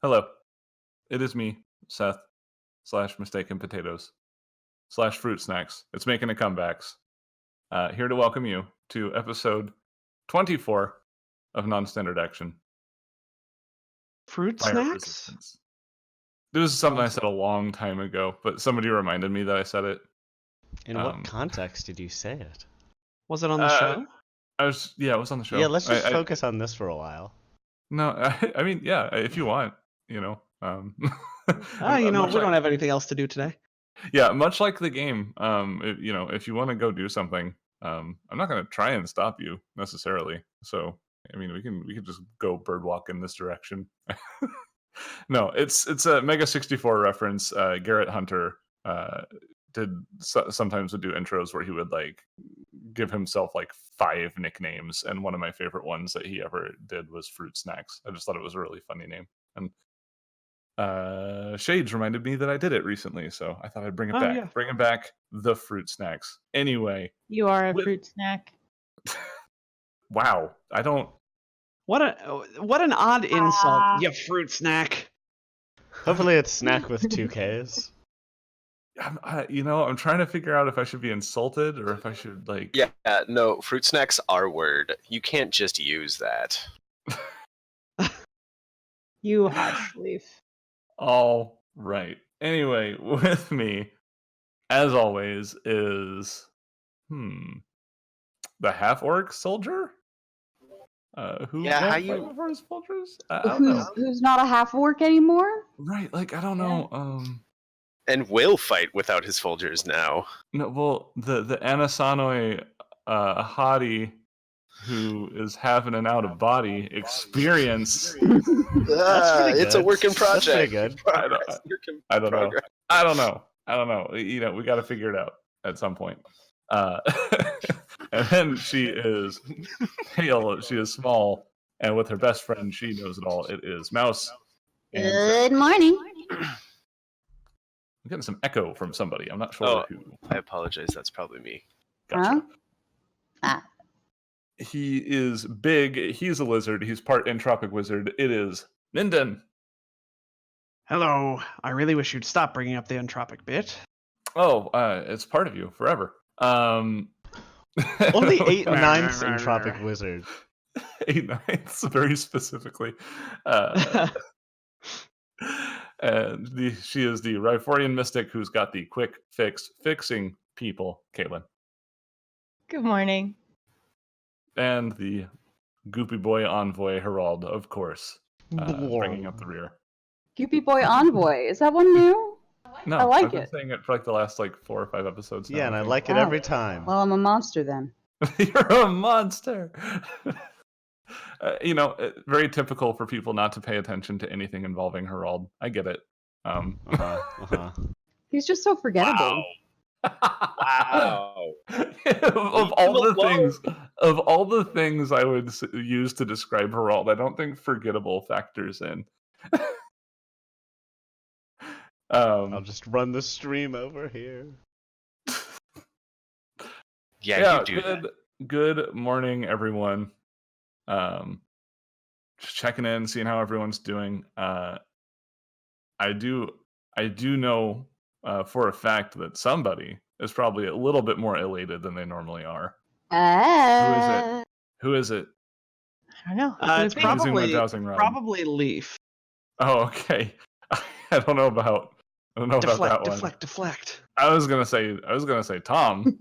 Hello, it is me, Seth, slash Mistaken Potatoes, slash Fruit Snacks. It's making a comebacks. Here to welcome you to episode 24 of Non-Standard Action. Fruit Fire snacks? Resistance. This is something I said a long time ago, but somebody reminded me that I said it. In what context did you say it? Was it on the show? It was on the show. Yeah, let's just focus on this for a while. No, I mean, yeah, if you want, we don't have anything else to do today. Yeah, much like the game, if you want to go do something, I'm not going to try and stop you necessarily. So, I mean, we can just go birdwalk in this direction. No, it's a Mega 64 reference. Garrett Hunter sometimes would do intros where he would like give himself like 5 nicknames, and one of my favorite ones that he ever did was Fruit Snacks. I just thought it was a really funny name, and Shades reminded me that I did it recently, so I thought I'd bring it back. Yeah. Bringing back the Fruit Snacks. Anyway, you are a fruit snack. Wow, I don't. What an odd insult, you fruit snack. Hopefully it's snack with 2 Ks. I'm trying to figure out if I should be insulted or if I should like. Yeah, no, fruit snacks are word. You can't just use that. You hush, Leaf. All right. Anyway, with me, as always, is the half-orc soldier. Who's not a half-orc anymore? Right, like I don't know. And will fight without his soldiers now. No, well, the Anasanoi hottie who is having an out-of-body experience. It's a work in project. That's pretty good. I don't know. We got to figure it out at some point. And then she is pale. She is small, and with her best friend, she knows it all. It is Mouse. Good morning. I'm getting some echo from somebody. I'm not sure who. I apologize. That's probably me. Gotcha. Huh? He is big. He's a lizard. He's part entropic wizard. It is Minden. Hello. I really wish you'd stop bringing up the entropic bit. Oh, it's part of you forever. Only 8/9 entropic wizard. 8/9, very specifically. And she is the Riforian mystic who's got the quick fix fixing people, Caitlin. Good morning. And the goopy boy envoy, Herald, of course, bringing up the rear. Goopy boy envoy, is that one new? No, I like I've been saying it for like the last 4 or 5 episodes now. Yeah, and I like it every time. Well, I'm a monster then. You're a monster. Very typical for people not to pay attention to anything involving Herald. I get it. He's just so forgettable. Wow. of all the things I would use to describe Herald, I don't think forgettable factors in. I'll just run the stream over here. Yeah, you do that. Good morning, everyone. Just checking in, seeing how everyone's doing. I do know for a fact that somebody is probably a little bit more elated than they normally are. Who is it? I don't know. It's probably Leaf. Oh, okay. I don't know about that one. Deflect. I was gonna say Tom.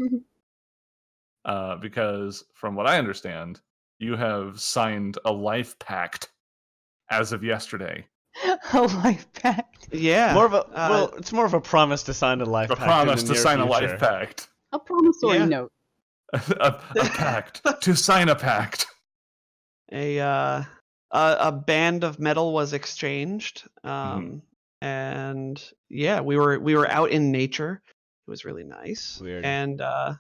Because from what I understand, you have signed a life pact as of yesterday. A life pact? Yeah. It's more of a promise to sign a life pact. A promise to sign a life pact. A promissory note. a pact. To sign a pact. A band of metal was exchanged. And yeah, we were out in nature. It was really nice. Weird. And tell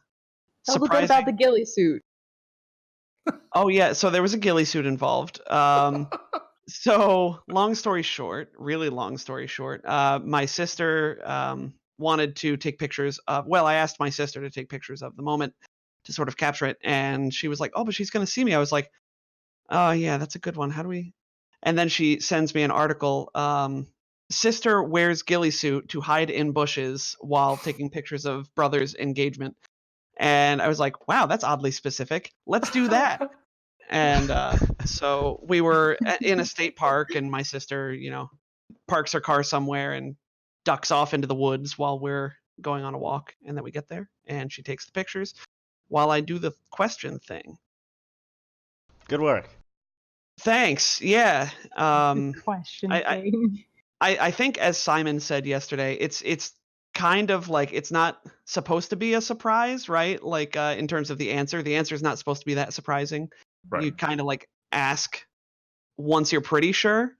the bit about the ghillie suit. Oh yeah, so there was a ghillie suit involved. So long story short, really long story short, my sister wanted to take pictures of. Well, I asked my sister to take pictures of the moment to sort of capture it, and she was like, "Oh, but she's gonna see me." I was like, "Oh yeah, that's a good one. How do we?" And then she sends me an article. Sister wears ghillie suit to hide in bushes while taking pictures of brother's engagement. And I was like, wow, that's oddly specific. Let's do that. And so we were in a state park, and my sister, parks her car somewhere and ducks off into the woods while we're going on a walk. And then we get there, and she takes the pictures while I do the question thing. Good work. Thanks. Yeah. Question I- thing. I think, as Simon said yesterday, it's kind of like it's not supposed to be a surprise, right? Like in terms of the answer is not supposed to be that surprising. Right. You kind of like ask once you're pretty sure.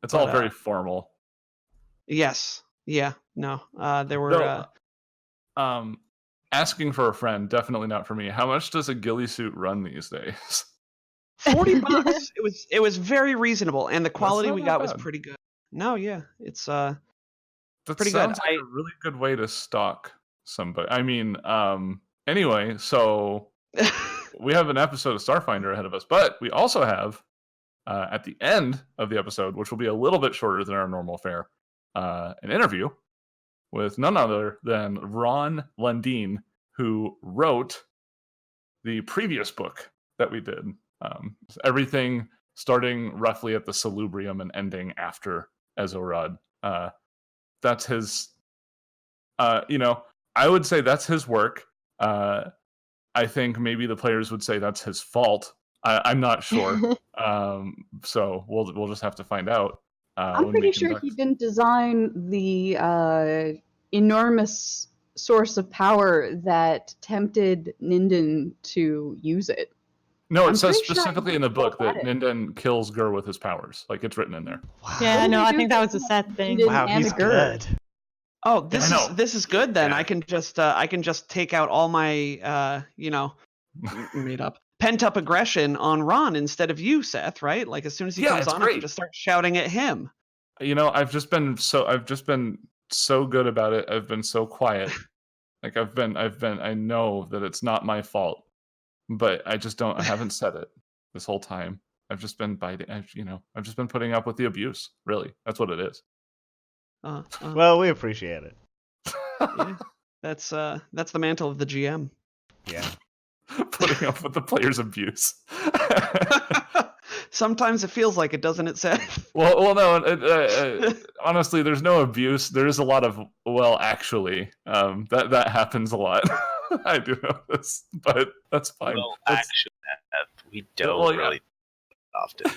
It's But, all very formal. Yes. Yeah. No. There were. Though, asking for a friend, definitely not for me. How much does a ghillie suit run these days? $40. It was very reasonable, and the quality not we that got was bad. pretty good. No, yeah, it's That pretty good. sounds like a really good way to stalk somebody. I mean, anyway, so we have an episode of Starfinder ahead of us, but we also have at the end of the episode, which will be a little bit shorter than our normal fare, an interview with none other than Ron Lundeen, who wrote the previous book that we did. Everything starting roughly at the Salubrium and ending after Ezorad. That's his, I would say that's his work. I think maybe the players would say that's his fault. I'm not sure. So we'll just have to find out. I'm when pretty we sure conduct- he didn't design the enormous source of power that tempted Ninden to use it. No, it I'm says pretty sure specifically he in the book that got it. Ninden kills Gur with his powers. Like, it's written in there. Wow. What Yeah, did no, they I do think to that was a sad thing. Ninden Wow, and he's the Gur? good. Oh, know. this is good then. Yeah. I can just take out all my made up pent up aggression on Ron instead of you, Seth, right? Like as soon as he Yeah, comes it's on, I great. can just start shouting at him. I've just been so good about it. I've been so quiet. Like I know that it's not my fault, but I haven't said it this whole time. I've just been biting. I've just been putting up with the abuse. Really, that's what it is. Well, we appreciate it. Yeah, that's the mantle of the GM. Yeah. Putting up with the players' abuse. Sometimes it feels like it, doesn't it, Seth? Well, no. Honestly, there's no abuse. There is a lot of actually. That happens a lot. I do know this, but that's fine. Well, That's- actually, we don't Well, yeah. really often.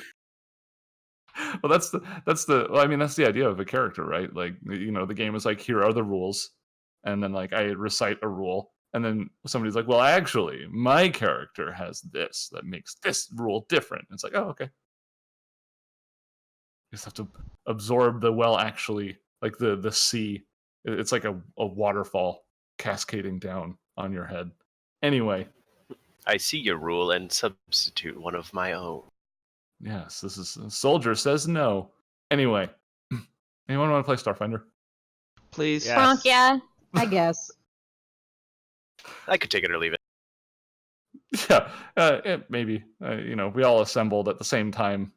Well, that's the idea of a character, right? Like, the game is like, here are the rules, and then like I recite a rule, and then somebody's like, well, actually, my character has this that makes this rule different. It's like, oh, okay. You just have to absorb the actually, like the sea. It's like a waterfall cascading down on your head. Anyway, I see your rule and substitute one of my own. yes, this is Soldier says no. Anyway, anyone want to play Starfinder? Please. Yeah. Bonk, yeah. I guess. I could take it or leave it. Yeah, maybe. We all assembled at the same time.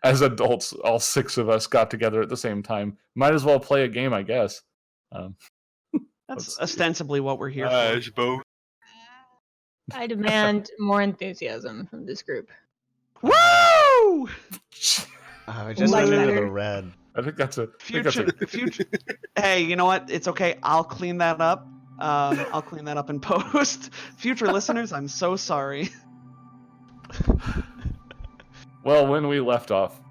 As adults, all 6 of us got together at the same time. Might as well play a game, I guess. That's Let's see. ostensibly what we're here I for. suppose. I demand more enthusiasm from this group. Woo! I just Much went into better. the red. I think that's a Future. Hey, you know what? It's okay. I'll clean that up. I'll clean that up in post. Future listeners, I'm so sorry. Well, when we left off,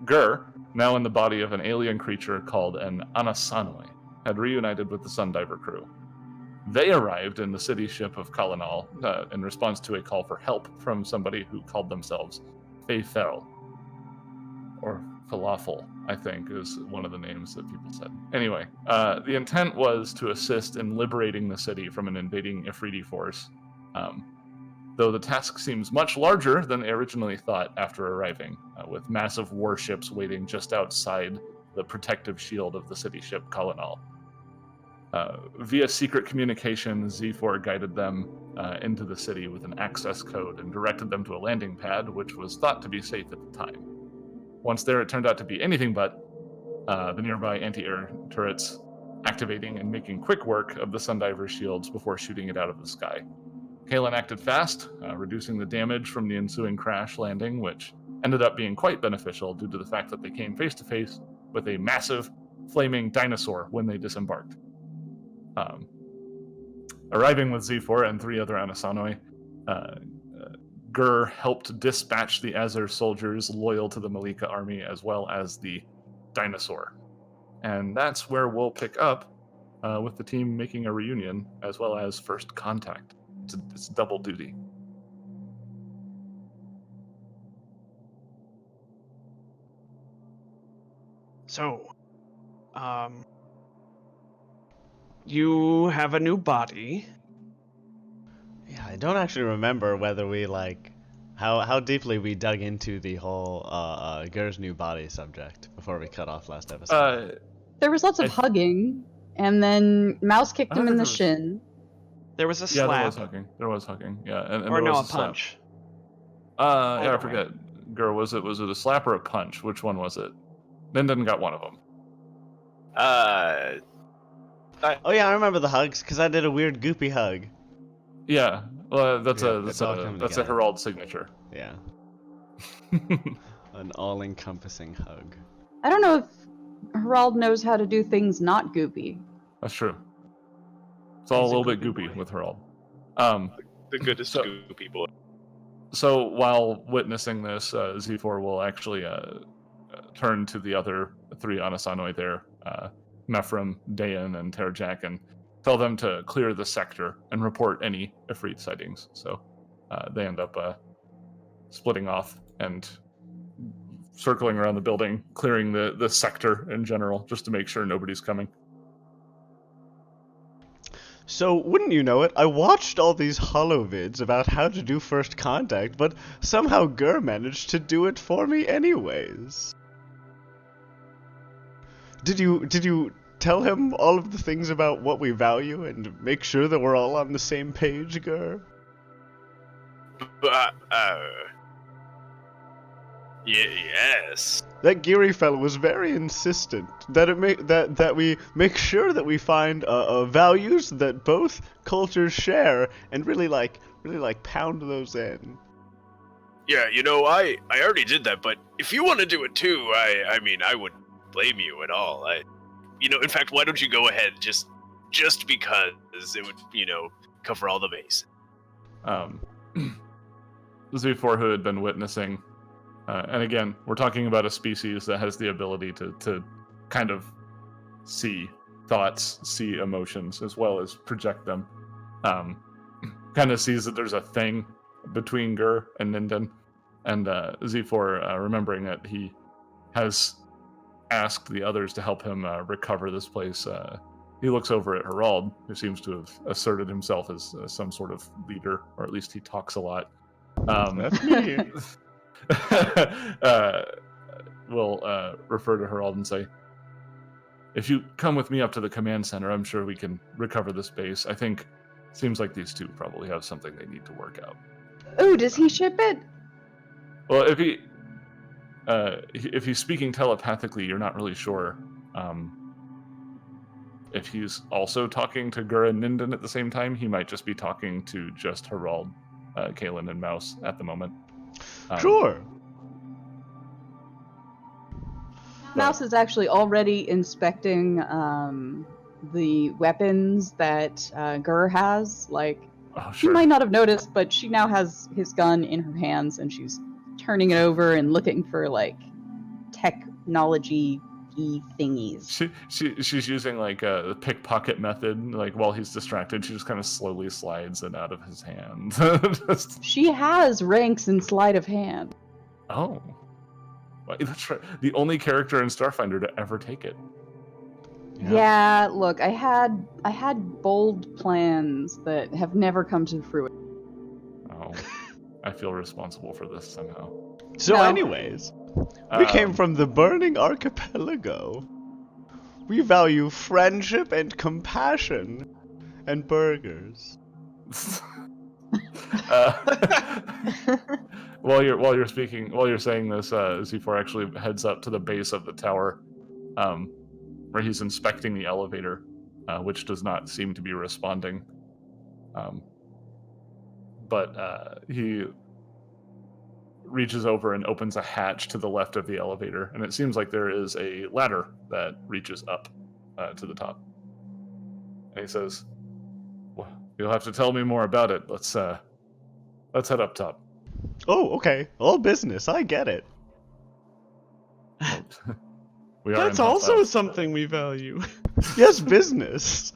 Gur, now in the body of an alien creature called an Anasanoi, had reunited with the Sundiver crew. They arrived in the city ship of Kalanal in response to a call for help from somebody who called themselves Feyferl. Or Falafel, I think, is one of the names that people said. Anyway, the intent was to assist in liberating the city from an invading Ifriti force, though the task seems much larger than they originally thought after arriving, with massive warships waiting just outside the protective shield of the city ship Kalanal. Via secret communication, Z4 guided them into the city with an access code and directed them to a landing pad, which was thought to be safe at the time. Once there, it turned out to be anything but the nearby anti-air turrets activating and making quick work of the Sundiver's shields before shooting it out of the sky. Kalen acted fast, reducing the damage from the ensuing crash landing, which ended up being quite beneficial due to the fact that they came face to face with a massive flaming dinosaur when they disembarked. Arriving with Z4 and 3 other Anasanoi, Gur helped dispatch the Azur soldiers loyal to the Malika army as well as the dinosaur. And that's where we'll pick up with the team making a reunion as well as first contact. It's double duty. So, you have a new body. Yeah, I don't actually remember whether we how deeply we dug into the whole Gur's new body subject before we cut off last episode. There was lots of hugging, and then Mouse kicked I don't him in think the there was- shin. There was a Yeah, slap. there was hugging. Yeah, and Or there no, was a slap. punch. Yeah, I Either way. forget. Gur, was it a slap or a punch? Which one was it? Linden got one of them. Oh yeah, I remember the hugs because I did a weird goopy hug. Yeah, well, that's Yeah, it's all a coming that's a together. Herald signature. Yeah, an all-encompassing hug. I don't know if Herald knows how to do things not goopy. That's true. It's all a He's a little bit goopy goopy boy. with Herald. The goodest So- goopy boy. So while witnessing this, Z4 will actually turn to the other 3 Anasanoi there, Mephram, Dayan, and Terjak, and tell them to clear the sector and report any Ifrit sightings. So they end up splitting off and circling around the building, clearing the sector in general, just to make sure nobody's coming. So, wouldn't you know it, I watched all these holovids about how to do first contact, but somehow Gur managed to do it for me anyways. Did you tell him all of the things about what we value and make sure that we're all on the same page, Gur? Yes. That Geary fellow was very insistent that we make sure that we find values that both cultures share and really pound those in. Yeah, I already did that, but if you want to do it too, I mean, I wouldn't blame you at all. In fact, why don't you go ahead just because it would, cover all the bases. Z4, who had been witnessing, and again, we're talking about a species that has the ability to kind of see thoughts, see emotions, as well as project them. Kind of sees that there's a thing between Gur and Ninden, and Z4, remembering that he has asked the others to help him recover this place. He looks over at Herald, who seems to have asserted himself as some sort of leader, or at least he talks a lot. That's me. We'll refer to Herald and say, if you come with me up to the command center, I'm sure we can recover this base. I think seems like these two probably have something they need to work out. Ooh, does he ship it? Well, if he's speaking telepathically, you're not really sure if he's also talking to Gur and Ninden at the same time. He might just be talking to just Herald, Kalen, and Mouse at the moment. Sure. Mouse is actually already inspecting the weapons that Gur has. Like, Oh, she sure. might not have noticed, but she now has his gun in her hands, and she's turning it over and looking for, like, technology-y thingies. She's using like the pickpocket method. Like while he's distracted, she just kind of slowly slides it out of his hand. She has ranks in sleight of hand. Oh, well, that's right. The only character in Starfinder to ever take it. Yeah, look, I had bold plans that have never come to fruition. Oh, I feel responsible for this somehow. So, No. anyways, we came from the burning archipelago. We value friendship and compassion, and burgers. While you're saying this, Z4 actually heads up to the base of the tower, where he's inspecting the elevator, which does not seem to be responding. But he reaches over and opens a hatch to the left of the elevator, and it seems like there is a ladder that reaches up to the top. And he says, "Well, you'll have to tell me more about it. Let's head up top." Oh, okay. All business. I get it. We are That's in also hostile- something we value. Yes, business.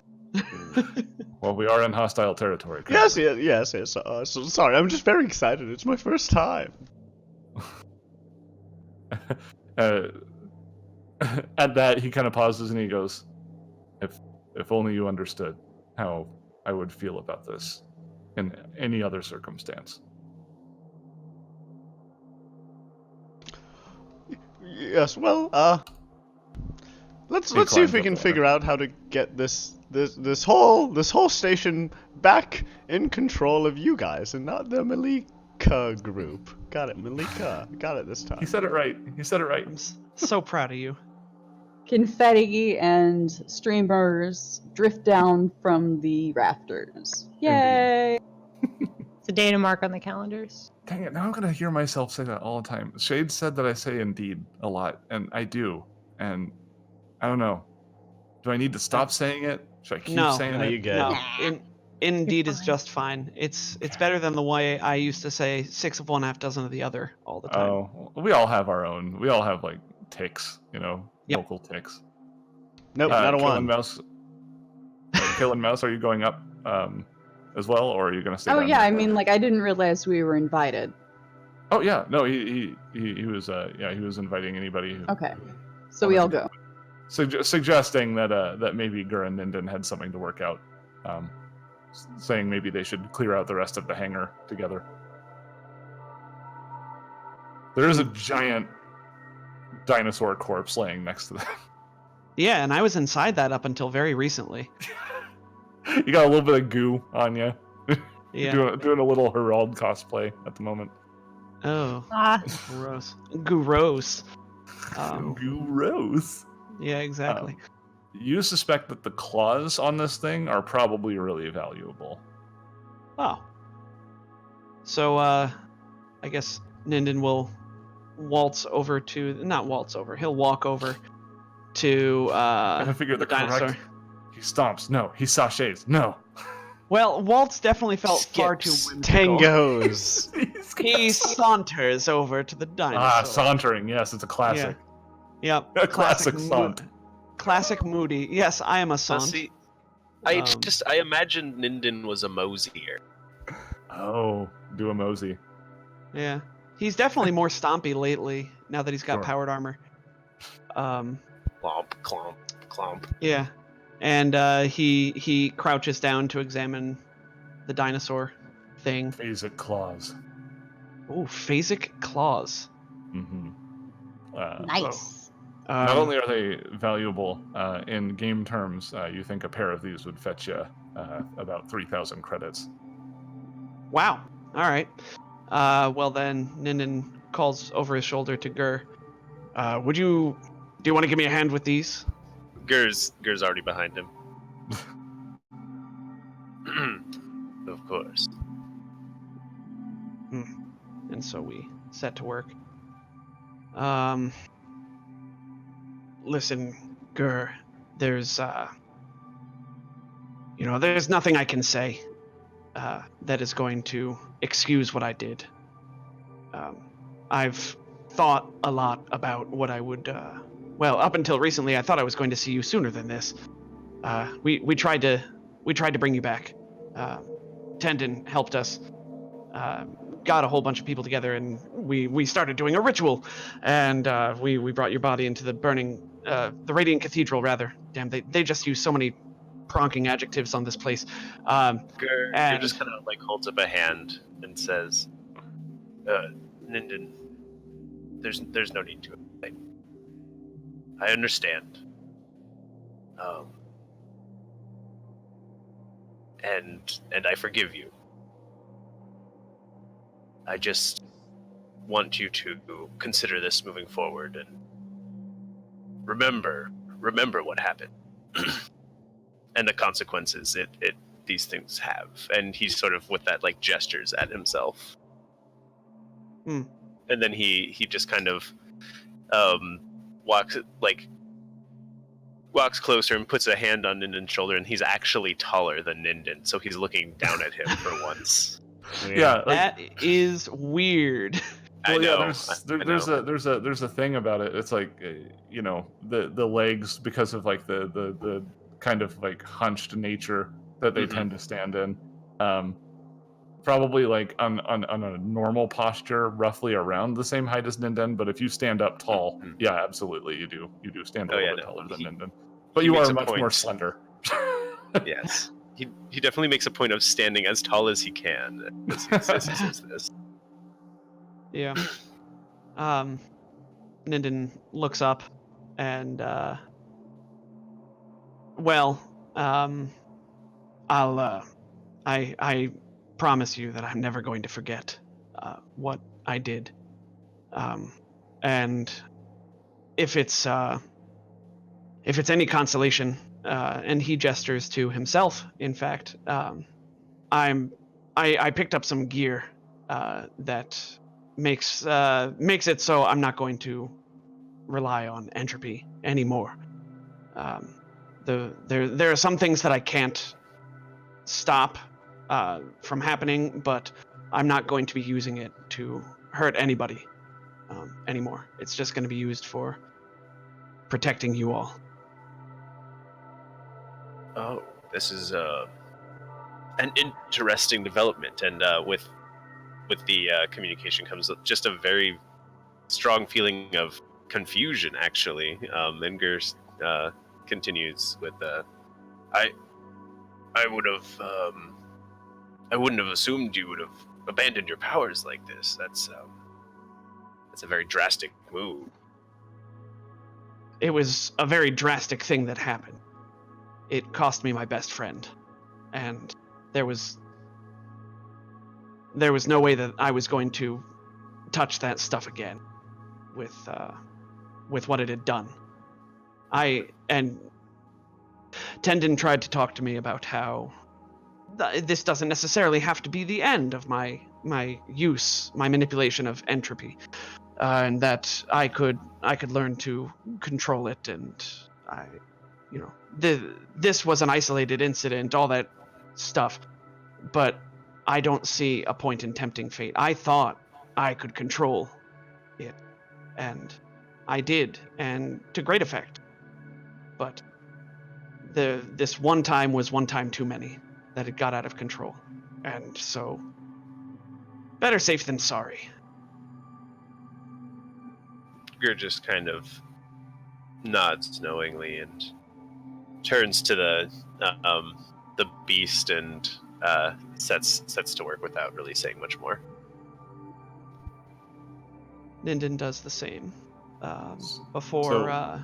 Well, we are in hostile territory. Yes, currently. yes. So sorry, I'm just very excited. It's my first time. At that, he kind of pauses and he goes, "If only you understood how I would feel about this in any other circumstance." Yes, well, let's see if climbs we up can the figure out how to get this whole station back in control of you guys and not the Malika group. Got it, Malika. Got it this time. He said it right. I'm so proud of you. Confetti and streamers drift down from the rafters. Yay! It's a day to mark on the calendars. Dang it, now I'm gonna hear myself say that all the time. Shade said that I say indeed a lot, and I do. And I don't know. Do I need to stop saying it? Should I keep saying No, it? you good. No, indeed You're is fine. just fine. It's better than the way I used to say 6 of one, half dozen of the other all the time. Oh, we all have our own. We all have like ticks, Yep. local ticks. Nope, not a Kalen one. Mouse. Kalen Mouse, are you going up as well, or are you gonna stay Oh down yeah, here? I mean, like I didn't realize we were invited. Oh yeah, no, he was he was inviting anybody. Who, Okay, so we all go. Suggesting that maybe Gur and Ninden had something to work out, saying maybe they should clear out the rest of the hangar together. There is a giant dinosaur corpse laying next to them. Yeah, and I was inside that up until very recently. You got a little bit of goo on you. Yeah. Doing a little Herald cosplay at the moment. Oh, Ah, gross. Gross. Gross. Yeah, exactly. You suspect that the claws on this thing are probably really valuable. Oh. So, I guess Ninden will waltz over to... Not waltz over. He'll walk over to I figure the dinosaur. correct. He stomps. No. He sachets. No. Well, waltz definitely felt far too Skips, whimsical. tangos. He saunters over to the dinosaur. Sauntering. Yes, it's a classic. Yep. A classic saunt. Classic moody. Yes, I am a Now, saunt. see, I Um, I imagined Ninden was a mosier. Oh, do a mosey. Yeah. He's definitely more stompy lately, now that he's got Sure. powered armor. Clomp, clomp, clomp. Yeah. And he crouches down to examine the dinosaur thing. Phasic claws. Ooh, phasic claws. Mm-hmm. Nice. Not only are they valuable in game terms, you think a pair of these would fetch you about 3,000 credits. Wow. All right. Well then, Ninden calls over his shoulder to Gur. Do you want to give me a hand with these? Gur's already behind him. Of course. And so we set to work. Listen, Gur, there's nothing I can say that is going to excuse what I did. I've thought a lot about what I would. Well, up until recently, I thought I was going to see you sooner than this. We tried to bring you back. Tendon helped us. Got a whole bunch of people together, and we started doing a ritual, and we brought your body into the the Radiant Cathedral, rather. Damn, they just use so many pronking adjectives on this place. Gur And- just kind of like holds up a hand and says, Ninden, there's no need to explain. I understand. And I forgive you. I just want you to consider this moving forward and remember what happened and the consequences these things have. And he's sort of with that like gestures at himself. Hmm. And then he just kind of walks closer and puts a hand on Ninden's shoulder, and he's actually taller than Ninden, so he's looking down at him for once. Yeah, like, That is weird. well, I yeah, know. there's a thing about it. It's like the legs, because of like the kind of like hunched nature that they tend to stand in. Probably like on a normal posture, roughly around the same height as Ninden. But if you stand up tall, yeah, absolutely, you do stand a little bit taller than Ninden. But you are much more slender. Yes. He definitely makes a point of standing as tall as he can as he says this. Yeah. Ninden looks up and I promise you that I'm never going to forget what I did. And if it's any consolation, and he gestures to himself, in fact, I picked up some gear that makes it so I'm not going to rely on entropy anymore. There are some things that I can't stop from happening, but I'm not going to be using it to hurt anybody anymore. It's just going to be used for protecting you all. Oh, this is an interesting development, and with the communication comes just a very strong feeling of confusion. Actually, Inger continues with, I wouldn't have assumed you would have abandoned your powers like this. That's a very drastic move. It was a very drastic thing that happened. It cost me my best friend, and there was no way that I was going to touch that stuff again with what it had done. And Tendon tried to talk to me about how this doesn't necessarily have to be the end of my manipulation of entropy, and that I could learn to control it, and this was an isolated incident, all that stuff, but I don't see a point in tempting fate. I thought I could control it, and I did, and to great effect. But this one time was one time too many that it got out of control. And so, better safe than sorry. Gur just kind of nods knowingly and turns to the beast and sets to work without really saying much more. Ninden does the same. Before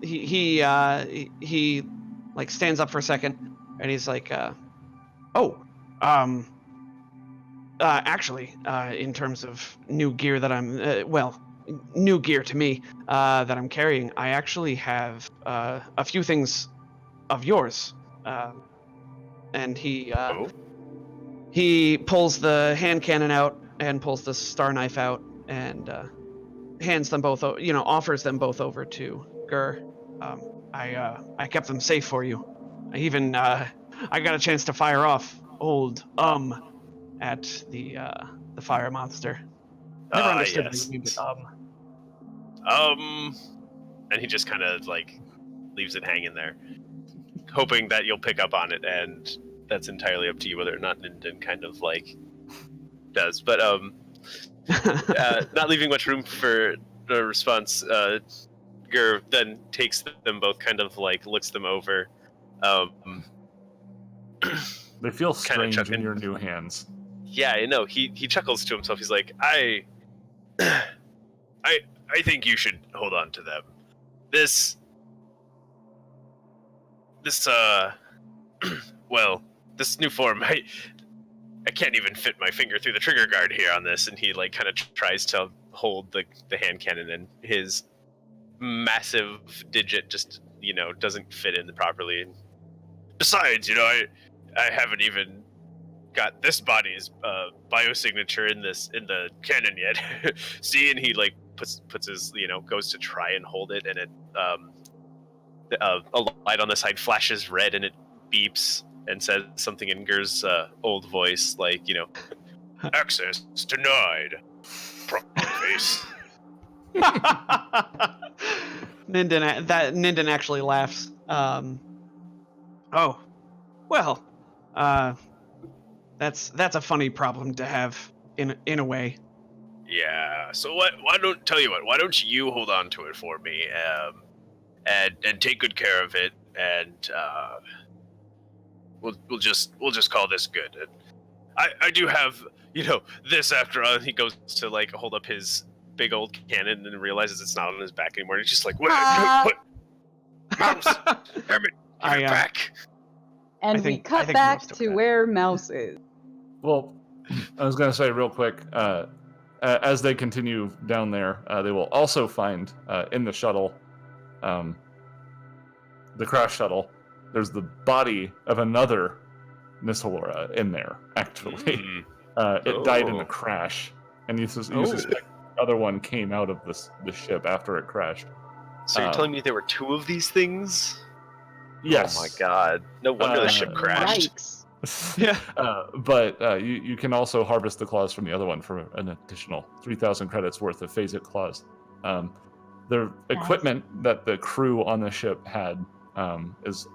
he like stands up for a second, and he's like, actually, in terms of new gear that I'm new gear to me that I'm carrying, I actually have a few things of yours, and he pulls the hand cannon out and pulls the star knife out and hands them both, offers them both over to Gur. I kept them safe for you. I even I got a chance to fire off old at the fire monster. Never understood Yes. the name And he just kind of like leaves it hanging there, hoping that you'll pick up on it, and that's entirely up to you whether or not Ninden kind of like does. But not leaving much room for a response, Gur then takes them both, kind of like looks them over. They feel strange in your new hands. Yeah, I know. He chuckles to himself. He's like, I think you should hold on to them. This this new form, I can't even fit my finger through the trigger guard here on this, and he like kind of tries to hold the hand cannon, and his massive digit just doesn't fit in properly. And besides, I haven't even got this body's biosignature in the cannon yet. See, and he like puts his goes to try and hold it, and it a light on the side flashes red, and it beeps and says something in Gur's old voice, like access denied. Face. Ninden actually laughs. Oh, well, that's a funny problem to have in a way. Yeah. So why don't you hold on to it for me, and take good care of it, and we'll just call this good. And I do have this after all. He goes to like hold up his big old cannon and realizes it's not on his back anymore. And he's just like, what? Mouse, damn it, give it back. And we cut back to where Mouse is. Well, I was going to say real quick, as they continue down there, they will also find in the shuttle, the crash shuttle, there's the body of another Nissalora in there, actually. It died in a crash, and you suspect the other one came out of the ship after it crashed. So you're telling me there were two of these things? Yes. Oh my god. No wonder the ship crashed. Yikes. Yeah. But you can also harvest the claws from the other one for an additional 3,000 credits worth of phase-it claws. The equipment that the crew on the ship had is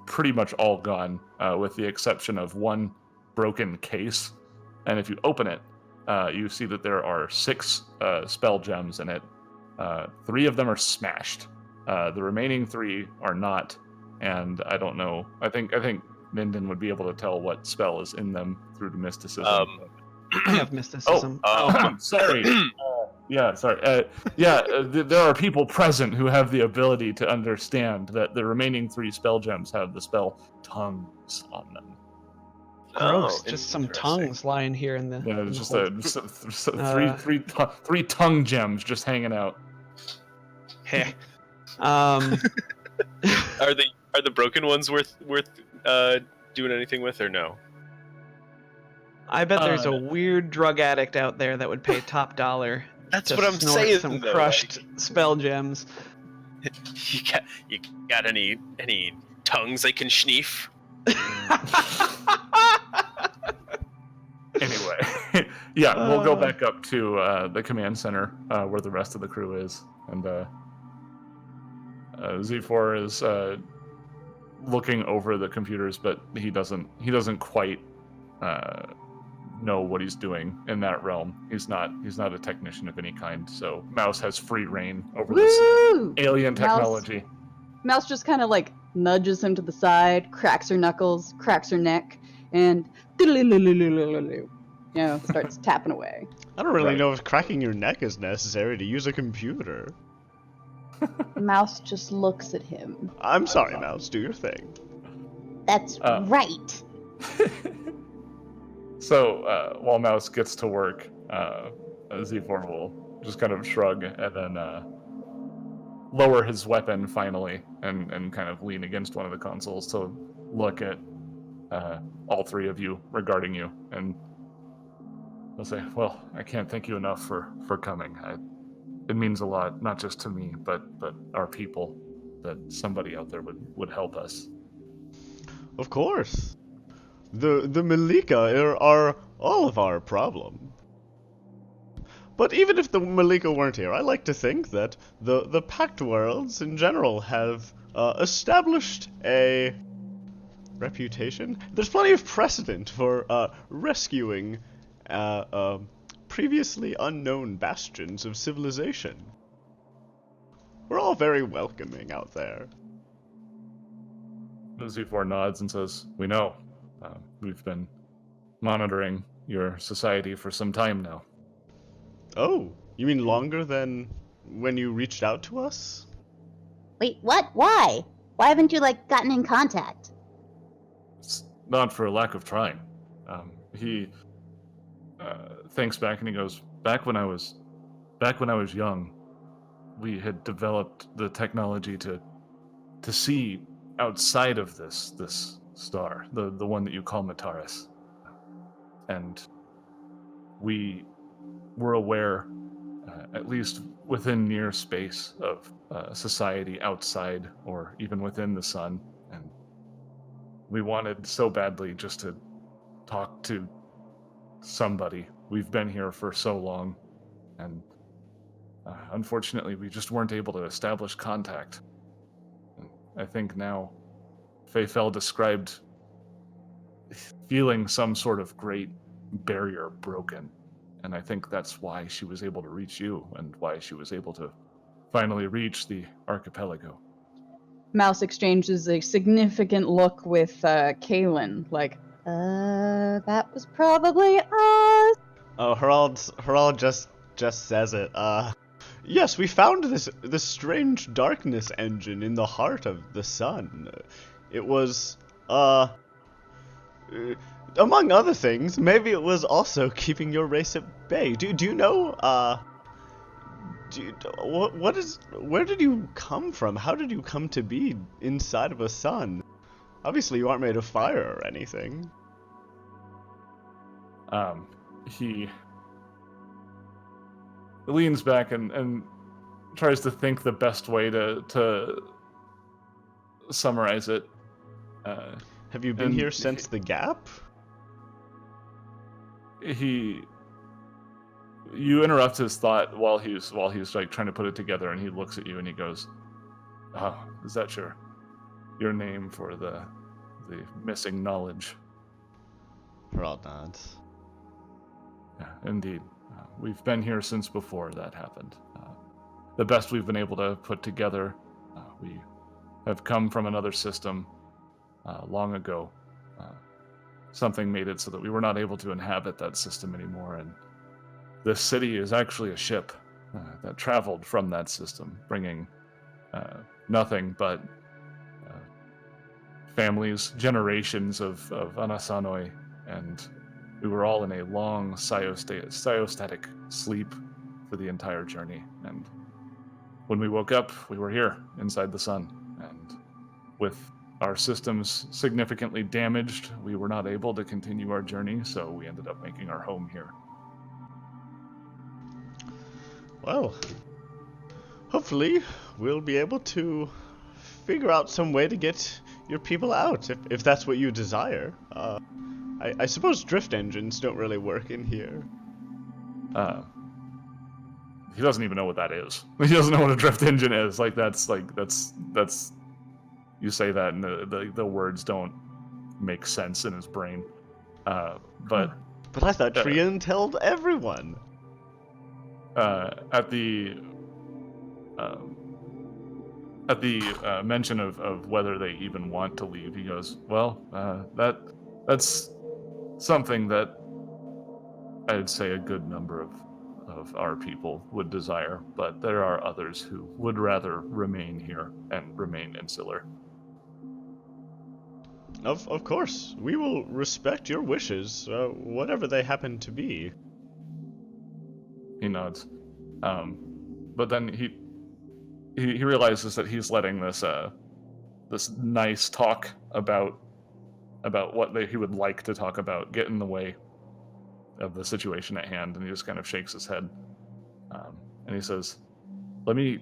pretty much all gone, with the exception of one broken case. And if you open it, you see that there are 6 spell gems in it. 3 of them are smashed. The remaining 3 are not. And I don't know. I think Ninden would be able to tell what spell is in them through the mysticism. I have mysticism. Sorry. Sorry. There are people present who have the ability to understand that the remaining 3 spell gems have the spell tongues on them. Gross. Just some tongues lying here in the. Yeah, in just the three tongue gems just hanging out. Heh. Are the broken ones worth doing anything with, or no? I bet there's a weird drug addict out there that would pay top dollar. That's to what I'm snort saying. Some though, crushed spell gems. You got any tongues I can schneef? Anyway, we'll go back up to the command center where the rest of the crew is, and Z4 is looking over the computers, but he doesn't quite know what he's doing in that realm. He's not a technician of any kind, so Mouse has free reign over this alien technology. Mouse just kind of like nudges him to the side, cracks her knuckles, cracks her neck, and starts tapping away. I don't really know if cracking your neck is necessary to use a computer. Mouse just looks at him. I'm sorry, Mouse. Do your thing. That's right. So while Mouse gets to work, Z4 will just kind of shrug and then lower his weapon finally and kind of lean against one of the consoles to look at all 3 of you regarding you, and he'll say, well, I can't thank you enough for coming. It means a lot, not just to me, but our people, that somebody out there would help us. Of course. The Malika are all of our problem. But even if the Malika weren't here, I like to think that the Pact Worlds in general have established a reputation. There's plenty of precedent for rescuing previously unknown bastions of civilization. We're all very welcoming out there. Z4 nods and says, we know. We've been monitoring your society for some time now. Oh, you mean longer than when you reached out to us? Wait, what? Why? Why haven't you, gotten in contact? It's not for lack of trying. He thinks back and he goes, back when I was young, we had developed the technology to see outside of this star, the one that you call Mataris. And we were aware, at least within near space, of society outside or even within the sun. And we wanted so badly just to talk to somebody. We've been here for so long, and unfortunately, we just weren't able to establish contact. And I think now, Fayfell described feeling some sort of great barrier broken, and I think that's why she was able to reach you, and why she was able to finally reach the archipelago. Mouse exchanges a significant look with Kaylin, like, that was probably us. Oh, Harald just says it. Yes, we found this strange darkness engine in the heart of the sun. It was, among other things, maybe it was also keeping your race at bay. Do you know, where did you come from? How did you come to be inside of a sun? Obviously you aren't made of fire or anything. He leans back and tries to think the best way to summarize it. Have you been here since the gap? You interrupt his thought while he's like trying to put it together, and he looks at you and he goes, "Oh, is that your name for the missing knowledge?" Harald nods. Yeah, indeed. We've been here since before that happened. The best we've been able to put together. We have come from another system long ago. Something made it so that we were not able to inhabit that system anymore, and this city is actually a ship that traveled from that system, bringing nothing but families, generations of Anasanoi, and we were all in a long cyostatic sleep for the entire journey. And when we woke up, we were here, inside the sun. And with our systems significantly damaged, we were not able to continue our journey, so we ended up making our home here. Well, hopefully we'll be able to figure out some way to get your people out, if that's what you desire. I suppose drift engines don't really work in here. He doesn't even know what that is. He doesn't know what a drift engine is. That's you say that and the words don't make sense in his brain. But I thought Trian told everyone. At the mention of whether they even want to leave, he goes, "Well, that's something that I'd say a good number of our people would desire, but there are others who would rather remain here and remain insular." Of course, we will respect your wishes, whatever they happen to be. He nods. But then he realizes that he's letting this nice talk about what he would like to talk about get in the way of the situation at hand, and he just kind of shakes his head. And he says, Let me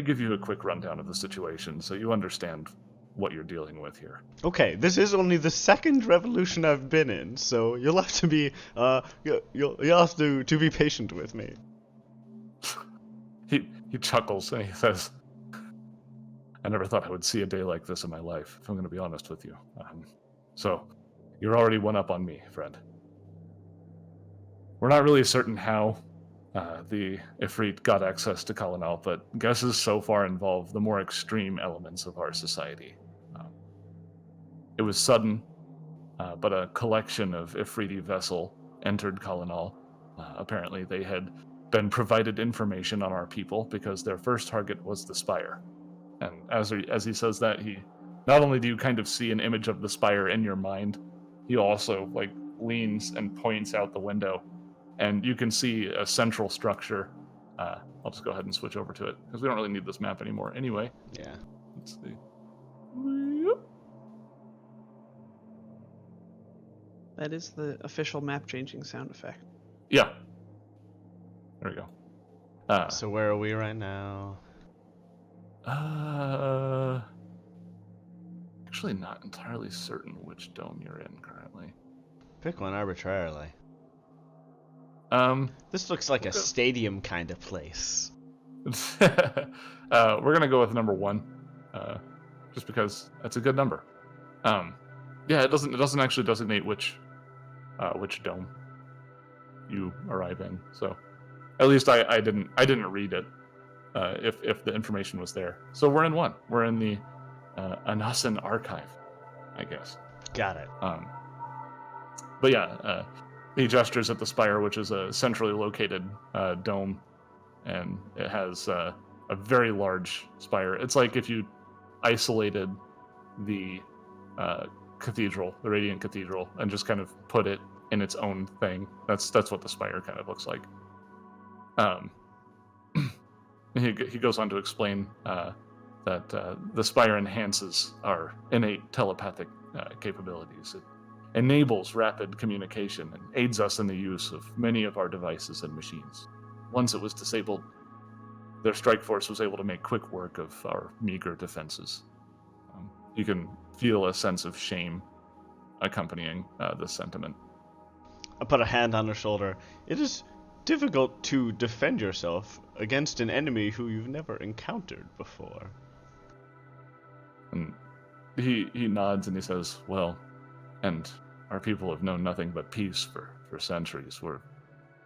give you a quick rundown of the situation so you understand what you're dealing with here. Okay, this is only the second revolution I've been in, so you'll have to be you'll have to be patient with me. He chuckles and he says, "I never thought I would see a day like this in my life, if I'm going to be honest with you. So, you're already one up on me, friend. We're not really certain how the Ifrit got access to Kalanal, but guesses so far involve the more extreme elements of our society. It was sudden, but a collection of Ifriti vessel entered Kalanal. Apparently they had been provided information on our people because their first target was the Spire. And as he says that, he not only do you kind of see an image of the Spire in your mind, he also leans and points out the window, and you can see a central structure. I'll just go ahead and switch over to it because we don't really need this map anymore anyway. Yeah. Let's see. That is the official map changing sound effect. Yeah. There we go. So where are we right now? Actually not entirely certain which dome you're in currently. Pick one arbitrarily. Um, This looks like a stadium kind of place. we're gonna go with number 1, just because that's a good number. Yeah, it doesn't actually designate which dome you arrive in. So, at least I didn't read it. If the information was there, so we're in 1. We're in the Anasan archive, I guess. Got it. But yeah, he gestures at the spire, which is a centrally located dome, and it has a very large spire. It's like if you isolated the cathedral, the Radiant Cathedral, and just kind of put it in its own thing. That's what the spire kind of looks like. He goes on to explain that the spire enhances our innate telepathic capabilities. It enables rapid communication and aids us in the use of many of our devices and machines. Once it was disabled, their strike force was able to make quick work of our meager defenses. You can feel a sense of shame accompanying this sentiment. I put a hand on her shoulder. It is difficult to defend yourself against an enemy who you've never encountered before. And he nods and he says, well, and our people have known nothing but peace for centuries. We're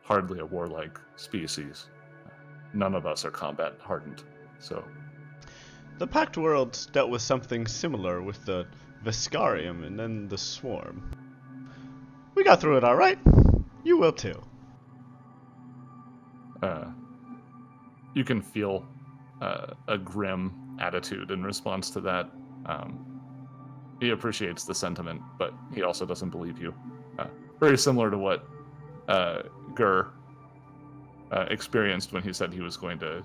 hardly a warlike species. None of us are combat hardened, so... The Pact Worlds dealt with something similar with the Viscarium and then the Swarm. We got through it alright. You will too. You can feel a grim attitude in response to that. He appreciates the sentiment, but he also doesn't believe you. Very similar to what Gur experienced when he said he was going to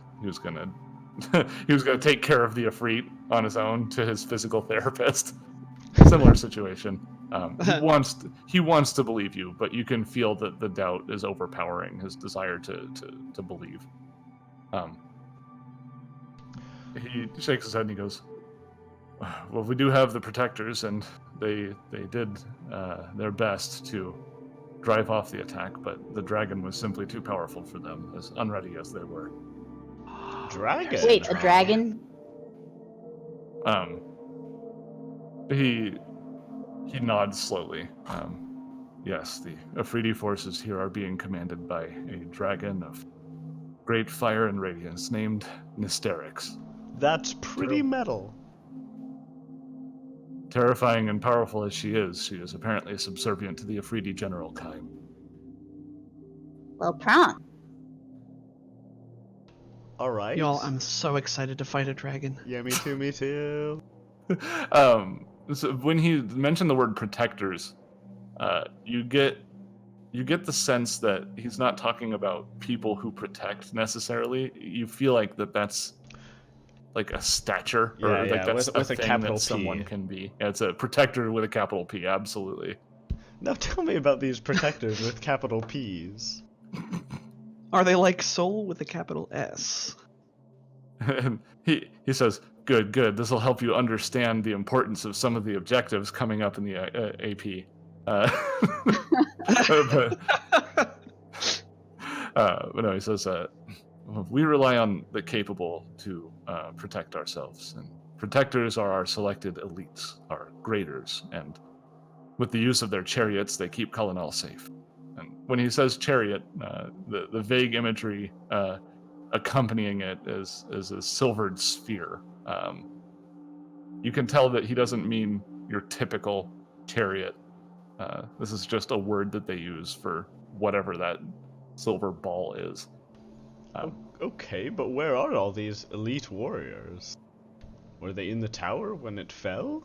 take care of the Ifrit on his own to his physical therapist. Similar situation. He wants to believe you, but you can feel that the doubt is overpowering his desire to believe. He shakes his head and he goes, well, we do have the protectors, and they did their best to drive off the attack, but the dragon was simply too powerful for them, as unready as they were. Dragon? Wait, a dragon? He nods slowly. Yes, the Afridi forces here are being commanded by a dragon of great fire and radiance named Nysterix. That's pretty metal. Terrifying and powerful as she is apparently subservient to the Afridi General Kai. Well, prawn. Alright. Y'all, I'm so excited to fight a dragon. Yeah, me too, me too. So when he mentioned the word protectors, you get the sense that he's not talking about people who protect necessarily. You feel like that's like a stature, or Yeah, like yeah, that's with a thing capital that someone P. can be. Yeah, it's a protector with a capital P, absolutely. Now tell me about these protectors with capital P's. Are they like soul with a capital S? And he says, good, this will help you understand the importance of some of the objectives coming up in the AP. But no, he says, we rely on the capable to protect ourselves, and protectors are our selected elites, our graders, and with the use of their chariots, they keep Colonel safe. And when he says chariot, the vague imagery accompanying it is a silvered sphere. You can tell that he doesn't mean your typical chariot. This is just a word that they use for whatever that silver ball is. Okay, but where are all these elite warriors? Were they in the tower when it fell?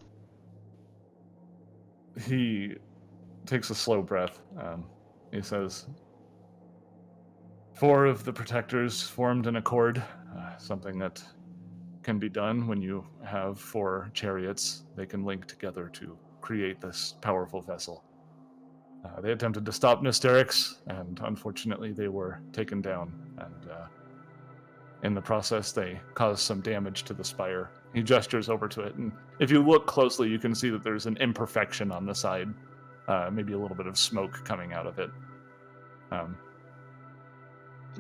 He takes a slow breath. He says, 4 of the protectors formed an accord, something that can be done when you have 4 chariots. They can link together to create this powerful vessel. They attempted to stop Nysterix, and unfortunately they were taken down, and in the process they caused some damage to the spire. He gestures over to it, and if you look closely you can see that there's an imperfection on the side, maybe a little bit of smoke coming out of it.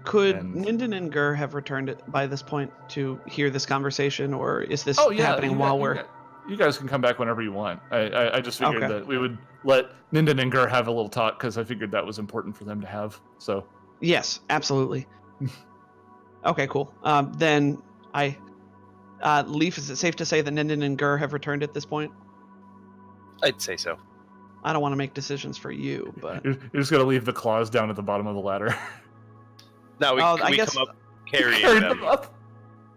Could And- Ninden and Gur have returned by this point to hear this conversation, or is this Oh yeah, happening while we're... You guys can come back whenever you want. I just figured Okay. that we would let Ninden and Gur have a little talk, because I figured that was important for them to have. So Yes, absolutely. Okay, cool. Then Leaf, is it safe to say that Ninden and Gur have returned at this point? I'd say so. I don't want to make decisions for you, but... you're just gonna leave the claws down at the bottom of the ladder. Now we, Oh, can I we guess- come up carrying Carry them. them up.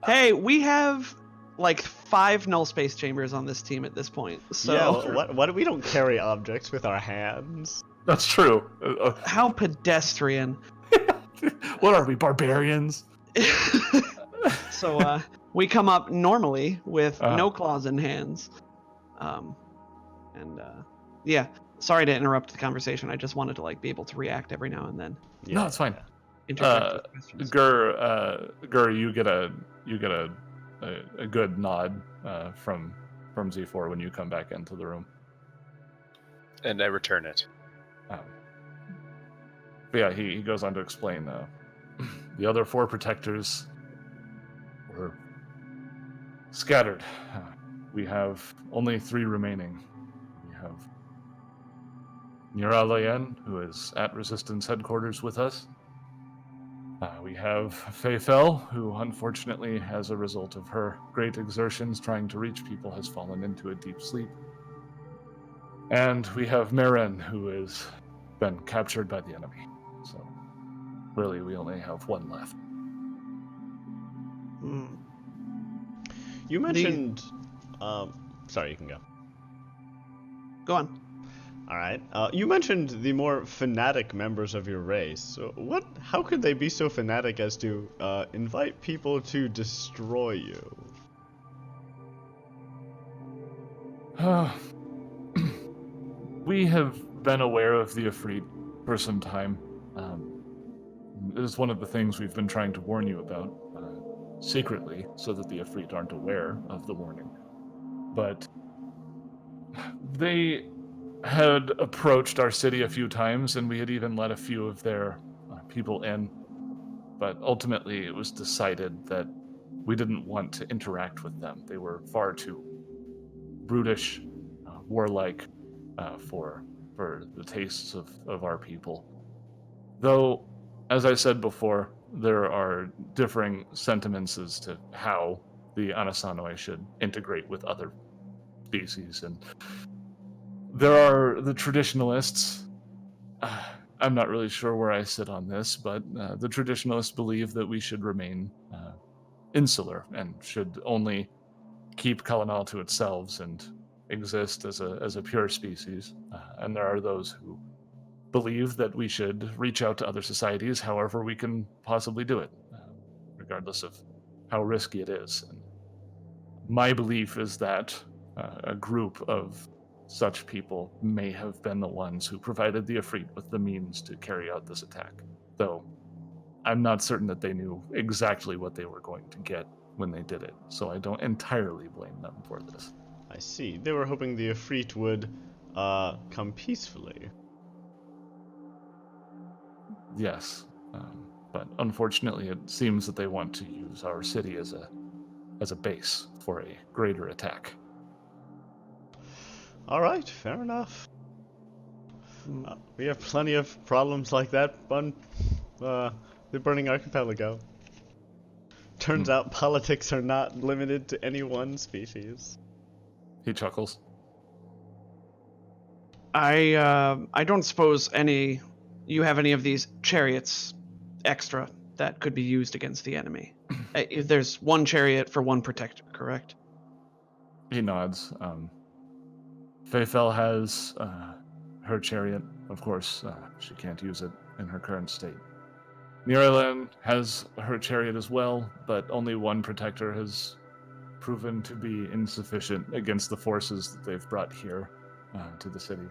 Hey, we have like 5 null space chambers on this team at this point. So Yeah, what we don't carry objects with our hands? That's true. how pedestrian. What are we, barbarians? So we come up normally with Uh-huh. no claws in hands. Yeah, sorry to interrupt the conversation. I just wanted to like be able to react every now and then. Yeah. No, it's fine. Interject with questions. Gur, you get a good nod from Z4 when you come back into the room. And I return it. But yeah, he goes on to explain. The other 4 protectors were scattered. We have only 3 remaining. We have Niralayan, who is at Resistance headquarters with us. We have Feifel, who unfortunately, as a result of her great exertions trying to reach people, has fallen into a deep sleep. And we have Meren, who has been captured by the enemy. So, really, we only have 1 left. Hmm. You mentioned. Sorry, you can go. Go on. All right. You mentioned the more fanatic members of your race. So how could they be so fanatic as to invite people to destroy you? We have been aware of the Ifrit for some time. It is one of the things we've been trying to warn you about, secretly, so that the Ifrit aren't aware of the warning. But they had approached our city a few times, and we had even let a few of their people in. But ultimately, it was decided that we didn't want to interact with them. They were far too brutish, warlike, for the tastes of our people. Though, as I said before, there are differing sentiments as to how the Anasanoi should integrate with other species, and there are the traditionalists. I'm not really sure where I sit on this, but the traditionalists believe that we should remain insular and should only keep Kalanal to itself and exist as a pure species. And there are those who believe that we should reach out to other societies however we can possibly do it, regardless of how risky it is. And my belief is that a group of such people may have been the ones who provided the Ifrit with the means to carry out this attack, though I'm not certain that they knew exactly what they were going to get when they did it, so I don't entirely blame them for this. I see. They were hoping the Ifrit would come peacefully. Yes, but unfortunately it seems that they want to use our city as a base for a greater attack. All right, fair enough. We have plenty of problems like that on the Burning Archipelago. Turns out politics are not limited to any one species. He chuckles. I don't suppose you have any of these chariots extra that could be used against the enemy. There's 1 chariot for 1 protector, correct? He nods. Feifel has her chariot, of course, she can't use it in her current state. Niralan has her chariot as well, but only one protector has proven to be insufficient against the forces that they've brought here to the city.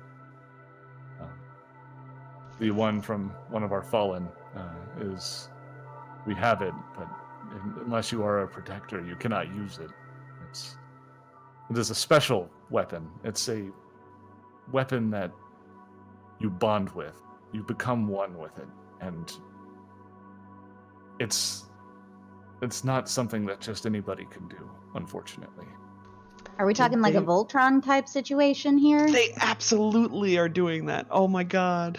The one from one of our fallen we have it, but unless you are a protector, you cannot use it. It is a special weapon. It's a weapon that you bond with. You become one with it, and it's not something that just anybody can do, unfortunately. Are we talking like a Voltron type situation here? They absolutely are doing that. Oh my god.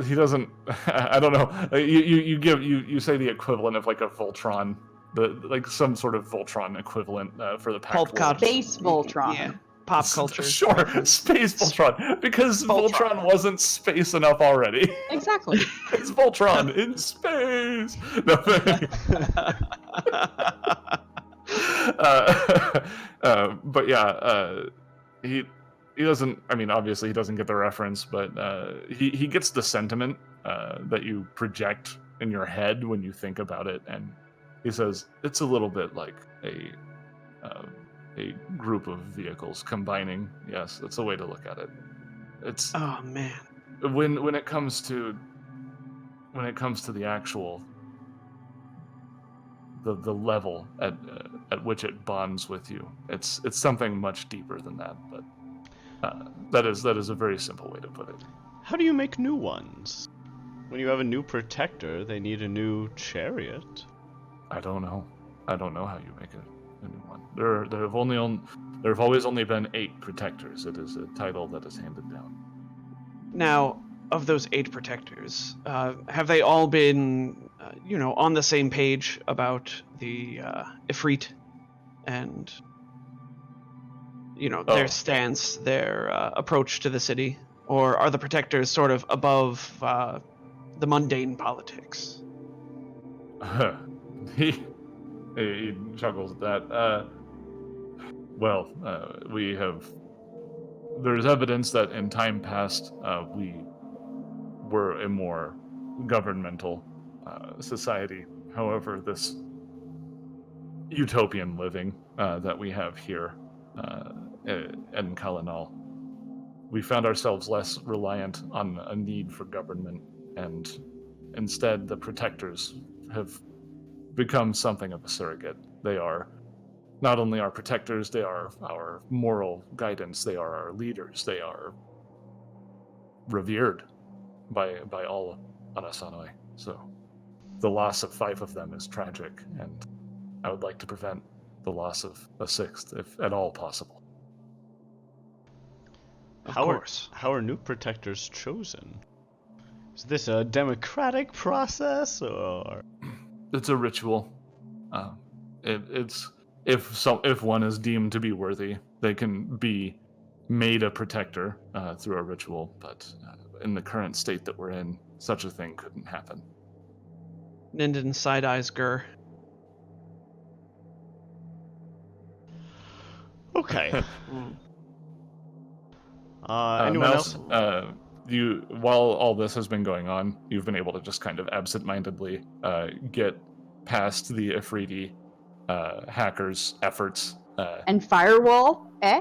He doesn't. I don't know. You say the equivalent of like a Voltron, like some sort of Voltron equivalent for the Pact Pulp War. culture. Space Voltron. Yeah. Pop culture. Sure, space Voltron, because Voltron wasn't space enough already. Exactly. It's Voltron in space. No, but yeah, he doesn't. I mean, obviously, he doesn't get the reference, but he gets the sentiment that you project in your head when you think about it, and he says it's a little bit like a group of vehicles combining. Yes, that's a way to look at it. It's Oh man. when it comes to the actual the level at which it bonds with you, it's something much deeper than that. But that is a very simple way to put it. How do you make new ones? When you have a new protector, they need a new chariot. I don't know how you make a new one. There have always only been 8 protectors. It is a title that is handed down. Now, of those 8 protectors, have they all been, on the same page about the Ifrit and, their stance, their approach to the city? Or are the protectors sort of above the mundane politics? He chuckles at that. We have. There's evidence that in time past we were a more governmental society. However, this utopian living that we have here in Kalanal, we found ourselves less reliant on a need for government, and instead the protectors have become something of a surrogate. They are not only our protectors, they are our moral guidance, they are our leaders, they are revered by all Arasanoi. So the loss of 5 of them is tragic, and I would like to prevent the loss of a 6th, if at all possible. Of course. How are new protectors chosen? Is this a democratic process, or...? It's a ritual. It's if one is deemed to be worthy, they can be made a protector through a ritual. But in the current state that we're in, such a thing couldn't happen. Ninden side-eyes Gur. Okay. Anyone Mouse, else? While all this has been going on, you've been able to just kind of absent-mindedly get past the Afridi hackers' efforts. And firewall, eh?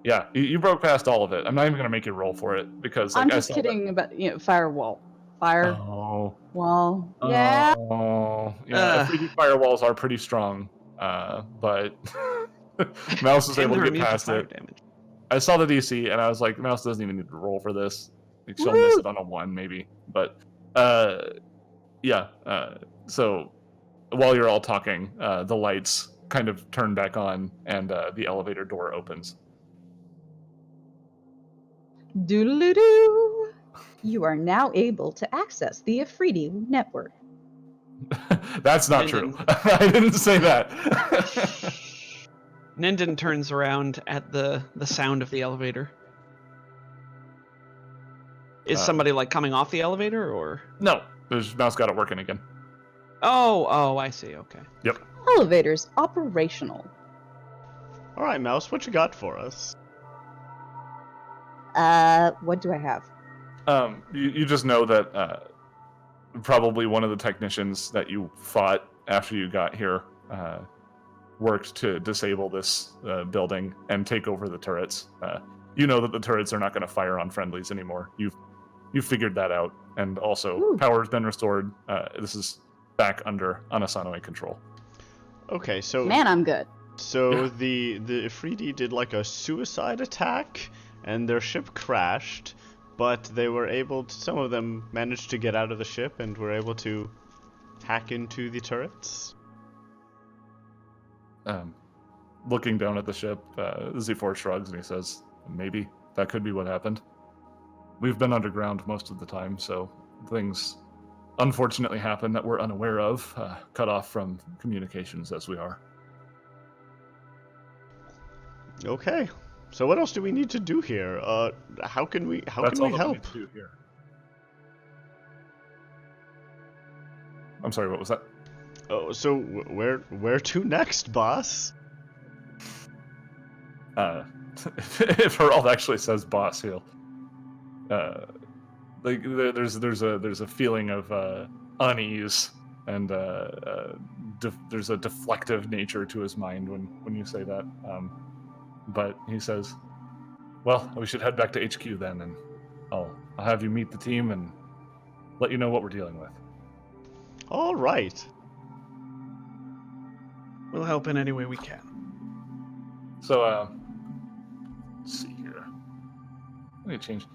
Yeah, you broke past all of it. I'm not even going to make you roll for it, because... I'm just kidding about, firewall. Fire. Oh. Wall. Yeah. Oh. Yeah, Afridi firewalls are pretty strong, but Mouse was able to get past it. Damage. I saw the DC, and I was like, Mouse doesn't even need to roll for this. Like, she'll miss it on a 1, maybe. But, so while you're all talking, the lights kind of turn back on, and the elevator door opens. Doodle-doo. You are now able to access the Afridi network. That's not true. I didn't say that. Ninden turns around at the sound of the elevator. Is somebody coming off the elevator, or? No, there's Mouse got it working again. Oh, I see. Okay. Yep. Elevators operational. All right, Mouse, what you got for us? What do I have? You just know that probably one of the technicians that you fought after you got here worked to disable this building and take over the turrets. You know that the turrets are not going to fire on friendlies anymore. You've figured that out, and also power's been restored. This is back under Anasanoi control. Okay, so Man, I'm good. So the Ifriti did like a suicide attack, and their ship crashed, but they were able to, some of them managed to get out of the ship and were able to hack into the turrets. Looking down at the ship, Z4 shrugs and he says, maybe that could be what happened. We've been underground most of the time, so things unfortunately happen that we're unaware of, cut off from communications as we are. Okay. So what else do we need to do here? How can we That's help? all that we need to do here. I'm sorry, what was that? Oh, so where to next, boss? If Herald actually says boss, he'll like there's a feeling of unease, and there's a deflective nature to his mind when you say that. But he says, well, we should head back to HQ then, and I'll have you meet the team and let you know what we're dealing with. All right. We'll help in any way we can. So, let's see here. Let me change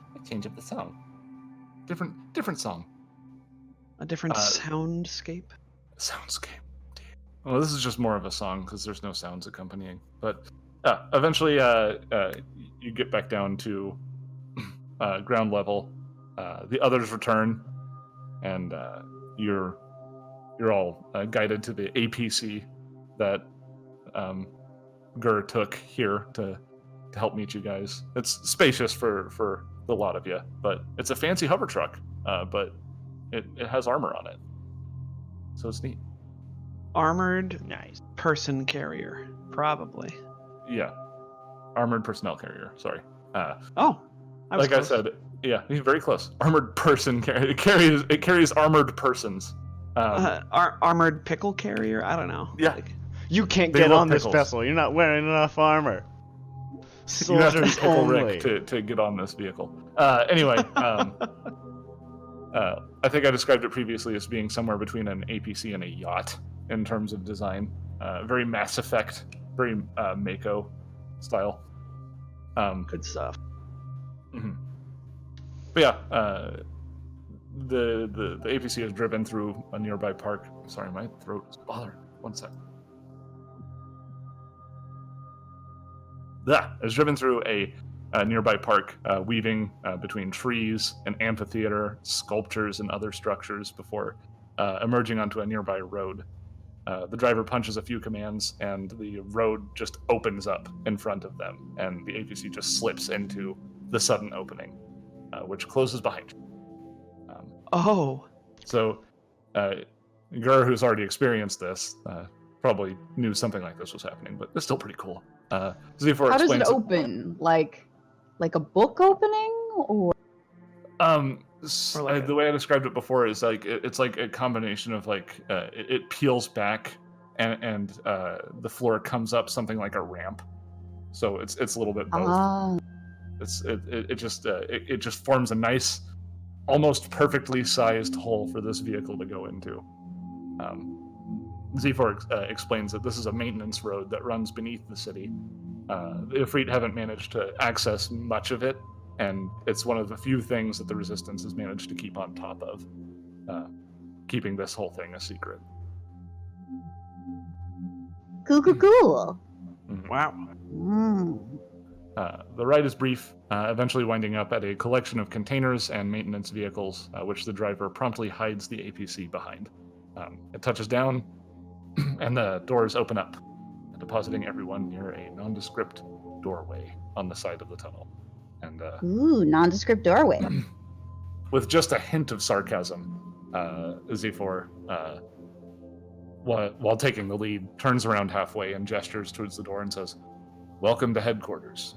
up the song. Different song. A different soundscape? Soundscape. Well, this is just more of a song because there's no sounds accompanying. But eventually, you get back down to ground level. The others return, and you're all guided to the APC that Gur took here to help meet you guys. It's spacious for the lot of you, but it's a fancy hover truck. But it has armor on it, so it's neat. Armored Nice. person carrier, probably. Yeah, armored personnel carrier. Sorry. Oh, Like I said, yeah, very close. Armored person carrier. It carries armored persons. Armored pickle carrier? I don't know. Yeah. You can't They get love on this pickles. vessel. You're not wearing enough armor. You have to be Soldiers Pickle only. Rick to get on this vehicle. Anyway, I think I described it previously as being somewhere between an APC and a yacht in terms of design. Very Mass Effect, very Mako style. Good stuff. Mm-hmm. But yeah, the APC is driven through a nearby park. Sorry, my throat is bothering. One sec. It's driven through a nearby park, weaving between trees, an amphitheater, sculptures, and other structures before emerging onto a nearby road. The driver punches a few commands, and the road just opens up in front of them, and the APC just slips into the sudden opening, which closes behind you. Oh. So, Gur, who's already experienced this, probably knew something like this was happening, but it's still pretty cool. Z4 How does it explains open? Like a book opening, or the way I described it before is like it's like a combination of like it peels back and the floor comes up something like a ramp, so it's a little bit both. It just forms a nice, almost perfectly sized hole for this vehicle to go into. Z4 explains that this is a maintenance road that runs beneath the city. The Ifrit haven't managed to access much of it, and it's one of the few things that the Resistance has managed to keep on top of, keeping this whole thing a secret. Cool. Wow. The ride is brief, eventually winding up at a collection of containers and maintenance vehicles, which the driver promptly hides the APC behind. It touches down, and the doors open up, depositing everyone near a nondescript doorway on the side of the tunnel. And Ooh, nondescript doorway. with just a hint of sarcasm, Z4, while taking the lead, turns around halfway and gestures towards the door and says, welcome to headquarters.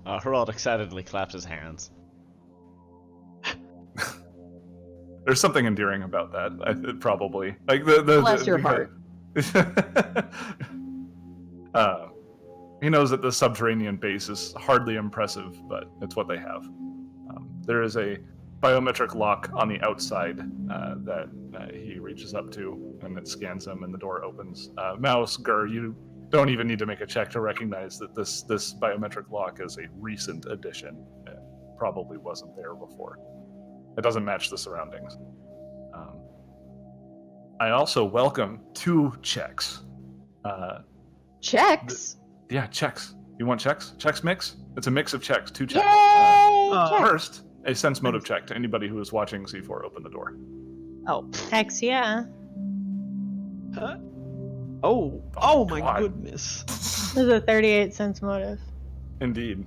Herald excitedly claps his hands. There's something endearing about that. Probably like Bless your heart. He knows that the subterranean base is hardly impressive, but it's what they have. There is a biometric lock on the outside that he reaches up to, and it scans him, and the door opens. Mouse, Gur, you don't even need to make a check to recognize that this biometric lock is a recent addition. It probably wasn't there before. It doesn't match the surroundings. I also welcome 2 checks. Checks. Yeah, checks. You want checks? Checks mix? It's a mix of checks. 2 checks. Yay! Checks. First, a sense motive check to anybody who is watching C4 open the door. Oh. Hex yeah. Oh my God. goodness. This is a 38 sense motive. Indeed.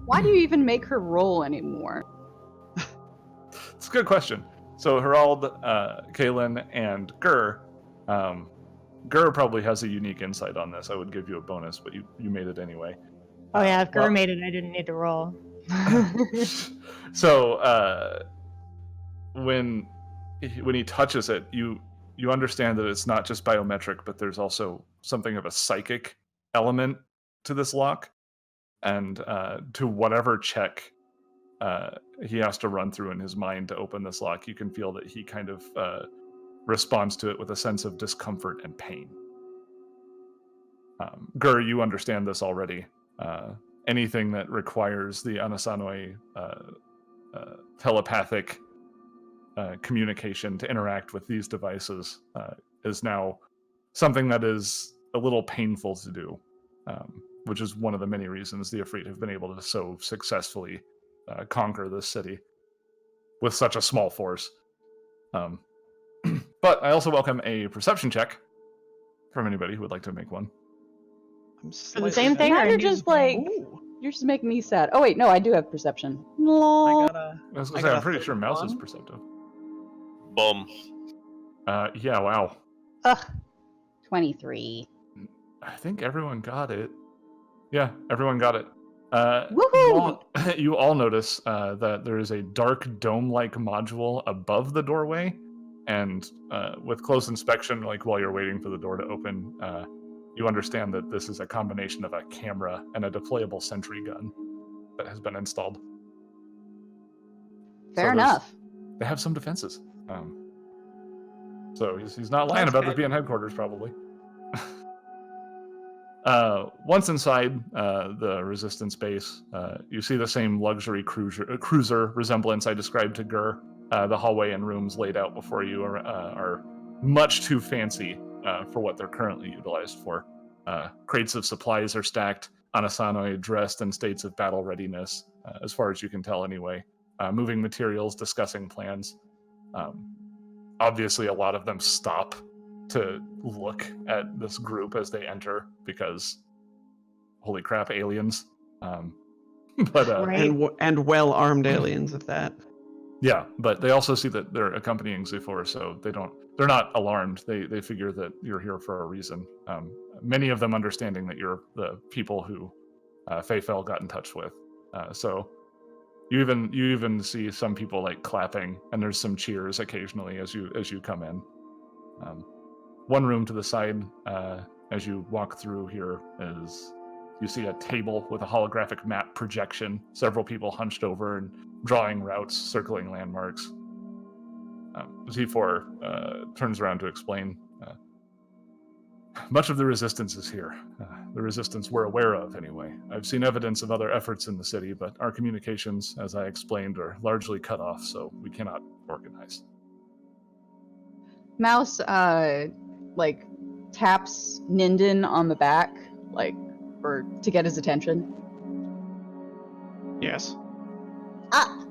Why do you even make her roll anymore? It's a good question. So Herald, Kaylin, and Gur. Gur probably has a unique insight on this. I would give you a bonus, but you made it anyway. Oh yeah, if Gur well- made it, I didn't need to roll. So when he touches it, you understand that it's not just biometric, but there's also something of a psychic element to this lock, and to whatever check he has to run through in his mind to open this lock, you can feel that he kind of responds to it with a sense of discomfort and pain. Gur, you understand this already. Anything that requires the Anasanoi telepathic communication to interact with these devices is now something that is a little painful to do, which is one of the many reasons the Ifrit have been able to so successfully conquer this city with such a small force. But I also welcome a perception check from anybody who would like to make one. For the same thing, Now or you're new just thing? like, you're just making me sad. Oh wait, no, I do have perception. Lol. I got a. I was I gonna say, got I'm a pretty sure Mouse is 31. perceptive. Bum. Yeah, wow. Ugh. 23. I think everyone got it. Yeah, everyone got it. Woohoo! You all notice that there is a dark dome-like module above the doorway, and with close inspection, like while you're waiting for the door to open, you understand that this is a combination of a camera and a deployable sentry gun that has been installed. Fair there's- enough. They have some defenses. So he's not lying about this being headquarters, probably. Once inside the Resistance base, you see the same luxury cruiser resemblance I described to Gur. The hallway and rooms laid out before you are much too fancy for what they're currently utilized for. Crates of supplies are stacked, Anasanoi dressed in states of battle readiness, as far as you can tell anyway. Moving materials, discussing plans. Obviously, a lot of them stop to look at this group as they enter because, holy crap, aliens. But Right. And well-armed aliens at that. yeah, but they also see that they're accompanying Zephyr, so they're not alarmed. They figure that you're here for a reason. Many of them understanding that you're the people who Fayfel got in touch with. So you even see some people like clapping, and there's some cheers occasionally as you come in. One room to the side, as you walk through here, is you see a table with a holographic map projection, several people hunched over and drawing routes, circling landmarks. Z4 turns around to explain. Much of the resistance is here. The resistance we're aware of, anyway. I've seen evidence of other efforts in the city, but our communications, as I explained, are largely cut off, so we cannot organize. Mouse, like, taps Ninden on the back, like, to get his attention. Yes. Ah!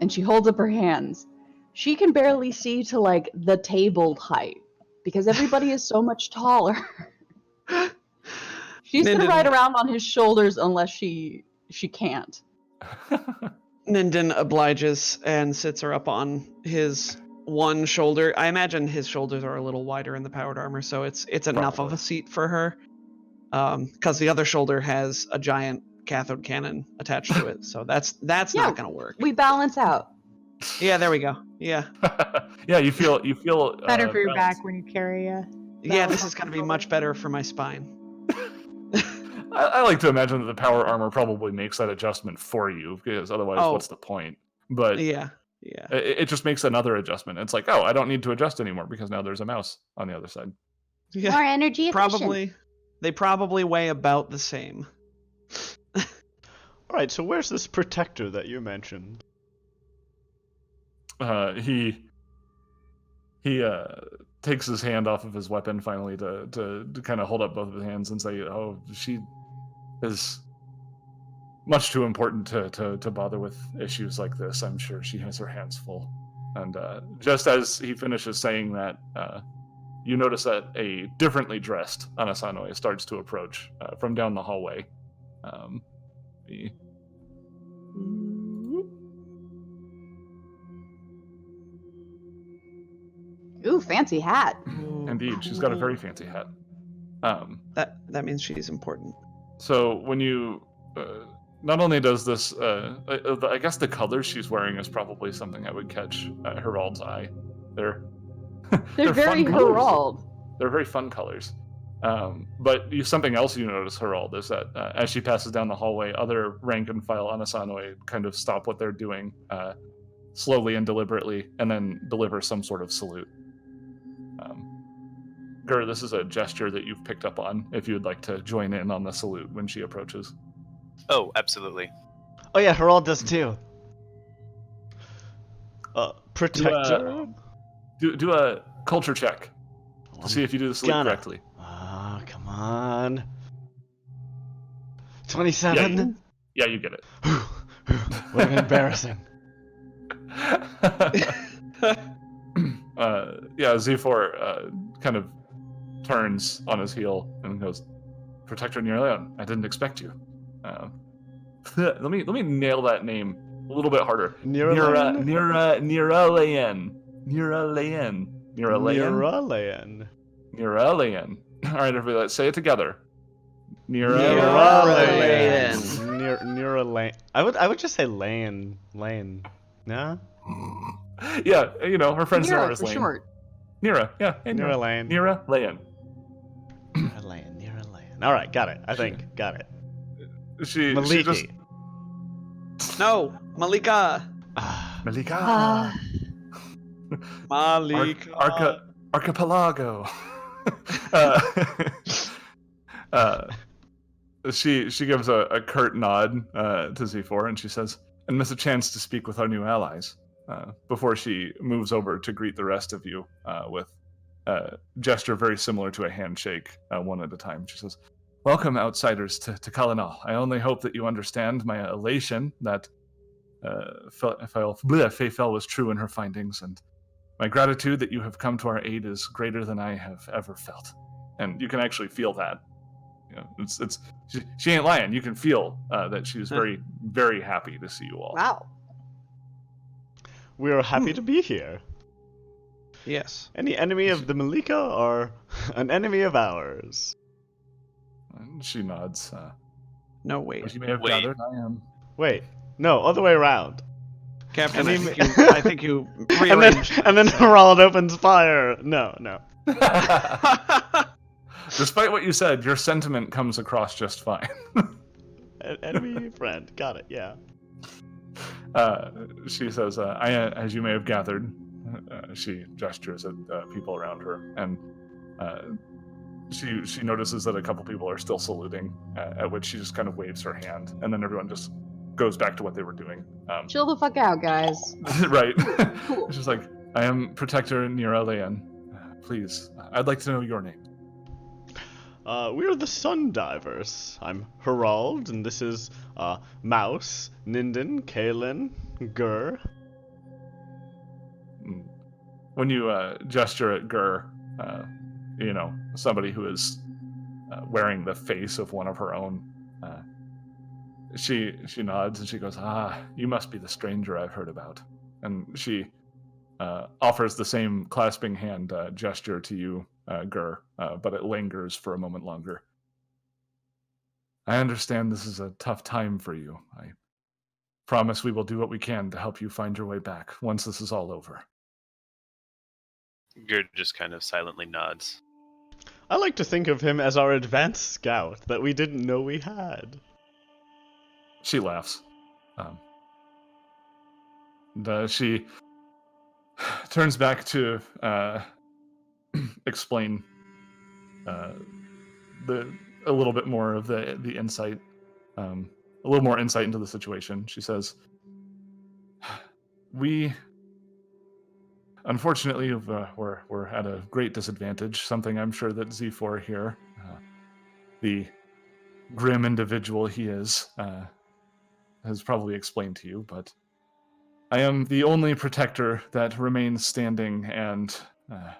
And she holds up her hands. She can barely see to, like, the table height, because everybody is so much taller. She's gonna Ninden- ride around on his shoulders unless she can't. Ninden obliges and sits her up on his one shoulder. I imagine his shoulders are a little wider in the powered armor, so it's enough of Probably. a seat for her. because the other shoulder has a giant cathode cannon attached to it. So that's Yeah. not going to work. We balance out. Yeah, there we go. Yeah. Yeah, you feel Better for your balanced. back when you carry a. Yeah, Balance this on is going to the be much shoulder. better for my spine. I like to imagine that the power armor probably makes that adjustment for you, because otherwise, Oh. what's the point? But Yeah. it just makes another adjustment. It's like, oh, I don't need to adjust anymore because now there's a mouse on the other side. Yeah. More energy efficient. They probably weigh about the same. Alright, so where's this protector that you mentioned? He takes his hand off of his weapon finally to kind of hold up both of his hands and say, "Oh, she is much too important to bother with issues like this. I'm sure she has her hands full." And just as he finishes saying that, you notice that a differently dressed Anasanoe starts to approach from down the hallway. The- Ooh, fancy hat. Indeed, she's got a very fancy hat. That means she's important. So when you, not only does this, I guess the colors she's wearing is probably something that would catch Herald's eye. They're They're very fun colors. Herald. They're very fun colors. But something else you notice, Herald, is that as she passes down the hallway, other rank and file Anasanoe kind of stop what they're doing slowly and deliberately, and then deliver some sort of salute. Gur, this is a gesture that you've picked up on if you'd like to join in on the salute when she approaches. Oh, absolutely. Oh yeah, Herald does too. Protector? Do a culture check to see if you do the salute Gonna. correctly. Ah, come on. 27? Yeah, you get it. What an embarrassing. Z4 kind of turns on his heel and goes, "Protector Niraleon, I didn't expect you. Let me nail that name a little bit harder. Niraleon? Niraleon. All right, everybody, let's say it together. Niraleon. Niraleon. I would just say Lane. Lane. No? Yeah, her friend's Nira Nira's for Lane. short. Nira, yeah. Hey, Niraleon. Niraleon. Niraleon. Alright, got it. I think. Got it. She Maliki. just... No, Malika. Ah, Malika. Malika. Archipelago. She gives a curt nod to Z4 and she says, "And miss a chance to speak with our new allies," before she moves over to greet the rest of you with a gesture very similar to a handshake, one at a time. She says, "Welcome, outsiders, to Kalanal. I only hope that you understand my elation that Fayfel was true in her findings, and my gratitude that you have come to our aid is greater than I have ever felt." And you can actually feel that. She ain't lying. You can feel that she's very, very happy to see you all. Wow. we are happy to be here. Yes. Any enemy of the Malika or an enemy of ours? And she nods. No, wait. As you may have Wait. gathered, I am. Wait, no, other way around. Captain, And I think you rearranged. and then Herald opens fire. No. Despite what you said, your sentiment comes across just fine. Enemy, friend. Got it, yeah. She says, as you may have gathered, she gestures at people around her, and she notices that a couple people are still saluting, at which she just kind of waves her hand, and then everyone just goes back to what they were doing. Chill the fuck out, guys. Right. Cool. She's like, "I am Protector Niraleon. Please, I'd like to know your name." We are the Sun Divers. I'm Herald, and this is Mouse, Ninden, Kalen, Gur. When you gesture at Gur, somebody who is wearing the face of one of her own, she nods and she goes, "Ah, you must be the stranger I've heard about." And she offers the same clasping hand gesture to you, Gur, but it lingers for a moment longer. I understand this is a tough time for you. I promise we will do what we can to help you find your way back once this is all over. Gerd just kind of silently nods. I like to think of him as our advanced scout that we didn't know we had. She laughs. She turns back to explain a little bit more of the insight, a little more insight into the situation. She says, "We, unfortunately, we're at a great disadvantage. Something I'm sure that Z4 here, the grim individual he is, has probably explained to you, but I am the only protector that remains standing and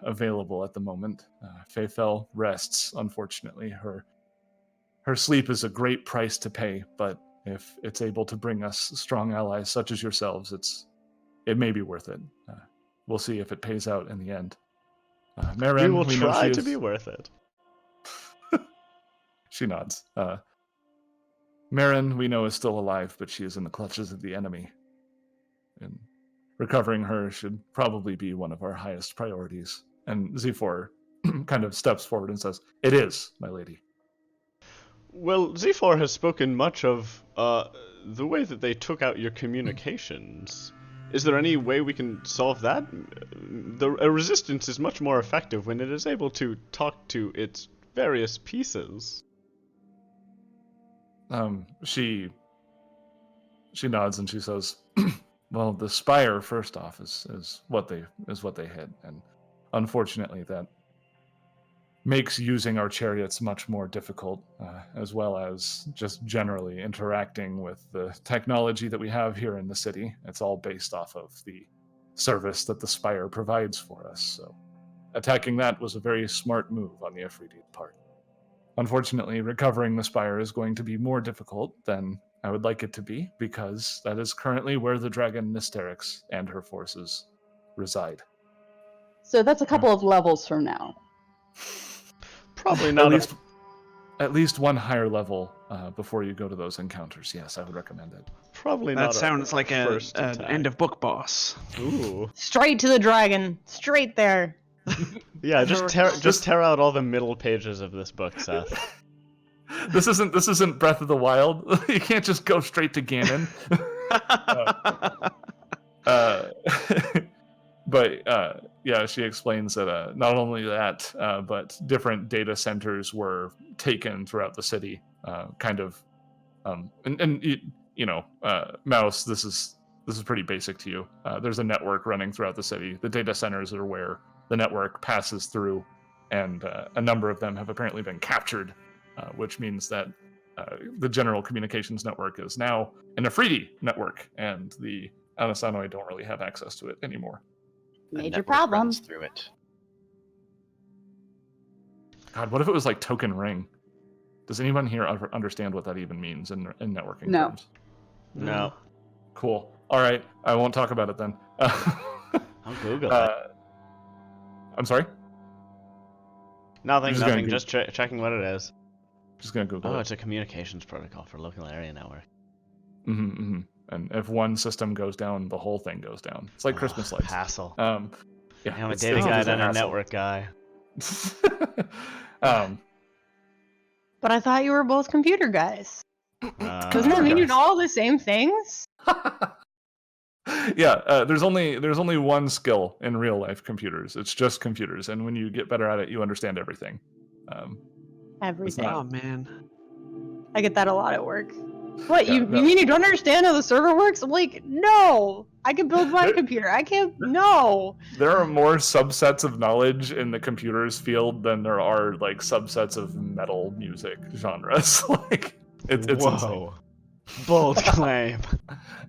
available at the moment. Faithel rests, unfortunately. Her sleep is a great price to pay, but if it's able to bring us strong allies such as yourselves, it may be worth it. We'll see if it pays out in the end. We will we know try she to is... be worth it. She nods. Marin, we know, is still alive, but she is in the clutches of the enemy. And recovering her should probably be one of our highest priorities. And Z4 kind of steps forward and says, "It is, my lady." Well, Z4 has spoken much of the way that they took out your communications. Is there any way we can solve that? A resistance is much more effective when it is able to talk to its various pieces. She nods and she says, "Well, the spire, first off, is what they hit, and unfortunately, that makes using our chariots much more difficult, as well as just generally interacting with the technology that we have here in the city. It's all based off of the service that the spire provides for us. So, attacking that was a very smart move on the Afridi's part. Unfortunately, recovering the spire is going to be more difficult than I would like it to be, because that is currently where the dragon Nysterix and her forces reside." So that's a couple of levels from now. Probably not. At least one higher level before you go to those encounters. Yes, I would recommend it. Probably That not. sounds like an attack. end of book boss. Ooh. Straight to the dragon. Straight there. Yeah, just tear out all the middle pages of this book, Seth. This isn't Breath of the Wild. You can't just go straight to Ganon. But yeah, she explains that not only that, but different data centers were taken throughout the city. Mouse, this is pretty basic to you. There's a network running throughout the city. The data centers are where the network passes through, and a number of them have apparently been captured, which means that the general communications network is now an Afridi network, and the Anasanoi don't really have access to it anymore. A Major network problem. runs through it. God, what if it was like Token Ring? Does anyone here understand what that even means in networking No. terms? No. Cool. All right, I won't talk about it then. I'll Google it. I'm sorry? Nothing, just gonna just checking what it is. Just gonna Google Oh, it. it's a communications protocol for local area network. Mm-hmm, mm-hmm. And if one system goes down, the whole thing goes down. It's like Christmas lights. Hassle. Yeah, I'm a it's data just guy a and a hassle. network guy. But I thought you were both computer guys. Doesn't that mean you guys. know all the same things? Yeah, there's only one skill in real life computers. It's just computers, and when you get better at it, you understand everything. Everything. Oh man. I get that a lot at work. What, Yeah, you no. mean you don't understand how the server works? I'm like, no! I can build my computer. I can't, no! There are more subsets of knowledge in the computers field than there are like subsets of metal music genres. Like it's insane. Whoa. Bold claim.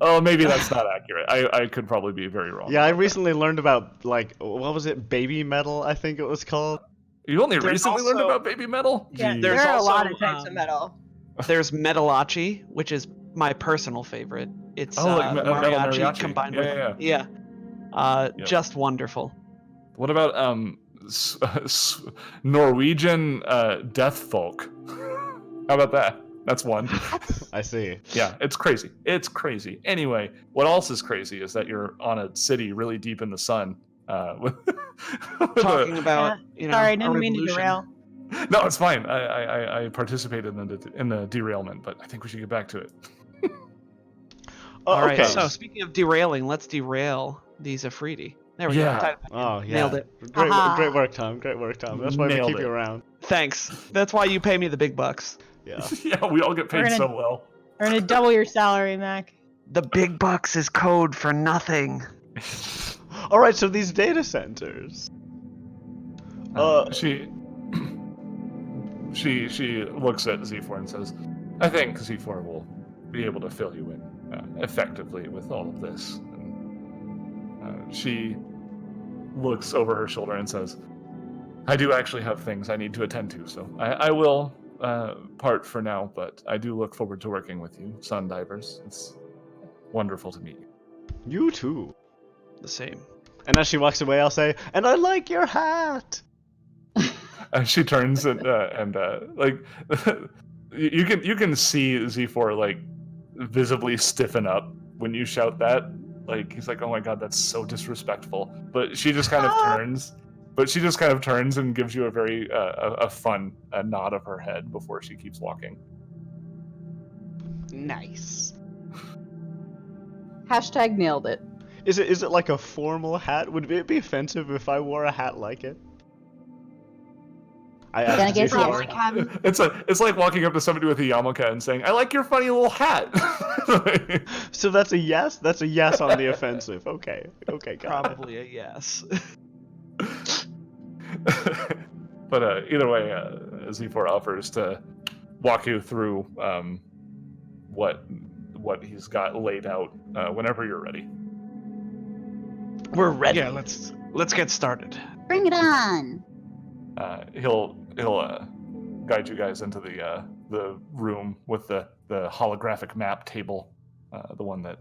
Oh, maybe that's not accurate. I could probably be very wrong. Yeah, I about that. recently learned about, like, what was it? Baby metal, I think it was called. You only There's recently learned also- about baby metal? Yeah, Jeez. There's there are a lot also, of types of metal. There's Metalachi, which is my personal favorite. It's like metal mariachi. combined Yeah, with yeah. yeah. Yeah. Just wonderful. What about Norwegian death folk? How about that? That's one. I see. Yeah, it's crazy. It's crazy. Anyway, what else is crazy is that you're on a city really deep in the sun. With Talking about, Sorry, I a didn't mean to revolution. derail. No, it's fine. I participated in the derailment, but I think we should get back to it. All right, okay. so speaking of derailing, let's derail these Afridi. There we Yeah. go. Oh, yeah. Nailed it. Great, Haha. great work, Tom. Great work, Tom. That's why we Nailed keep you it. around. Thanks. That's why you pay me the big bucks. Yeah. Yeah, we all get We're paid gonna- so well. We're gonna double your salary, Mac. The big bucks is code for nothing. All right, so these data centers. She looks at Z4 and says, "I think Z4 will be able to fill you in effectively with all of this." And, she looks over her shoulder and says, "I do actually have things I need to attend to, so I will part for now. But I do look forward to working with you, Sun Divers. It's wonderful to meet you." You too. The same. And as she walks away, I'll say, "And I like your hat." She turns and like you can see Z4 like visibly stiffen up when you shout that. Like he's like, "Oh my god, that's so disrespectful." But she just kind of turns. But she just kind of turns and gives you a very a fun nod of her head before she keeps walking. Nice. Hashtag nailed it. Is it like a formal hat? Would it be offensive if I wore a hat like it? Then I guess before. yes. It's like walking up to somebody with a yarmulke and saying, "I like your funny little hat." So that's a yes? That's a yes on the offensive. Okay, got it. Probably a yes. But either way, Z4 offers to walk you through what he's got laid out whenever you're ready. We're ready. Yeah, let's get started. Bring it on. He'll guide you guys into the room with the holographic map table, the one that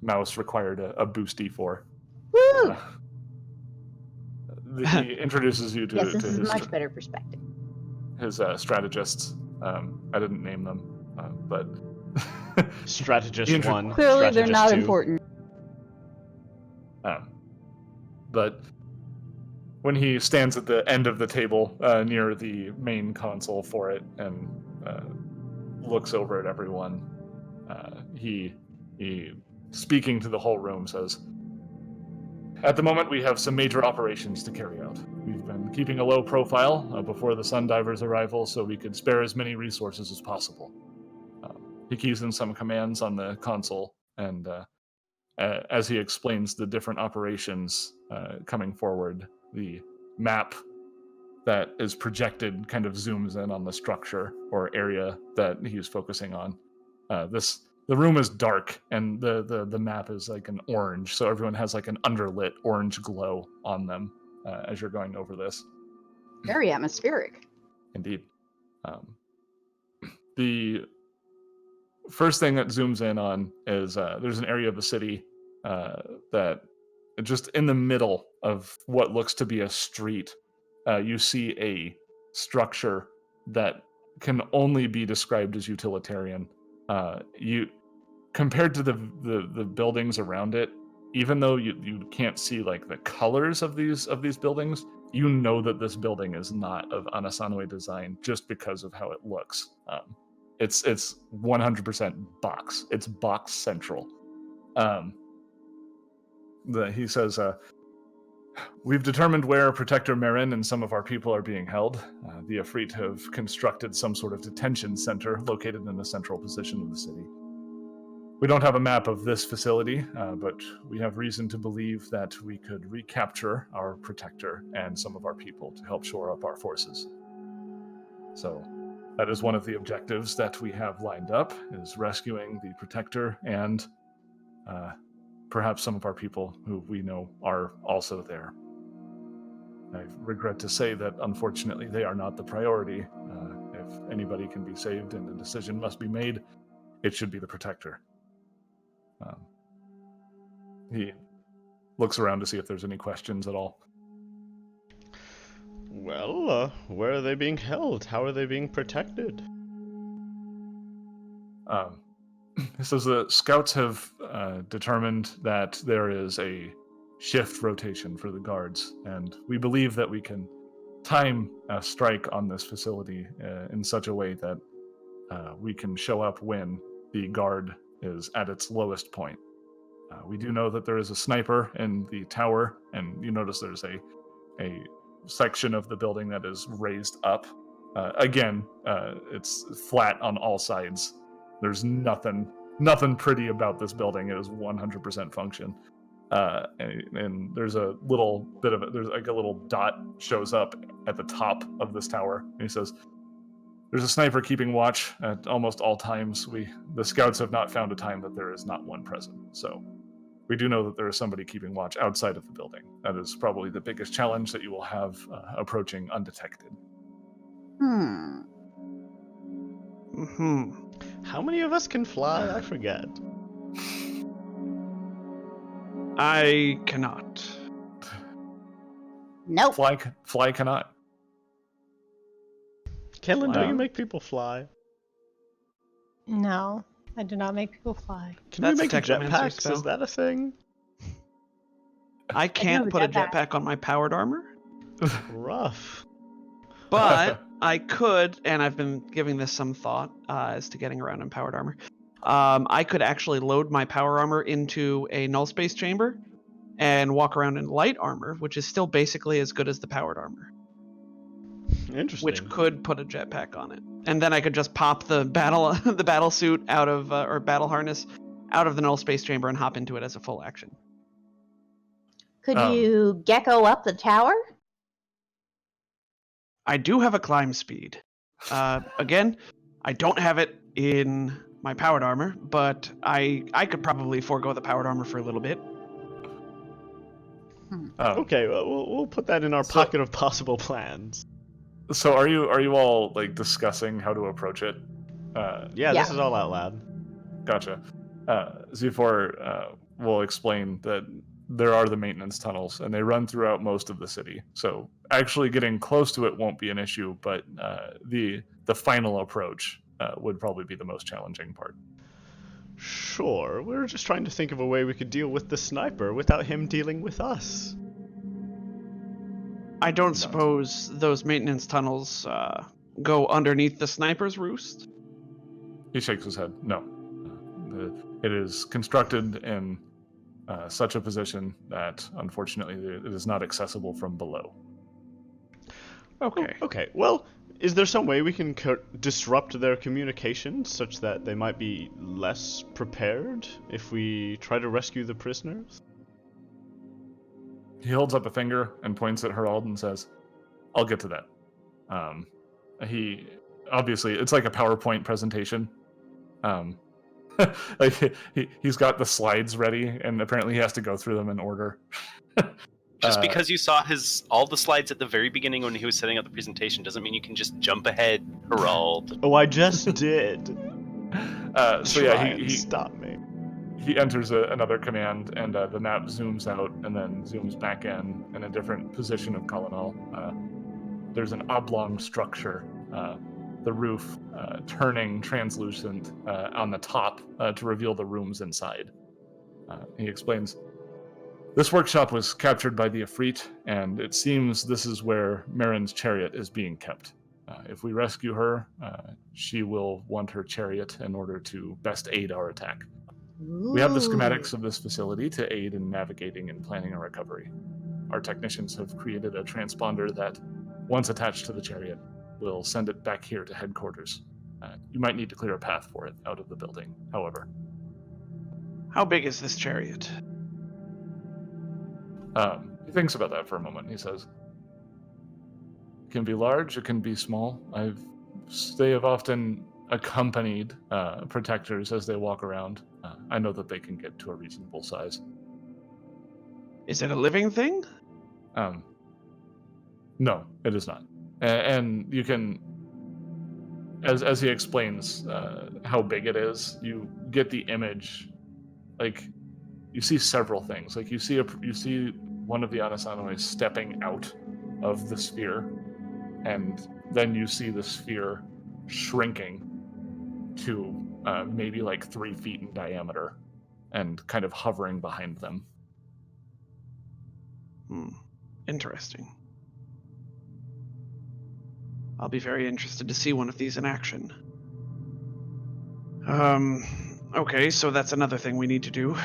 Mouse required a boosty for. Woo! He introduces you to, Yes, this to is his, much better perspective. his strategists. I didn't name them, but Strategist Intro- 1. Clearly, they're strategist not 2. important. But when he stands at the end of the table near the main console for it and looks over at everyone, he speaking to the whole room says, "At the moment, we have some major operations to carry out. We've been keeping a low profile before the Sun Divers' arrival so we could spare as many resources as possible." He keys in some commands on the console, and as he explains the different operations coming forward, the map that is projected kind of zooms in on the structure or area that he's focusing on. The room is dark, and the map is like an orange, so everyone has like an underlit orange glow on them as you're going over this. Very atmospheric. Indeed. The first thing that zooms in on is there's an area of the city that just in the middle of what looks to be a street, you see a structure that can only be described as utilitarian. You compared to the buildings around it, even though you can't see like the colors of these buildings, you know that this building is not of Anasanwe design just because of how it looks. It's 100% box. It's box central. He says, "We've determined where Protector Marin and some of our people are being held. The Afrit have constructed some sort of detention center located in the central position of the city. We don't have a map of this facility, but we have reason to believe that we could recapture our Protector and some of our people to help shore up our forces. So that is one of the objectives that we have lined up, is rescuing the Protector and perhaps some of our people who we know are also there. I regret to say that, unfortunately, they are not the priority. If anybody can be saved and a decision must be made, it should be the Protector." He looks around to see if there's any questions at all. Well, where are they being held? How are they being protected? It says the scouts have determined that there is a shift rotation for the guards, and we believe that we can time a strike on this facility in such a way that we can show up when the guard is at its lowest point. We do know that there is a sniper in the tower, and you notice there's a section of the building that is raised up. Again, it's flat on all sides. There's nothing pretty about this building. It is 100% function. And there's a little bit of it. There's like a little dot shows up at the top of this tower. And he says, "There's a sniper keeping watch at almost all times. The scouts have not found a time that there is not one present. So we do know that there is somebody keeping watch outside of the building. That is probably the biggest challenge that you will have approaching undetected." How many of us can fly? I forget. I cannot. Nope. Fly cannot. Caitlin, don't you Wow. make people fly? No, I do not make people fly. Can That's you a make technomancer jetpacks? spell. Is that a thing? I can't have a put a jetpack. jetpack on my powered armor, Rough. but I could, and I've been giving this some thought as to getting around in powered armor. I could actually load my power armor into a null space chamber and walk around in light armor, which is still basically as good as the powered armor, Interesting. which could put a jetpack on it. And then I could just pop the battle suit out of or battle harness out of the null space chamber and hop into it as a full action. Could Um, you gecko up the tower? I do have a climb speed. Again, I don't have it in my powered armor, but I could probably forego the powered armor for a little bit. Okay, well, we'll put that in our So- pocket of possible plans. So are you all like discussing how to approach it? Yeah, Yeah. this is all out loud. Gotcha. Z4 will explain that there are the maintenance tunnels, and they run throughout most of the city. So actually getting close to it won't be an issue, but the final approach would probably be the most challenging part. Sure, we were just trying to think of a way we could deal with the sniper without him dealing with us. I don't suppose those maintenance tunnels go underneath the sniper's roost? He shakes his head. No. It is constructed in such a position that, unfortunately, it is not accessible from below. Okay. Okay, well, is there some way we can disrupt their communication such that they might be less prepared if we try to rescue the prisoners? He holds up a finger and points at Herald and says, "I'll get to that." He obviously, it's like a PowerPoint presentation. Like he's got the slides ready, and apparently he has to go through them in order. Just because you saw all the slides at the very beginning when he was setting up the presentation doesn't mean you can just jump ahead, Herald. Oh, I just did. So Try yeah, and stop me. he enters another command, and the map zooms out and then zooms back in a different position of Colonel. There's an oblong structure, the roof turning translucent on the top to reveal the rooms inside. He explains, "This workshop was captured by the Ifrit, and it seems this is where Marin's chariot is being kept. If we rescue her, she will want her chariot in order to best aid our attack. We have the schematics of this facility to aid in navigating and planning a recovery. Our technicians have created a transponder that, once attached to the chariot, will send it back here to headquarters. You might need to clear a path for it out of the building, however." How big is this chariot? He thinks about that for a moment. He says, "It can be large, it can be small. They have often accompanied protectors as they walk around. I know that they can get to a reasonable size." Is it a living thing? No, it is not. And you can, as he explains how big it is, you get the image. Like, you see several things. Like, you see one of the Anasanoi stepping out of the sphere, and then you see the sphere shrinking to maybe like 3 feet in diameter, and kind of hovering behind them. Interesting. I'll be very interested to see one of these in action. Okay, so that's another thing we need to do.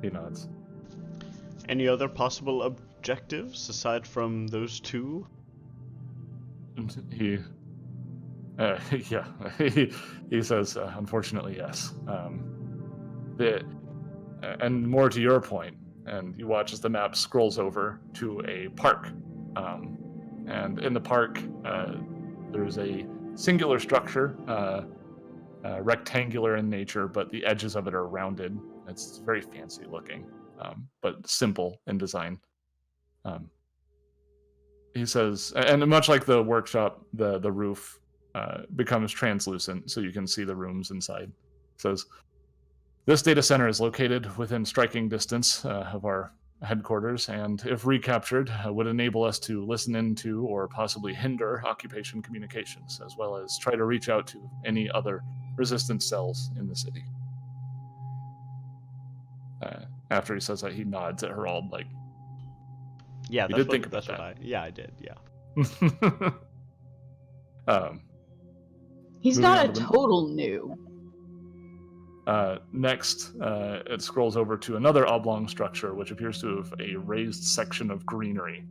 He nods. Any other possible objectives aside from those two? And he, yeah, he says, unfortunately, yes. And more to your point, and you watch as the map scrolls over to a park. And in the park, there's a singular structure, rectangular in nature, but the edges of it are rounded. It's very fancy looking, but simple in design. He says, and much like the workshop, the roof becomes translucent, so you can see the rooms inside. He says, this data center is located within striking distance of our headquarters, and if recaptured, would enable us to listen into or possibly hinder occupation communications, as well as try to reach out to any other resistance cells in the city. After he says that, he nods at Herald, like, Yeah, You that's did think about that's that. I did, yeah. He's Moving not on a to the- total new. Next, it scrolls over to another oblong structure, which appears to have a raised section of greenery.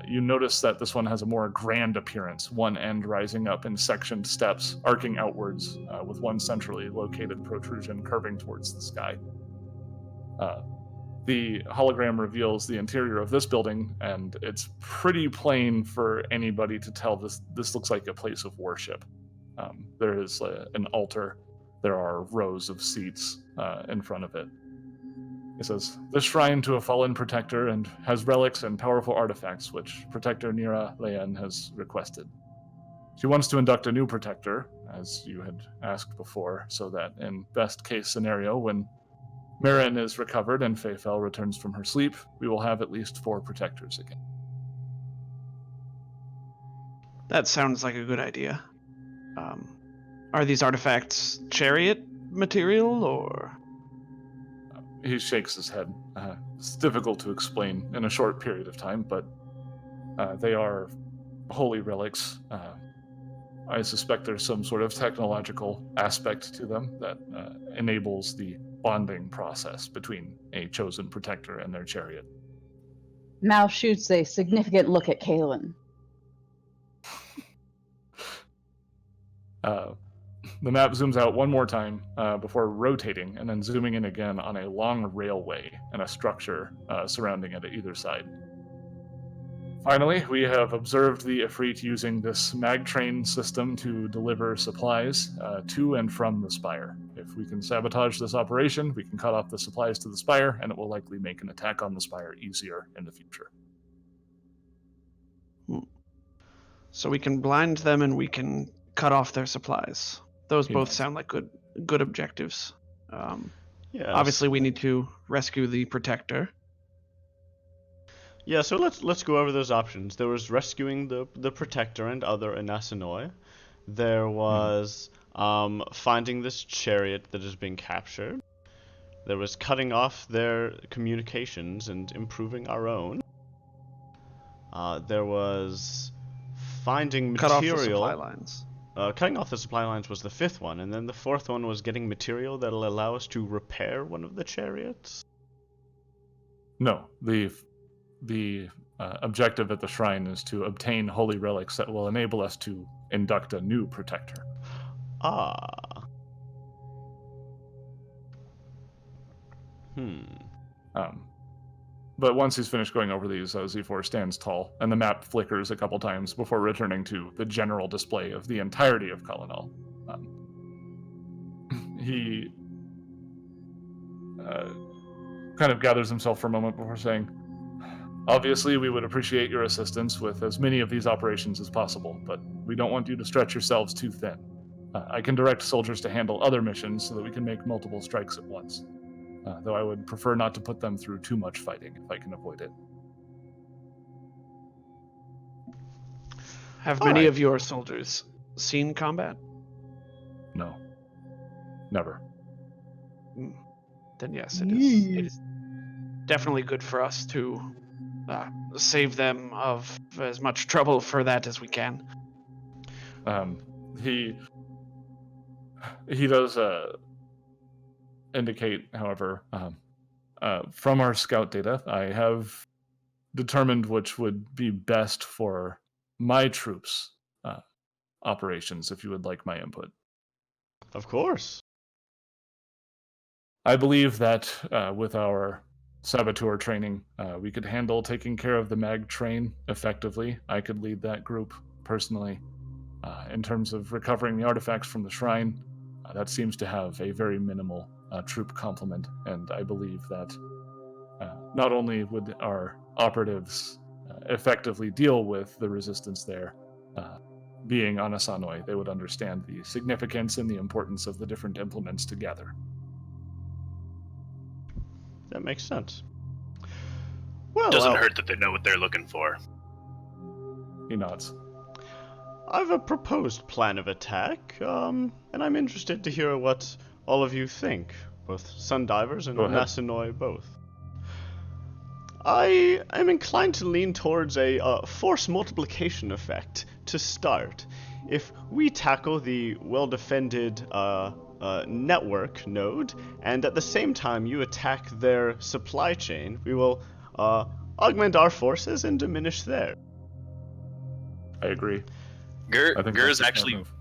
You notice that this one has a more grand appearance, one end rising up in sectioned steps, arcing outwards, with one centrally located protrusion curving towards the sky. The hologram reveals the interior of this building, and it's pretty plain for anybody to tell this looks like a place of worship. There is an altar. There are rows of seats in front of it. It says, this shrine to a fallen protector and has relics and powerful artifacts which Protector Nira Leyen has requested. She wants to induct a new protector, as you had asked before, so that in best case scenario, when Marin is recovered and Feyfel returns from her sleep, we will have at least 4 protectors again. That sounds like a good idea. Are these artifacts chariot material, or...? He shakes his head. It's difficult to explain in a short period of time, but they are holy relics. I suspect there's some sort of technological aspect to them that enables the bonding process between a chosen protector and their chariot. Mal shoots a significant look at Kalen. The map zooms out one more time before rotating and then zooming in again on a long railway and a structure surrounding it at either side. Finally, we have observed the Ifrit using this mag train system to deliver supplies to and from the Spire. If we can sabotage this operation, we can cut off the supplies to the Spire, and it will likely make an attack on the Spire easier in the future. So we can blind them and we can cut off their supplies. Those He both nods. sound like good objectives. Yeah. Obviously, we need to rescue the protector. Yeah, so let's go over those options. There was rescuing the protector and other Inasinoi. There was finding this chariot that is being captured. There was cutting off their communications and improving our own. There was finding Cut off material. the supply lines. Cutting off the supply lines was the 5th one, and then the 4th one was getting material that'll allow us to repair one of the chariots. No, the objective at the shrine is to obtain holy relics that will enable us to induct a new protector. Ah. But once he's finished going over these, Z4 stands tall, and the map flickers a couple times before returning to the general display of the entirety of Colonel. He kind of gathers himself for a moment before saying, obviously, we would appreciate your assistance with as many of these operations as possible, but we don't want you to stretch yourselves too thin. I can direct soldiers to handle other missions so that we can make multiple strikes at once. Though I would prefer not to put them through too much fighting if I can avoid it. Have All many right. of your soldiers seen combat? Never. Then yes, it is definitely good for us to save them of as much trouble for that as we can. He does indicate, however, from our scout data, I have determined which would be best for my troops' operations, if you would like my input. Of course. I believe that with our saboteur training, we could handle taking care of the mag train effectively. I could lead that group personally. In terms of recovering the artifacts from the shrine, that seems to have a very minimal troop complement, and I believe that not only would our operatives effectively deal with the resistance there, being on Asanoi, they would understand the significance and the importance of the different implements together. That makes sense. Well, Doesn't hurt that they know what they're looking for. He nods. I've a proposed plan of attack, and I'm interested to hear what all of you think, both Sundivers and Go ahead. Nasanoi both. I am inclined to lean towards a force multiplication effect to start. If we tackle the well-defended network node, and at the same time you attack their supply chain, we will augment our forces and diminish theirs. I agree. Gur I think is that's a smart actually move.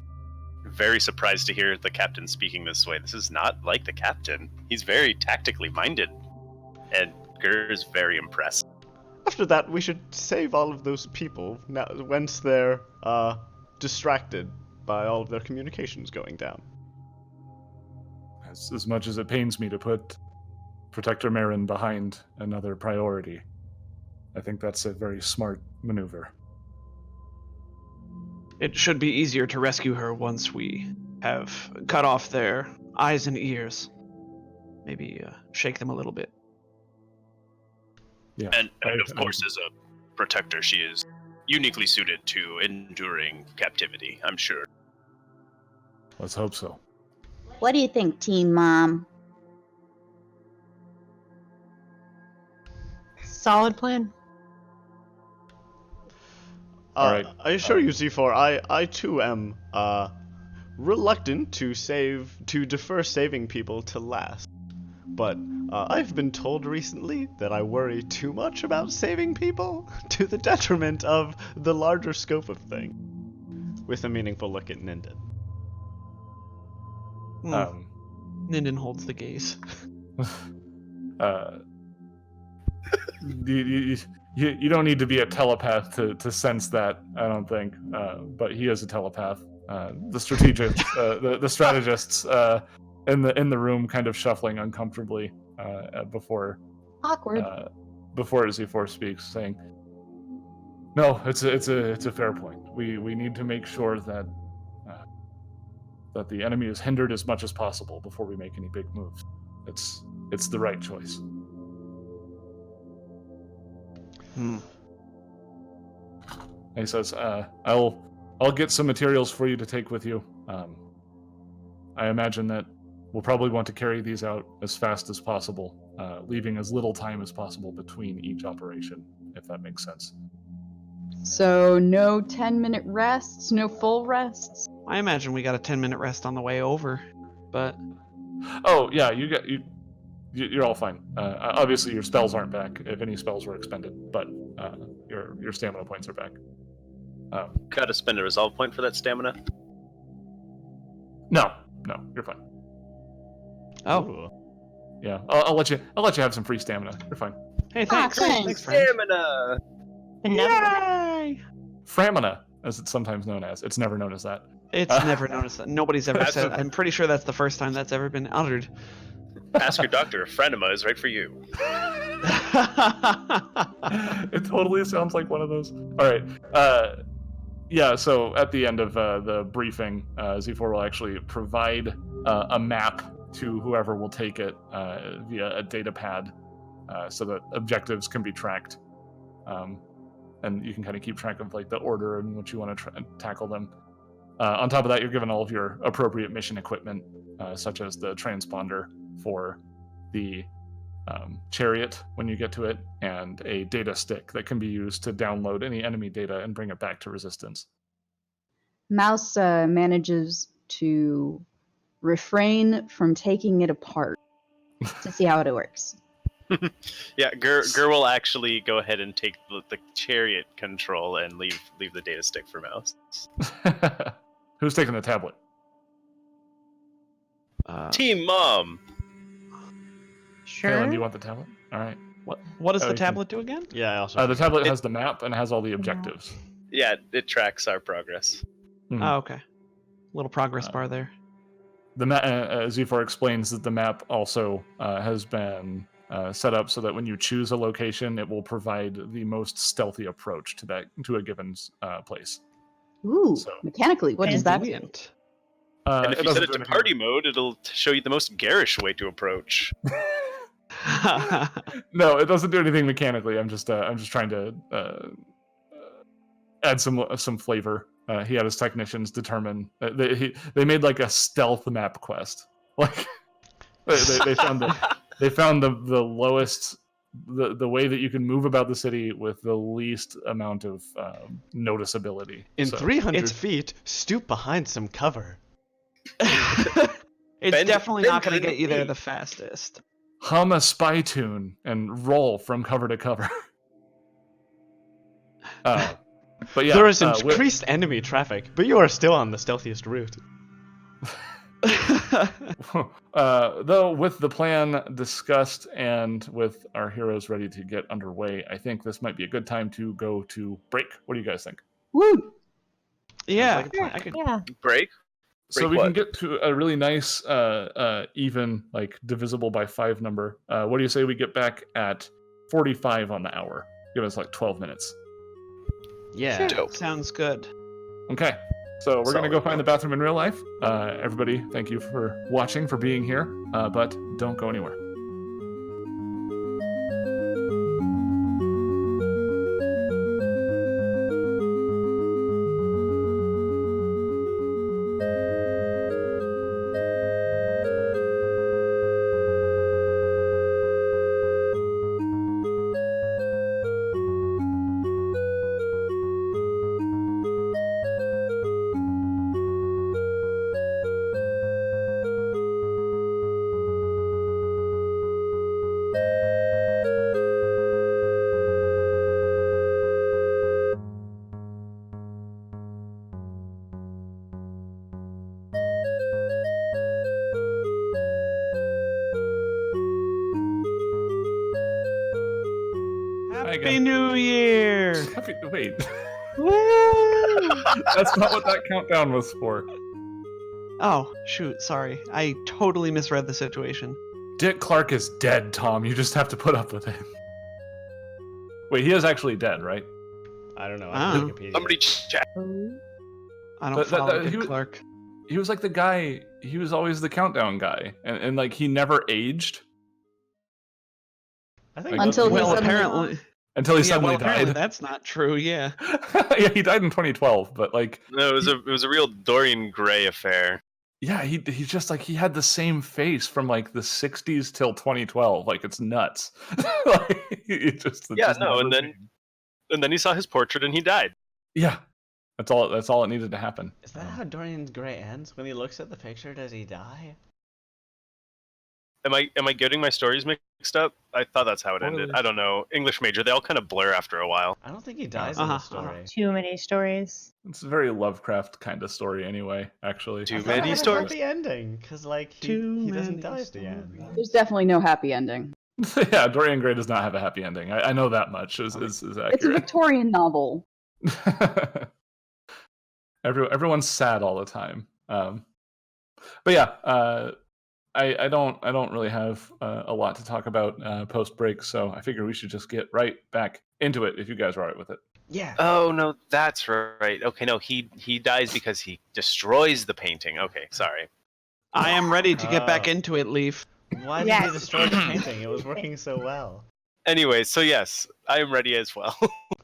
very surprised to hear the captain speaking this way. This is not like the captain. He's very tactically minded, and Gur is very impressed. After that, we should save all of those people now, once they're distracted by all of their communications going down. As much as it pains me to put Protector Marin behind another priority, I think that's a very smart maneuver. It should be easier to rescue her once we have cut off their eyes and ears. Maybe shake them a little bit. Yeah. And of course, as a protector, she is uniquely suited to enduring captivity, I'm sure. Let's hope so. What do you think, Teen Mom? Solid plan. All right. I assure you, Z4, I too am reluctant to defer saving people to last. But I've been told recently that I worry too much about saving people to the detriment of the larger scope of things. With a meaningful look at Ninden. Ninden holds the gaze. You don't need to be a telepath to sense that, I don't think. But he is a telepath. The strategists in the room kind of shuffling uncomfortably before Awkward. before Z4 speaks, saying, "No, it's a fair point. We need to make sure that the enemy is hindered as much as possible before we make any big moves. It's the right choice." And he says, I'll get some materials for you to take with you. I imagine that we'll probably want to carry these out as fast as possible, leaving as little time as possible between each operation, if that makes sense. So no 10-minute rests, no full rests. I imagine we got a 10-minute rest on the way over, but Oh yeah, you're all fine. Obviously, your spells aren't back if any spells were expended, but your stamina points are back. Gotta spend a resolve point for that stamina. No, you're fine. oh, Yeah, I'll let you have some free stamina. You're fine. hey, thanks. thanks. Thanks, friend. Stamina! Yay! Framina, as it's sometimes known as. It's never known as that. It's never noticed that. Nobody's ever said. I'm pretty sure that's the first time that's ever been uttered. Ask your doctor if Frenema is right for you. It totally sounds like one of those. All right. Yeah, so at the end of the briefing, Z4 will actually provide a map to whoever will take it via a data pad so that objectives can be tracked. And you can kind of keep track of like the order in which you want to tackle them. On top of that, you're given all of your appropriate mission equipment, such as the transponder for the chariot when you get to it, and a data stick that can be used to download any enemy data and bring it back to Resistance. Mouse manages to refrain from taking it apart to see how it works. Yeah, Gur will actually go ahead and take the chariot control and leave the data stick for Mouse. Who's taking the tablet? Team Mom. Sure. Kaylin, do you want the tablet? All right. What does Oh, the you can- tablet do again? Yeah, I also. The tablet has the map and has all the objectives. Yeah, it tracks our progress. Mhm. Oh, okay. Little progress bar there. The Z4 explains that the map also has been set up so that when you choose a location, it will provide the most stealthy approach to a given place. Ooh, So- mechanically, what does that do? Convenient. And if you set doesn't it do to anything- party mode, it'll show you the most garish way to approach. No, it doesn't do anything mechanically. I'm just trying to add some flavor. He had his technicians determine they made like a stealth map quest. Like they found the lowest the way that you can move about the city with the least amount of noticeability. In So- 300 It's- feet, stoop behind some cover. It's Bend- definitely bend not going to to get you there me. the fastest. hum a spy tune and roll from cover to cover. But yeah, there is with- increased enemy traffic, but you are still on the stealthiest route. though with the plan discussed and with our heroes ready to get underway, I think this might be a good time to go to break. What do you guys think? Woo! Yeah, like a plan. I could. Yeah. Break? So Break we can what? get to a really nice even, like divisible by 5 number. What do you say we get back at 45 on the hour? Give us like 12 minutes. Yeah. Dope. Sounds good. Okay. So we're gonna go Solid. find the bathroom in real life. Everybody, thank you for watching, for being here. But don't go anywhere. Happy again. New Year! Wait, Woo! that's not what that countdown was for. Oh, shoot, sorry. I totally misread the situation. Dick Clark is dead, Tom. You just have to put up with it. Wait, he is actually dead, right? I don't know. Ah. I'm Wikipedia. Somebody check. I don't That- that- follow that- Dick he was- Clark. He was like the guy. He was always the countdown guy, and like he never aged I think Until he Well, suddenly- apparently, until he yeah, suddenly well, apparently died. that's not true. Yeah. Yeah, he died in 2012, but like, No, it was a real Dorian Gray affair. yeah, he's just like he had the same face from like the 60s till 2012. Like it's nuts. Like, it just Yeah, just no, never and then- changed. And then he saw his portrait and he died. Yeah, that's all. That's all it needed to happen. Is that how Dorian Gray ends? When he looks at the picture, does he die? Am I getting my stories mixed up? I thought that's how it ended. Totally. I don't know. English major, they all kind of blur after a while. I don't think he dies in Uh-huh, the story. Too many stories. It's a very Lovecraft kind of story, anyway. Actually, Too I thought many it had a stories. happy ending, because like Too he doesn't many die at the end. stories. There's definitely no happy ending. Yeah, Dorian Gray does not have a happy ending. I know that much is It's a accurate. Victorian novel. Everyone's sad all the time. But yeah, I don't really have a lot to talk about post break, so I figure we should just get right back into it if you guys are alright with it. Yeah. Oh no, that's right. Okay, no, he dies because he destroys the painting. Okay, sorry. I am ready to get back Oh. into it, Leaf. Why did Yes. he destroy the painting? It was working so well. Anyway, so yes, I am ready as well.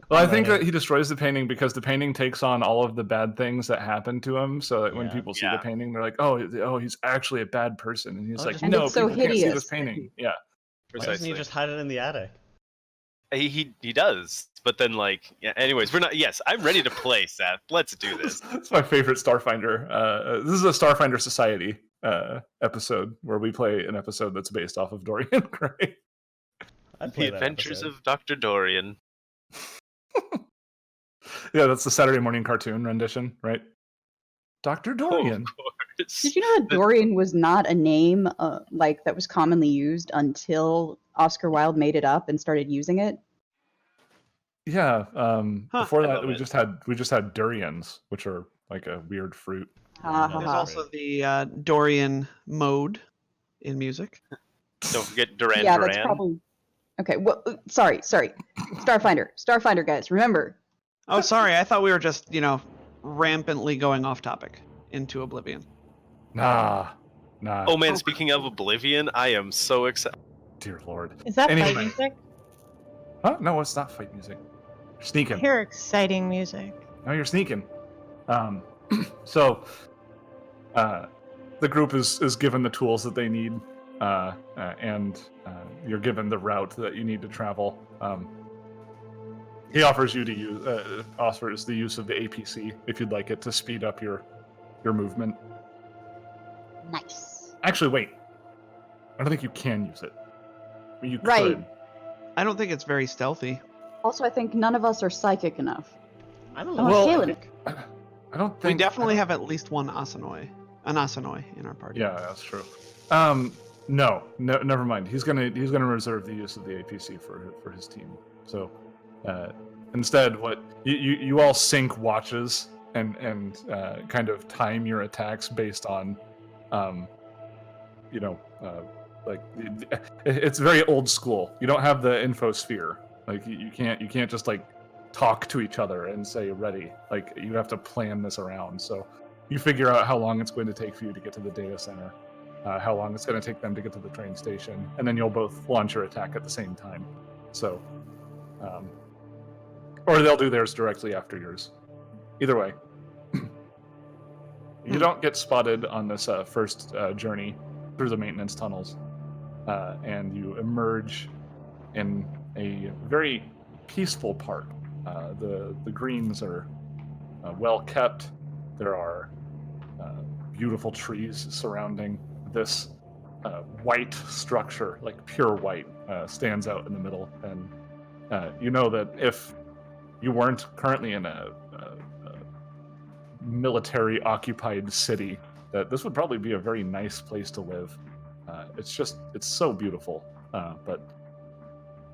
Well, I think that he destroys the painting because the painting takes on all of the bad things that happen to him. So that when people see the painting, they're like, "Oh, he's actually a bad person," and he's like, just- And "No, it's so people can't see this hideous. painting." Yeah, Why doesn't he Precisely. just hide it in the attic? He does, but then like yeah. Anyways, we're not. Yes, I'm ready to play, Seth. Let's do this. it's my favorite Starfinder. This is a Starfinder Society episode where we play an episode that's based off of Dorian Gray. I'd The play that Adventures episode. of Dr. Dorian. Yeah, that's the Saturday morning cartoon rendition, right? Dr. Dorian. Oh, of course. Did you know that Dorian was not a name like that was commonly used until Oscar Wilde made it up and started using it? Yeah. Before I that, love we it. just had durians, which are like a weird fruit. Ha, ha, There's ha. also the Dorian mode in music. Don't forget Duran Yeah, Duran. that's probably okay. Well, sorry. Starfinder, guys. Remember, Oh, sorry. I thought we were just, rampantly going off topic into oblivion. Nah. Oh man, speaking of Oblivion, I am so excited. Dear Lord. Is that Anyway. fight music? Huh? No, it's not fight music. You're I sneaking. hear exciting music. No, you're sneaking. So, the group is given the tools that they need, and you're given the route that you need to travel. He offers you to offers the use of the APC if you'd like it to speed up your movement. Nice. Actually, wait. I don't think you can use it. But you Right. could. I don't think it's very stealthy. also, I think none of us are psychic enough. I don't Oh, know. Well, feeling it. I don't We think definitely have at least one Asanoi in our party. Yeah, that's true. No, never mind. He's gonna reserve the use of the APC for his team. So, instead, what you all sync watches and kind of time your attacks based on, like it's very old school. You don't have the infosphere. Like you can't just like talk to each other and say ready. Like you have to plan this around. So you figure out how long it's going to take for you to get to the data center, how long it's going to take them to get to the train station, and then you'll both launch your attack at the same time. So, or they'll do theirs directly after yours. Either way, you don't get spotted on this first journey through the maintenance tunnels, and you emerge in a very peaceful part. The greens are well kept. There are beautiful trees surrounding this white structure, like pure white, stands out in the middle. And you know that if you weren't currently in a military-occupied city, that this would probably be a very nice place to live. It's so beautiful, but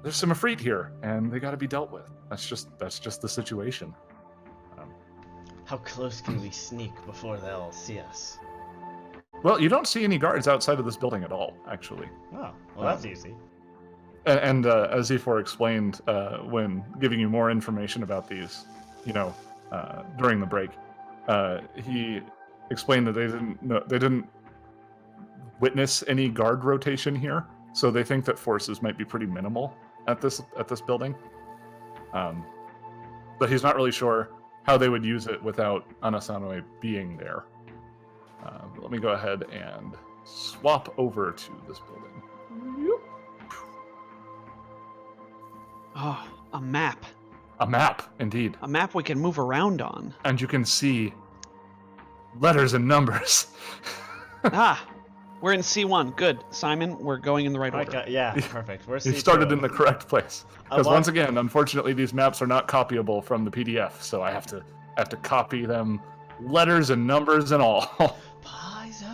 there's some Efreet here, and they got to be dealt with. That's just the situation. How close can we sneak before they'll see us? Well, you don't see any guards outside of this building at all, actually. Oh, well, that's easy. And as E4 explained when giving you more information about these, during the break, he explained that they didn't witness any guard rotation here, so they think that forces might be pretty minimal at this building. But he's not really sure how they would use it without Anasanoi being there. But let me go ahead and swap over to this building. Oh, a map. A map, indeed. A map we can move around on. And you can see letters and numbers. We're in C1. Good. Simon, we're going in the right order. Yeah, perfect. We're You started C2. in the correct place. I Because love- once again, unfortunately, these maps are not copyable from the PDF, so I have to copy them, letters and numbers and all.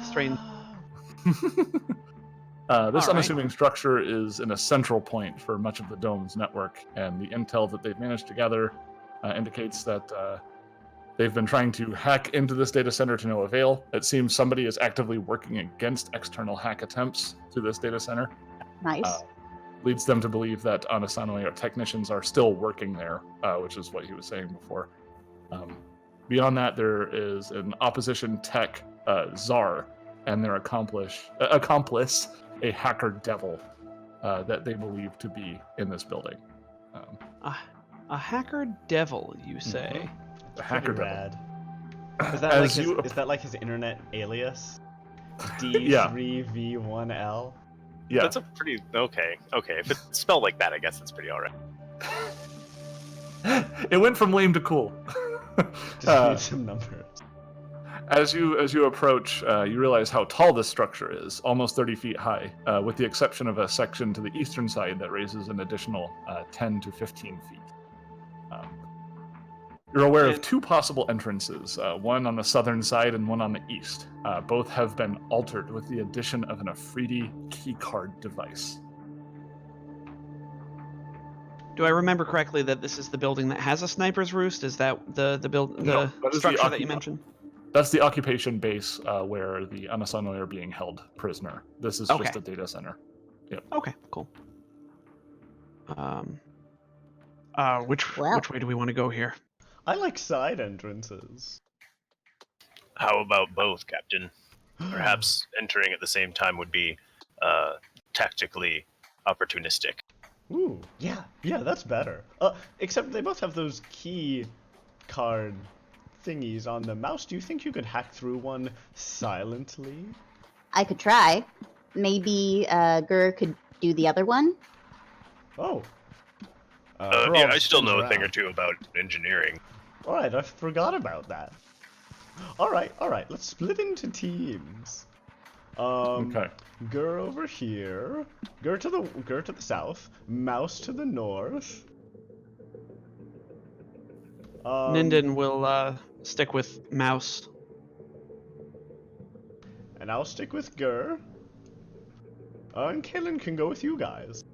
Strange. This All unassuming structure is in a central point for much of the dome's network, and the intel that they've managed to gather indicates that they've been trying to hack into this data center to no avail. It seems somebody is actively working against external hack attempts to this data center. Nice. Leads them to believe that Anasanoi technicians are still working there, which is what he was saying before. Beyond that, there is an opposition tech, Czar, and their accomplice, a hacker devil, that they believe to be in this building. A hacker devil, you say? The hacker Pretty devil. rad. Is that As like you- is that like his internet alias? Yeah. D3V1L. Yeah. That's a pretty okay. Okay, if it's spelled like that, I guess it's pretty alright. It went from lame to cool. Just need some numbers. As you approach, you realize how tall this structure is, almost 30 feet high, with the exception of a section to the eastern side that raises an additional 10 to 15 feet. You're aware of two possible entrances, one on the southern side and one on the east. Both have been altered with the addition of an Afridi keycard device. Do I remember correctly that this is the building that has a sniper's roost? Is that the No, that is the structure that you mentioned? That's the occupation base where the Anasanoi are being held prisoner. This is just Okay. a data center. Okay, cool. Which Well. way do we want to go here? I like side entrances. How about both, Captain? Perhaps entering at the same time would be tactically opportunistic. Ooh, yeah, that's better. Except they both have those key card thingies on the mouse. Do you think you could hack through one silently? I could try. Maybe Gur could do the other one. Oh. Yeah, I still know a thing or two about engineering. Alright, I forgot about that. Alright, let's split into teams. Okay. Gur over here. Gur to the south. Mouse to the north. Ninden will stick with Mouse. And I'll stick with Gur. And Kaylin can go with you guys.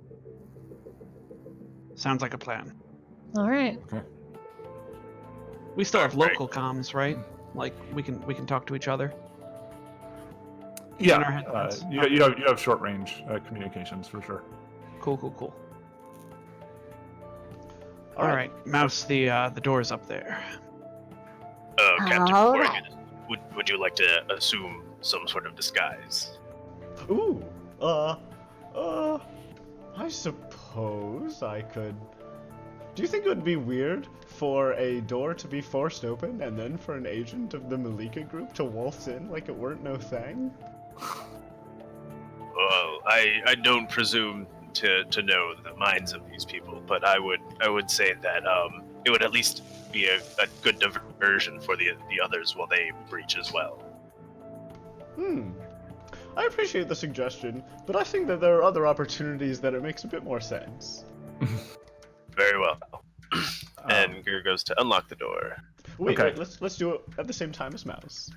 Sounds like a plan. All right. We still have Right. local comms, right? Like we can talk to each other. Yeah, In our headphones. you have short range communications for sure. Cool. All right, Mouse. The door's up there. Captain, All before I right. get it, would you like to assume some sort of disguise? Ooh, I suppose I could. Do you think it would be weird for a door to be forced open and then for an agent of the Malika group to waltz in like it weren't no thing? Well, I don't presume to know the minds of these people, but I would say that it would at least be a good diversion for the others while they breach as well. I appreciate the suggestion, but I think that there are other opportunities that it makes a bit more sense. Very well. And Gur goes to unlock the door. Wait, Okay. let's do it at the same time as Mouse.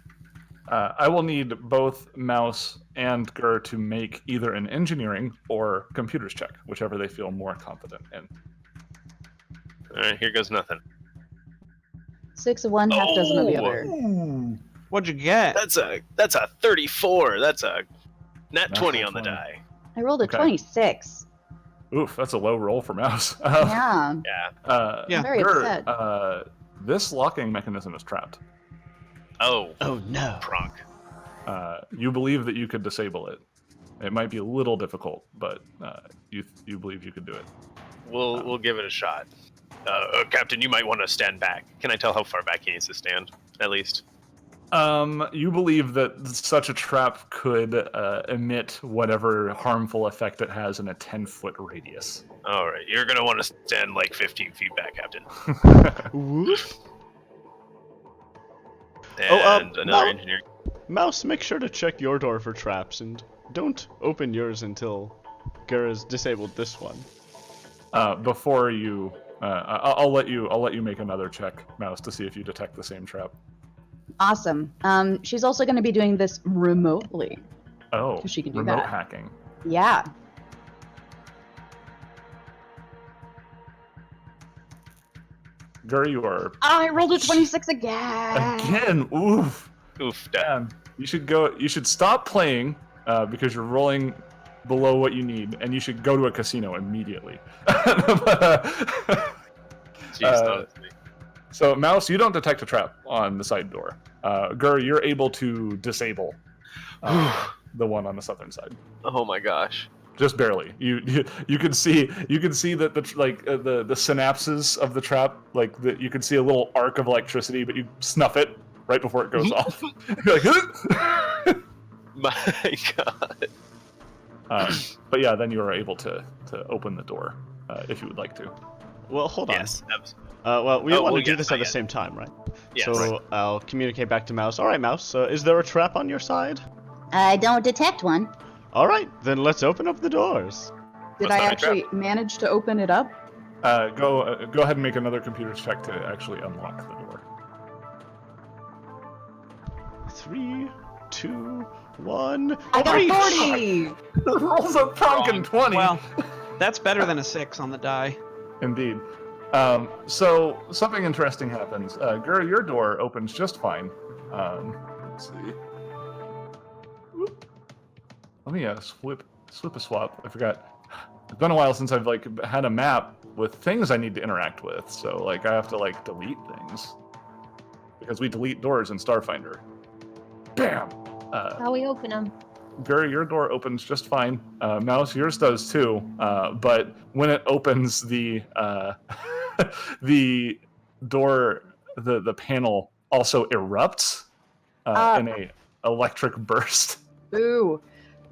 I will need both Mouse and Gur to make either an engineering or computers check, whichever they feel more confident in. All right, here goes nothing. 6 of one, half dozen of the Oh! other. What'd you get? That's a 34. That's a nat Nat 20 on the 20. die. I rolled a Okay. 26. Oof, that's a low roll for Mouse. Yeah. Yeah. Yeah. I'm very Gur, upset. this locking mechanism is trapped. Oh, Oh no. pronk. You believe that you could disable it. It might be a little difficult, but you believe you could do it. We'll give it a shot. Captain, you might want to stand back. Can I tell how far back he needs to stand, at least? You believe that such a trap could emit whatever harmful effect it has in a 10-foot radius. All right, you're gonna want to stand like 15 feet back, Captain. Whoop. And another now- engineer. Mouse, make sure to check your door for traps and don't open yours until Gur has disabled this one. Before you, I'll let you make another check, Mouse, to see if you detect the same trap. Awesome. She's also going to be doing this remotely. Oh, She can do remote that. hacking. Yeah. Gur, you are I rolled a 26 again. again. Oof. Oof. Man, you should go. You should stop playing because you're rolling below what you need, and you should go to a casino immediately. Jeez, honestly. So, Mouse, you don't detect a trap on the side door. Gur, you're able to disable the one on the southern side. Oh my gosh. just barely. You can see that the synapses of the trap, like you can see a little arc of electricity, but you snuff it right before it goes off. You're like, My God. but yeah, then you are able to open the door if you would like to. Well, hold on. Yes, absolutely. Well, we want to do yes, this not at the yet. same time, right? Yes. So I'll communicate back to Mouse. All right, Mouse. Is there a trap on your side? I don't detect one. All right, then let's open up the doors. Did What's I that actually manage to open it up? Go ahead and make another computer's check to actually unlock the door. 3, 2, 1. I got Breach! 40! Rolls a Pronkin 20. Well, that's better than a 6 on the die. Indeed. So something interesting happens. Gur, your door opens just fine. Let's see. Whoop. Let me slip a swap. I forgot. It's been a while since I've had a map with things I need to interact with. So I have to delete things because we delete doors in Starfinder. Bam. How we open them? Gur, your door opens just fine. Mouse, yours does too. But when it opens, the the door, the panel also erupts in a electric burst. Ooh.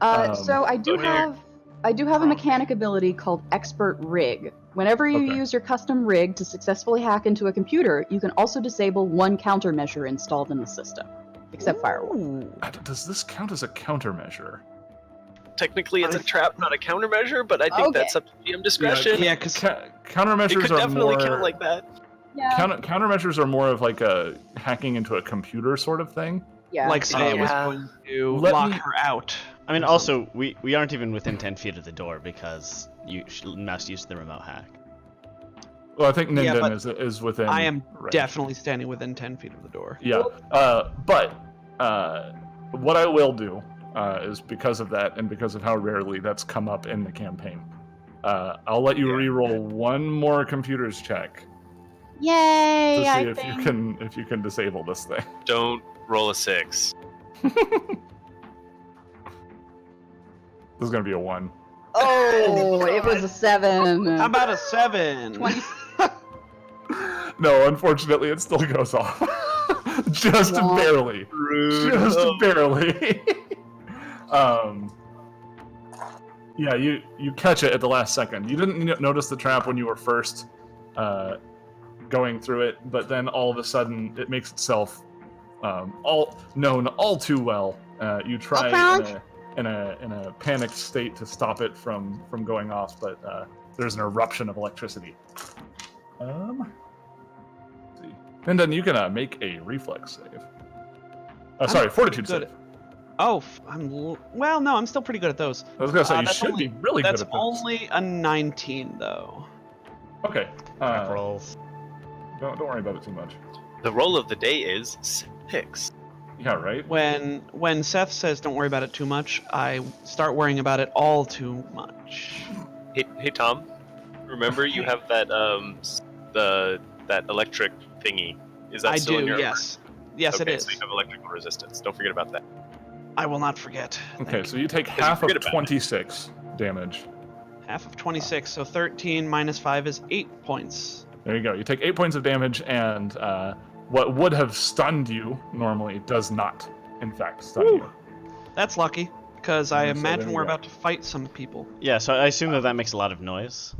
So I do oh dear. have a mechanic ability called Expert Rig. Whenever you Okay. use your custom rig to successfully hack into a computer, you can also disable one countermeasure installed in the system, except firewall. Does this count as a countermeasure? Technically, it's a trap, not a countermeasure, but I think Okay. that's up to GM discretion. Yeah, because Countermeasures It could are definitely more. count like that. Yeah. Countermeasures are more of a hacking into a computer sort of thing. Yeah. like say it was Yeah. going to Let lock me- her out. I mean, also, we aren't even within 10 feet of the door because Mouse used the remote hack. Well, I think Yeah, Ninden but is within. I am range. definitely standing within 10 feet of the door. Yeah, but what I will do is because of that and because of how rarely that's come up in the campaign, I'll let you re-roll one more computer's check to Yay! see I if think. you can disable this thing. Don't roll a 6. This is gonna be a 1. Oh, it was a 7. How about a 7? 20. No, unfortunately, it still goes off. Just Womp. barely. Just barely. Yeah, you catch it at the last second. You didn't notice the trap when you were first going through it, but then all of a sudden it makes itself all known all too well. You try in a panicked state to stop it from going off, but there's an eruption of electricity. Let's see. And then you can make a reflex save. Sorry, fortitude good. save. Oh, well, no, I'm still pretty good at those. I was gonna say you that's should only- be really good That's at this. only a 19, though. Okay. Crack rolls. Don't worry about it too much. The roll of the day is 6. Yeah, right. When Seth says don't worry about it too much, I start worrying about it all too much. Hey Tom, remember you have that that electric thingy. Is that I still in do, your yes. Yes, okay, it is. so you have electrical resistance. Don't forget about that. I will not forget. Okay, so you take you half of forget about it. 26 damage. Half of 26, so 13 minus 5 is 8 points. There you go. You take 8 points of damage, and what would have stunned you normally does not, in fact, stun Woo. you. That's lucky, because I So there imagine you we're go. about to fight some people. Yeah, so I assume that makes a lot of noise.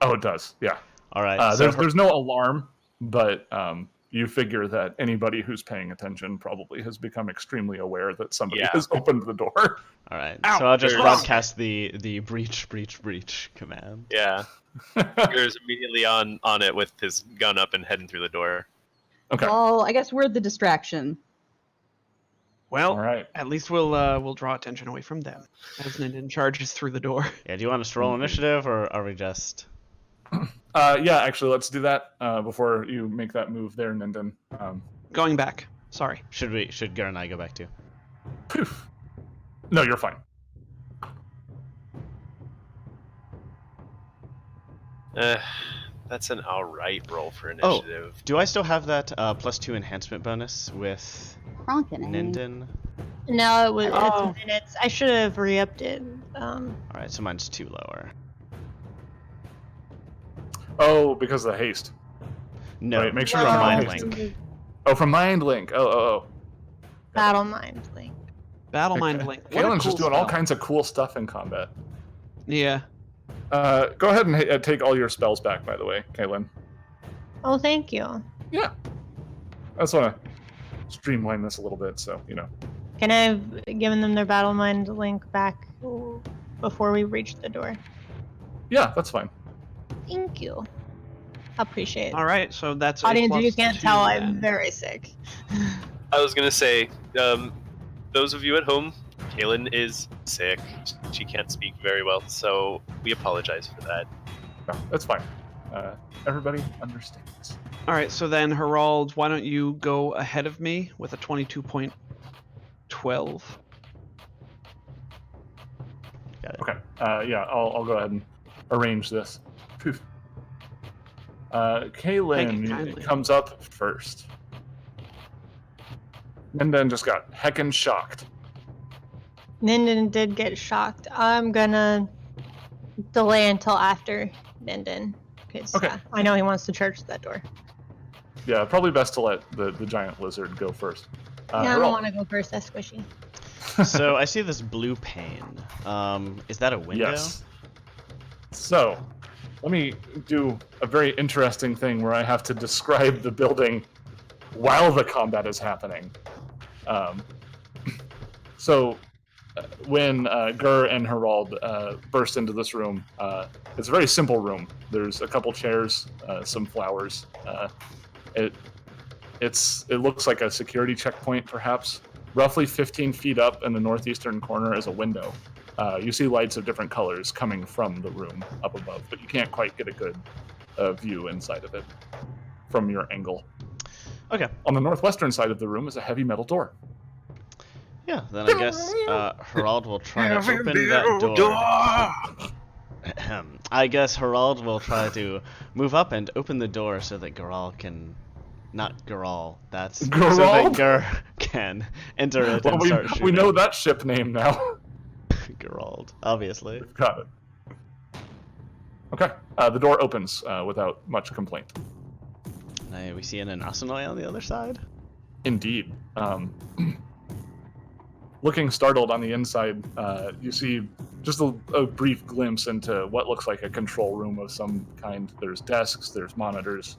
Oh, it does. Yeah. All right. So There's no alarm, but you figure that anybody who's paying attention probably has become extremely aware that somebody Yeah. has opened the door. all right. Ow, So I'll just there's- broadcast the breach command. Yeah. Tigger's immediately on it with his gun up and heading through the door. Okay. Well, I guess we're the distraction. Well, All right. at least we'll draw attention away from them as Ninden charges through the door. Yeah. Do you want us to roll initiative, or are we just? Yeah, actually, let's do that before you make that move there, Ninden. Going back. Sorry. Should Gar and I go back too? Poof. No, you're fine. That's an alright roll for Oh. initiative. Do I still have that +2 enhancement bonus with Kronkin. Ninden? No, it's Oh. minutes. I should have re-upped it. Alright, so mine's 2 lower. Oh, because of the haste. No, Right, make sure from it's not Mind haste. Link. Oh, from Mind Link. Oh. Battle Mind Link. Battle Mind Okay. Link. What a Kalen's just cool doing all spell. kinds of cool stuff in combat. Yeah. Go ahead and take all your spells back, by the way, Kalen. Oh, thank you. Yeah. I just want to streamline this a little bit, so, Can I have given them their Battle Mind Link back before we reach the door? Yeah, that's fine. Thank you. Appreciate it. All right, so that's a Audience, you +2 can't tell I'm then. very sick. I was gonna say, those of you at home, Kaylin is sick. She can't speak very well, so we apologize for that. No, that's fine. Everybody understands. All right, so then Herald, why don't you go ahead of me with a 22.12? Got it. Okay. Yeah, I'll go ahead and arrange this. Poof. Thank you Kaylin kindly. comes up first. And then just got heckin' shocked. Ninden did get shocked. I'm gonna delay until after Ninden, because Okay. I know he wants to charge that door. Yeah, probably best to let the giant lizard go first. Yeah, I don't Herald. want to go first. That's squishy. So I see this blue pane. Is that a window? Yes. So, let me do a very interesting thing where I have to describe the building while the combat is happening. When Gur and Herald burst into this room, it's a very simple room. There's a couple chairs, some flowers. It looks like a security checkpoint, perhaps. Roughly 15 feet up in the northeastern corner is a window. You see lights of different colors coming from the room up above, but you can't quite get a good view inside of it from your angle. Okay. On the northwestern side of the room is a heavy metal door. Yeah, then I guess Herald will try to open that door. I guess Herald will try to move up and open the door so that Garal can... Not Garal, that's... So that Geralt? Gur can enter it Well, and start shooting. we know that ship name now. Geralt, obviously. We've got it. Okay, the door opens without much complaint. We see an Asanoi on the other side. Indeed. Looking startled on the inside, you see just a brief glimpse into what looks like a control room of some kind. There's desks, there's monitors.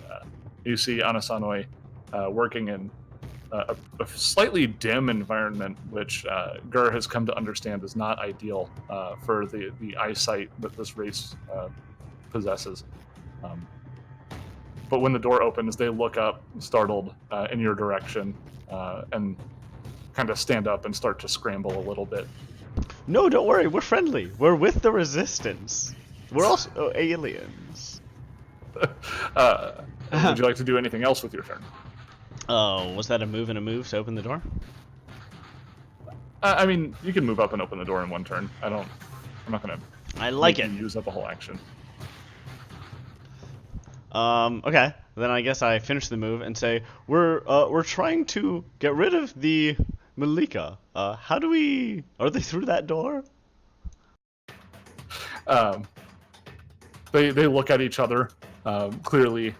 You see Anasanoi working in a slightly dim environment, which Gur has come to understand is not ideal for the eyesight that this race possesses. But when the door opens, they look up, startled, in your direction, and kind of stand up and start to scramble a little bit. No, don't worry, we're friendly. We're with the Resistance. We're also aliens. Would you like to do anything else with your turn? Oh, was that a move and a move to open the door? I mean, you can move up and open the door in one turn. I'm not gonna I like make it. you use up a whole action. Okay. Then I guess I finish the move and say we're trying to get rid of the Malika. How do we? Are they through that door? They look at each other, clearly,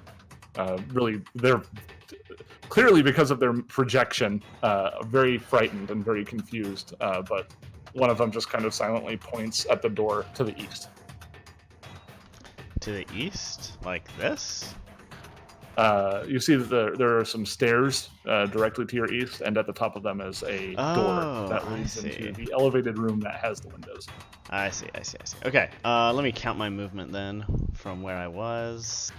they're clearly because of their projection, very frightened and very confused. But one of them just kind of silently points at the door to the east. To the east, like this. You see that there are some stairs directly to your east, and at the top of them is a door that I leads see. into the elevated room that has the windows. I see. Okay. Let me count my movement then from where I was.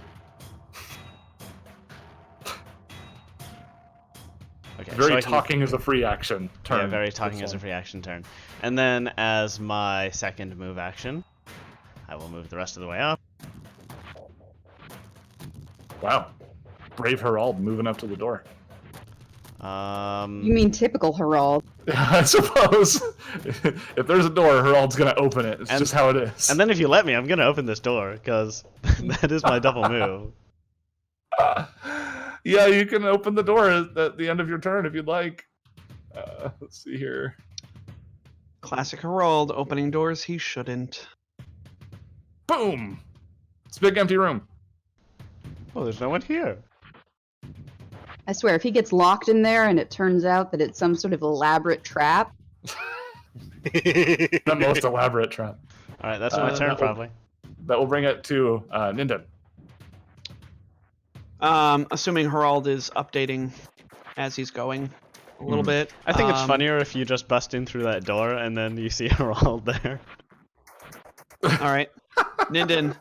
Okay. Very so I can- talking is a free action turn. Yeah, very talking as a free action turn. And then as my second move action, I will move the rest of the way up. Wow. Brave Herald moving up to the door. You mean typical Herald? I suppose. If there's a door, Herald's gonna open it. It's And- just how it is. And then if you let me, I'm gonna open this door, because that is my double move. Yeah, you can open the door at the end of your turn if you'd like. Let's see here. Classic Harold, opening doors he shouldn't. Boom! It's a big empty room. Oh, there's no one here. I swear, if he gets locked in there and it turns out that it's some sort of elaborate trap, The most elaborate trap. All right, that's my turn, probably. That will bring it to Ninden. Assuming Harold is updating as he's going a little bit. I think it's funnier if you just bust in through that door and then you see Harold there. All right. Ninden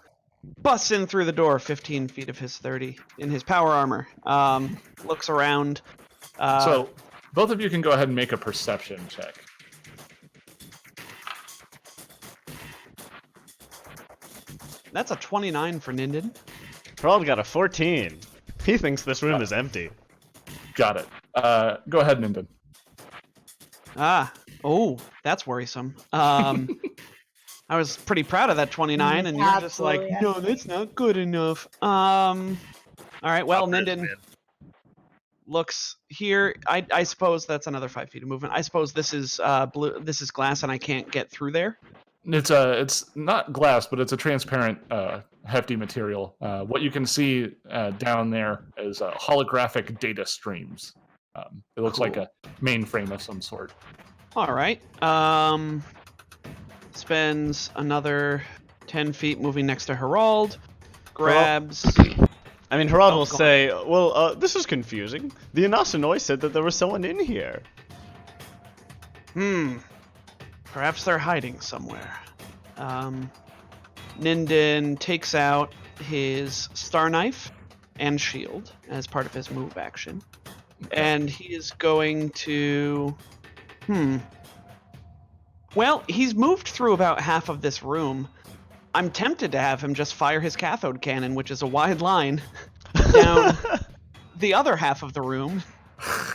busts in through the door, 15 feet of his 30 in his power armor. Looks around. So both of you can go ahead and make a perception check. That's a 29 for Ninden. Harold got a 14. He thinks this room is empty. Got it. Go ahead, Ninden. Oh, that's worrisome. I was pretty proud of that 29, and you're just like, no, that's not good enough. All right, well, Ninden looks here. I suppose that's another 5 feet of movement. I suppose this is blue. This is glass, and I can't get through there. It's not glass, but it's a transparent, hefty material. What you can see down there is holographic data streams. It looks like a mainframe of some sort. All right. Spends another 10 feet moving next to Harold. Grabs. I mean, Harold will say, well, this is confusing. The Anasanoi said that there was someone in here. Perhaps they're hiding somewhere. Ninden takes out his star knife and shield as part of his move action. And he is going to... Well, he's moved through about half of this room. I'm tempted to have him just fire his cathode cannon, which is a wide line, down the other half of the room,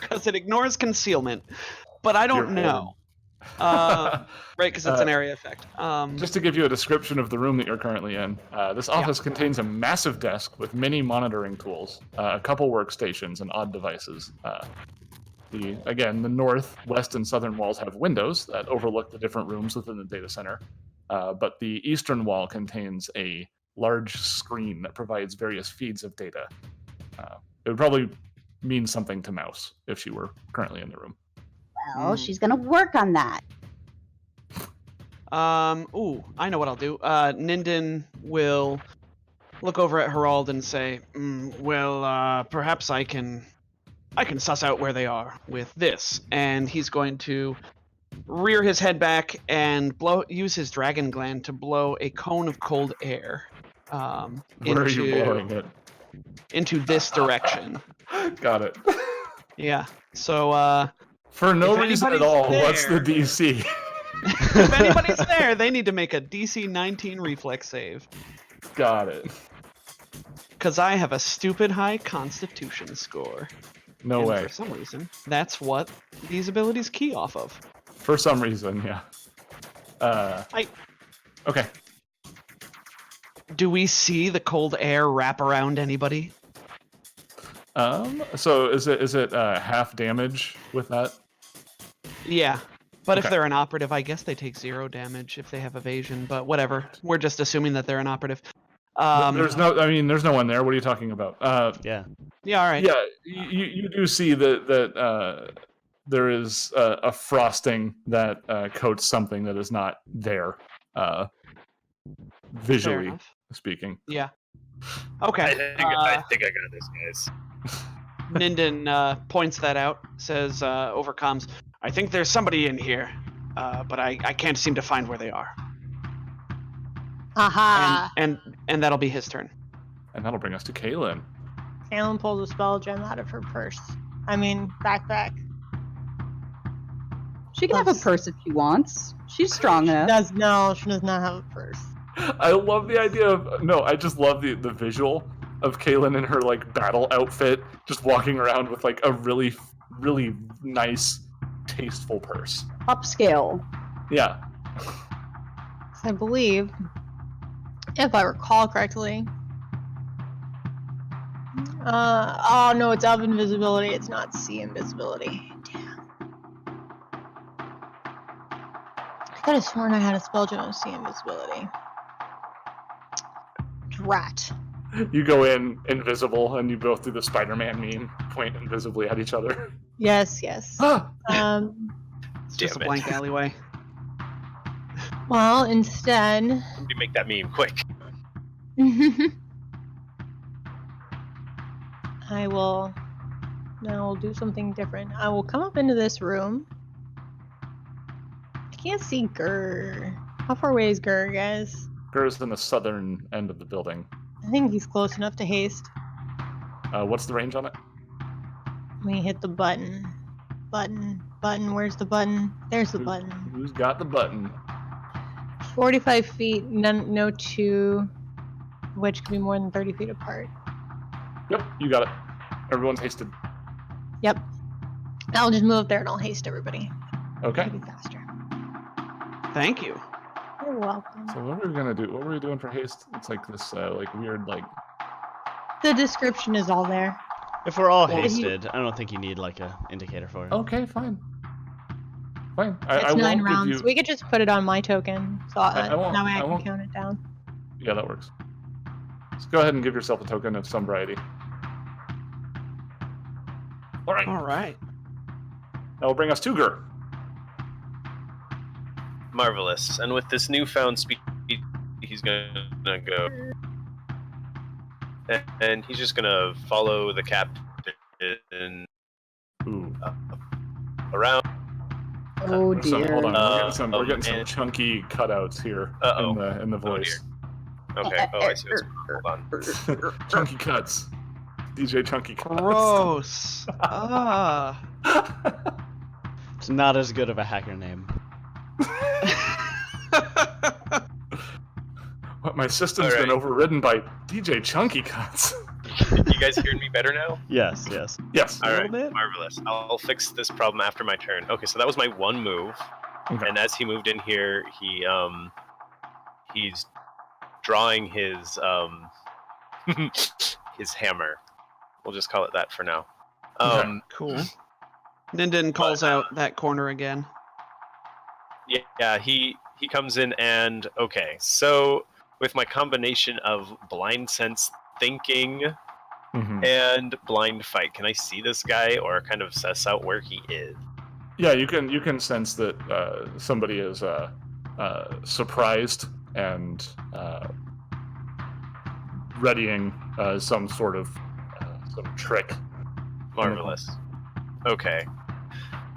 because it ignores concealment. But I don't know. Right, because it's an area effect. Just to give you a description of the room that you're currently in, this office contains a massive desk with many monitoring tools, a couple workstations, and odd devices. The north, west, and southern walls have windows that overlook the different rooms within the data center, but the eastern wall contains a large screen that provides various feeds of data. It would probably mean something to Mouse if she were currently in the room. Well, she's gonna work on that. I know what I'll do. Ninden will look over at Harold and say, perhaps I can suss out where they are with this. And he's going to rear his head back and use his dragon gland to blow a cone of cold air Where are you blowing it? into this direction. Got it. Yeah. So for no if reason at anybody's all, what's the there- DC? if anybody's there, they need to make a DC 19 reflex save. Got it. Because I have a stupid high constitution score. No And way. For some reason, that's what these abilities key off of. For some reason, yeah. Okay. Do we see the cold air wrap around anybody? So is it half damage with that? Yeah. But if Okay. they're an operative, I guess they take 0 damage if they have evasion, but whatever. We're just assuming that they're an operative. There's no one there. What are you talking about? Yeah. Yeah, all right. Yeah, you do see that there is a frosting that coats something that is not there, Fair visually enough. speaking. Yeah. Okay. I think I got this, guys. Ninden points that out, says over comms, I think there's somebody in here, but I can't seem to find where they are. Aha! And that'll be his turn. And that'll bring us to Kaylin. Kaylin pulls a spell gem out of her purse. I mean, backpack. she can have a purse if she wants. She's strong enough. She does not have a purse. I love the idea of I just love the visual of Kaylin in her like battle outfit, just walking around with like a really, really nice, tasteful purse. Upscale. Yeah. I believe, if I recall correctly. Oh no, it's up invisibility. It's not C invisibility. Damn. could have sworn I had a spell to see invisibility. Drat. You go in invisible, and you both do the Spider-Man meme, point invisibly at each other. Yes, yes. Ah! It's just a Damn it. blank alleyway. Well, instead, Somebody make that meme quick. I will now do something different. I will come up into this room. I can't see Gur. How far away is Gur, guys? Gur's in the southern end of the building. I think he's close enough to haste. What's the range on it? Let me hit the button. Button, where's the button? There's the button. Who's got the button? 45 feet, no two, which could be more than 30 feet apart. Yep, you got it. Everyone's hasted. Yep. I'll just move up there and I'll haste everybody. Okay. It'll be faster. Thank you. You're welcome. So what were we gonna do? What were we doing for haste? It's like this, like weird, like. The description is all there. If we're all Well, hasted, I don't think you need like a indicator for it. Okay, fine. Fine. It's I 9 won't rounds. give you. We could just put it on my token, so I won't- that way I I can won't- count it down. Yeah, that works. Let's go ahead and give yourself a token of some variety. All right. All right. That will bring us to Gur. Marvelous. And with this newfound speed, he's gonna go, and he's just gonna follow the captain Ooh. around. Oh Hold on. dear. We're getting some and- chunky cutouts here in the voice. Okay. Oh, I see. Hold on. Chunky cuts. DJ Chunky cuts. Gross. Ah. It's not as good of a hacker name. What, my system's All been right. overridden by DJ Chunky cuts. You guys hearing me better now? Yes, yes. Yes. All little right, bit. marvelous. I'll fix this problem after my turn. Okay, so that was my one move, Okay. and as he moved in here, he's drawing his his hammer. We'll just call it that for now. Okay. Cool. Ninden calls out that corner again. Yeah, he comes in and okay. So with my combination of blind sense thinking Mhm. and blind fight, can I see this guy or kind of suss out where he is? Yeah, you can sense that somebody is surprised and readying some sort of some trick. Marvelous. Okay.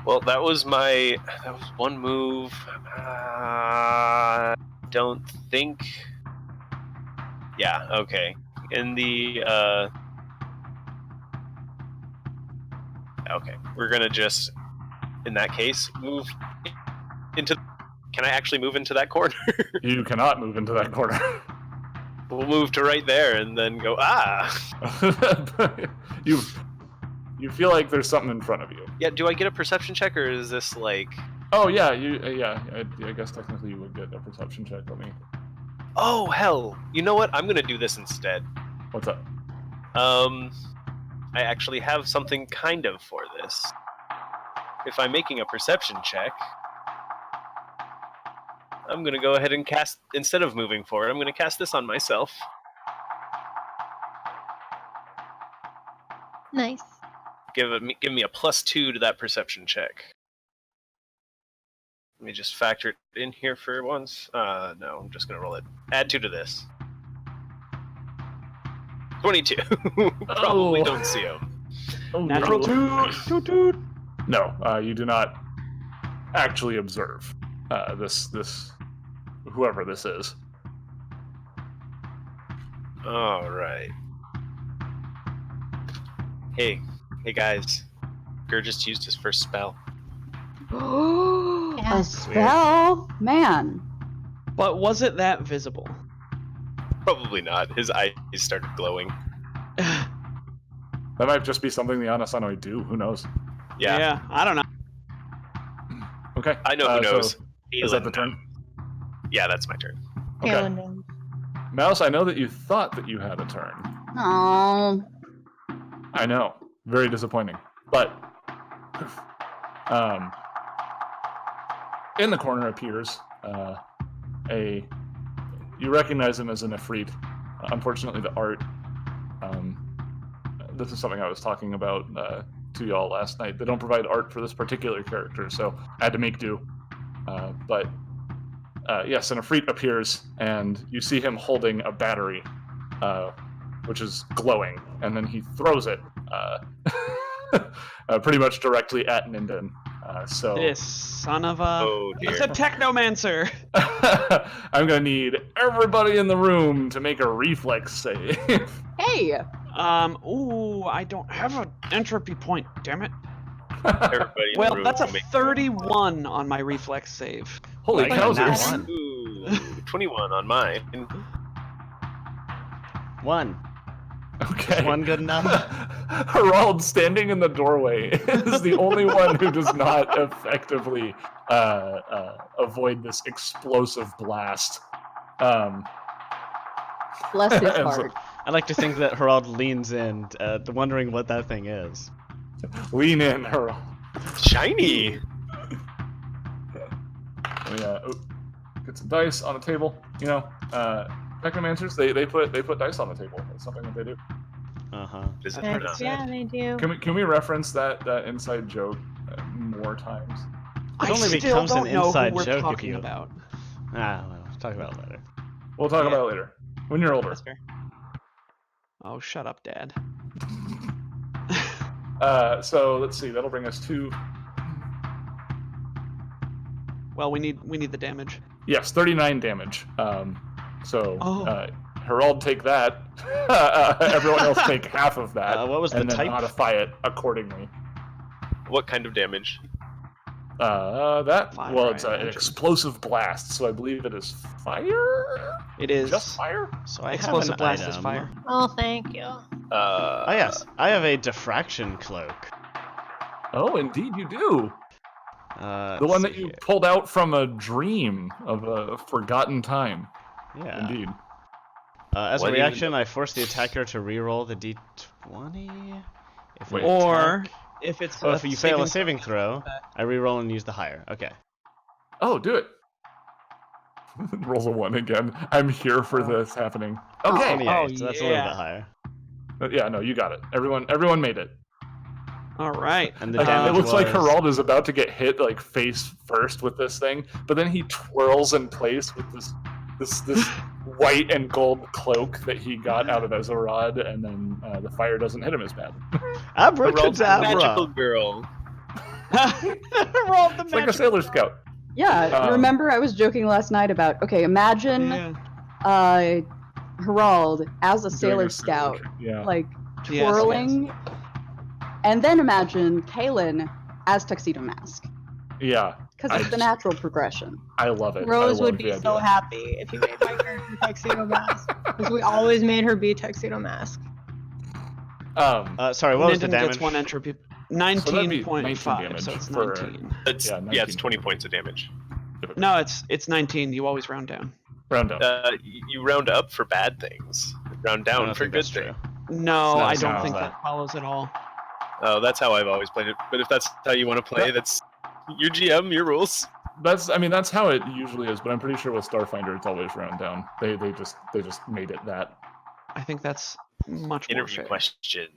Well, that was one move. Don't think. Yeah. Okay. In the okay, we're gonna just, in that case, move into. Can I actually move into that corner? You cannot move into that corner. We'll move to right there and then go. You feel like there's something in front of you. Yeah. Do I get a perception check or is this like? Oh yeah, I guess technically you would get a perception check. Let me. Oh hell! You know what? I'm gonna do this instead. What's up? I actually have something kind of for this. If I'm making a perception check, I'm gonna go ahead and cast, instead of moving forward, I'm gonna cast this on myself. Nice. Give me a +2 to that perception check. Let me just factor it in here for once. No, I'm just gonna roll it. Add 2 to this. 22. Probably don't see him. Oh, Natural no. toot. No, you do not actually observe this whoever this is. All right. Hey guys. Gur just used his first spell. A spell? Man. But was it that visible? Probably not. His eyes started glowing. That might just be something the Anasano do. Who knows? Yeah. I don't know. Okay. I know who knows. So, is that the Aelin turn? knows. Yeah, that's my turn. Okay. Aelin knows. Mouse, I know that you thought that you had a turn. Oh. I know. Very disappointing. But in the corner appears you recognize him as an Ifrit. Unfortunately, the art. This is something I was talking about to y'all last night. They don't provide art for this particular character, so I had to make do. But yes, an Ifrit appears, and you see him holding a battery, which is glowing, and then he throws it pretty much directly at Ninden. This son of a... Oh It's dear. a technomancer! I'm gonna need everybody in the room to make a reflex save. Hey, Ooh, I don't have an entropy point, damn it. Everybody in the Well, room that's a will make 31 on my reflex save. Holy Like, cows! not there's- one. Ooh, 21 on mine. 1. Okay. Is 1 good enough? Harald, standing in the doorway, is the only one who does not effectively avoid this explosive blast. bless his And so- heart. I like to think that Harald leans in, wondering what that thing is. Lean in, Harald. Shiny. Let me get some dice on the table. You know, technomancers, they put dice on the table. That's something that they do. Uh-huh. Is it I've heard not? it Yeah, they do. Can we reference that inside joke more times? I only still becomes an don't know inside who we're joke if talking you- about. Well, talk about it later. We'll talk Yeah. about it later when you're older. That's fair. Oh, shut up, Dad. So let's see. That'll bring us to Well, we need the damage. yes, 39 damage. So Oh. Harald, take that. Everyone else take half of that. What was the and then type? modify it accordingly. What kind of damage? That Fire, well, it's I an imagine. explosive blast, so I believe it is fire. It is. Just fire. So I Explosive have an blast is item. fire. Oh, thank you. Oh yes, I have a diffraction cloak. Oh, indeed, you do. The one that you Here. pulled out from a dream of a forgotten time. Yeah. Indeed. As What a even- reaction, I force the attacker to re-roll the d20. If an Or attack- if it's if you fail a saving saving throw, I re-roll and use the higher. Okay. Oh, do it. Rolls a 1 again. I'm here for this happening. Okay. 28, Oh, so that's a little yeah. bit higher. Yeah, no, you got it. Everyone made it. All right. And the Again, it damage looks like was- Harald is about to get hit like face first with this thing, but then he twirls in place with this white and gold cloak that he got out of Ezerod, and then the fire doesn't hit him as bad. Harald's a magical Abracadabra! girl. Roll the It's like a Sailor Scout. Yeah, remember I was joking last night about, okay, imagine Yeah. Harald as a Doing Sailor a Scout, Yeah. like Yes, twirling, and then imagine Kaylin as Tuxedo Mask, Yeah. because it's the natural progression. I love it. Rose I would love be the so idea. happy if you made my character Tuxedo Mask. Because we always made her be Tuxedo Mask. Sorry, what was the Ninden damage? gets 1 entropy. So that'd be 19 19.5, damage so it's for- 19. It's, Yeah, yeah, it's 19. 20 points of damage. No, it's 19. You always round down. Round up. You round up for bad things. Round I down don't for think good that's true. things. No, It's not I as don't simple think as that follows at all. Oh, that's how I've always played it. But if that's how you want to play, that's your GM, your rules. That's how it usually is, but I'm pretty sure with Starfinder it's always round down. They just made it that. I think that's much more Interview fair. question.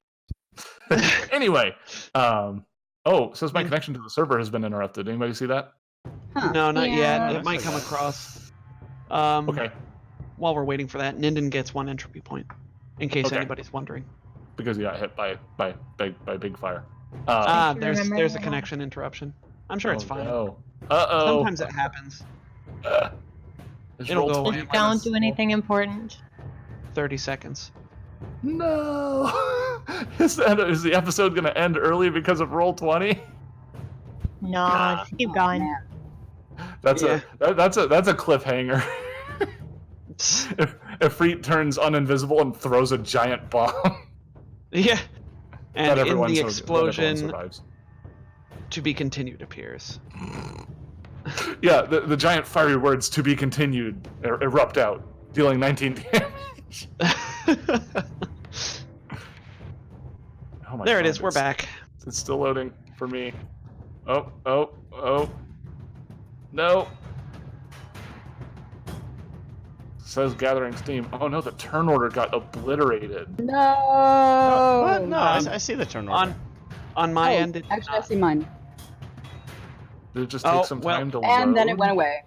Anyway, says my connection to the server has been interrupted. Anybody see that? Huh. No, not Yeah. yet. It might come across. Okay, While we're waiting for that, Ninden gets 1 entropy point, in case Okay. anybody's wondering. because he got hit by big fire. you There's remember a that. connection interruption. I'm sure it's fine. No. Uh-oh. Sometimes it happens. Is It'll roll go 20 away. minus- Don't do anything important. 30 seconds. No. Is the episode going to end early because of roll 20? No, just keep going. That's Yeah. that's a cliffhanger. if Freet turns uninvisible and throws a giant bomb, Yeah. And not in everyone the sur- not everyone explosion, survives. to be continued appears. Yeah, the giant fiery words "to be continued" erupt out, dealing 19 damage. Oh my There it God, is. We're back. It's still loading for me. Oh. No. Says gathering steam. Oh no, the turn order got obliterated. No. What? No, I see the turn order. On my Oh, end, it did actually, I not. see mine. Did it just Oh, take some well, time to And load? then it went away.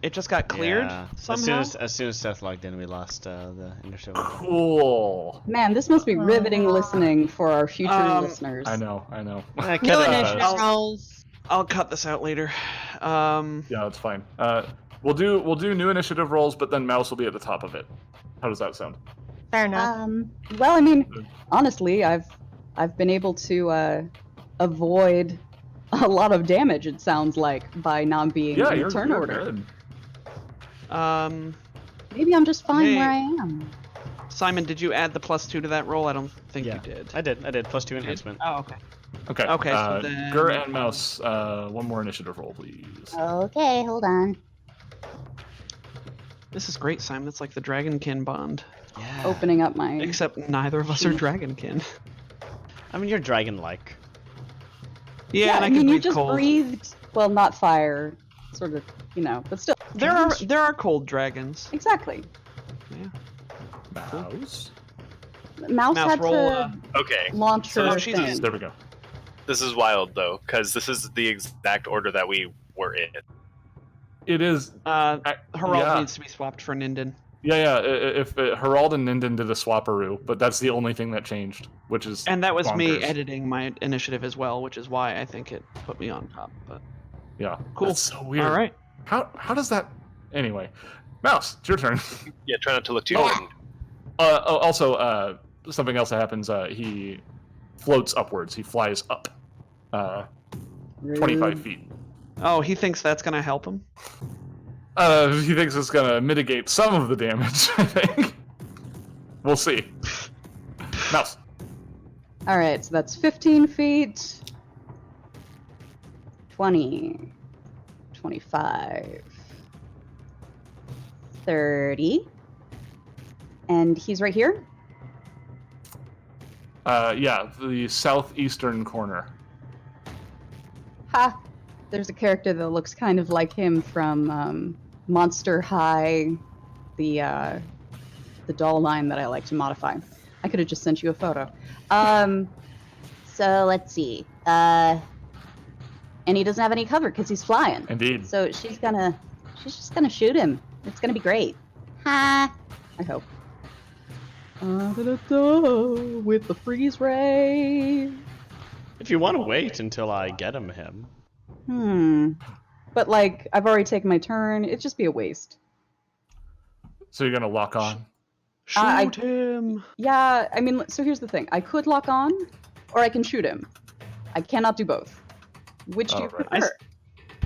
It just got cleared Yeah. somehow. As soon as Seth logged in, we lost the initiative. Cool. Man, this must be riveting listening for our future listeners. I know. Cut No it out. initiative rolls. I'll cut this out later. Yeah, that's fine. We'll do new initiative rolls, but then Mouse will be at the top of it. How does that sound? Fair enough. Well, I mean, honestly, I've been able to avoid a lot of damage. It sounds like by not being Yeah, in you're turn order. good. Maybe I'm just fine Hey. where I am. Simon, did you add the +2 to that roll? I don't think Yeah, you did. I did. +2 enhancement. Oh, okay. Okay. Okay, so then- Gur and Mouse, one more initiative roll, please. Okay, hold on. This is great, Simon. It's like the Dragonkin bond. Yeah. Opening up my. Except neither of us are Dragonkin. I mean, you're dragon-like. Yeah, and I I can mean, you breathe just cold. breathed. Well, not fire, sort of, but still. There are cold dragons. Exactly. Mouse. Mouse Mouse, had roll, to Okay, launch so her she's- thing. There we go. this is wild though, because this is the exact order that we were in. It is. Herald yeah. needs to be swapped for Ninden. Yeah. If Herald and Ninden did a swapperoo, but that's the only thing that changed, which is. And that was me bonkers. editing my initiative as well, which is why I think it put me on top. But Yeah. Cool. That's so weird. all right. How does that? Anyway, Mouse, it's your turn. Yeah, try not to look too. Yeah. Also, something else that happens. He floats upwards. He flies up, 25 feet. Oh, he thinks that's gonna help him. He thinks it's gonna mitigate some of the damage. I think. We'll see. Mouse. All right, so that's 15 feet. 20. 25. 30. And he's right here? Yeah, the southeastern corner. Ha! There's a character that looks kind of like him from Monster High, the doll line that I like to modify. I could have just sent you a photo. So let's see. And he doesn't have any cover because he's flying. Indeed. So she's just gonna shoot him. It's gonna be great. Ha! I hope. With the freeze ray. If you want to wait until I get him. But like, I've already taken my turn. It'd just be a waste. So you're gonna lock on. Shoot him. Yeah, I mean, so here's the thing. I could lock on, or I can shoot him. I cannot do both. Which do you Alright. prefer?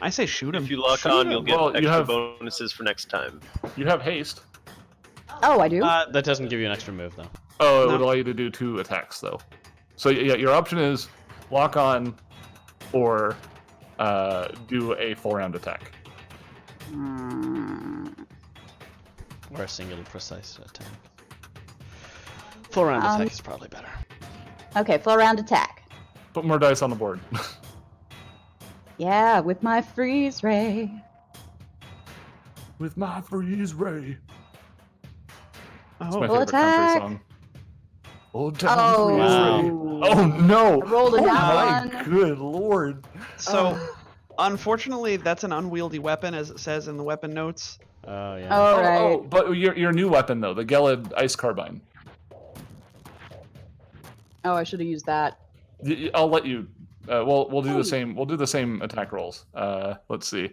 I say shoot him. If you lock on, you'll get Well, you extra have- bonuses for next time. You have haste. Oh, I do? That doesn't give you an extra move, though. Oh, it No. would allow you to do 2 attacks, though. So yeah, your option is lock on, or do a full round attack. Or a single precise attack. Full round attack is probably better. Okay, full round attack. Put more dice on the board. Yeah, with my freeze ray. With my freeze ray. It's Oh, my Full favorite country attack. song. Old Town Oh. Freeze Wow. Ray. Oh no! I rolled a Oh nat my one. good lord! so unfortunately, that's an unwieldy weapon, as it says in the weapon notes. Oh, yeah. Oh, right. But your new weapon though, the Gelid Ice Carbine. Oh, I should have used that. I'll let you. We'll do the same. We'll do the same attack rolls. Let's see.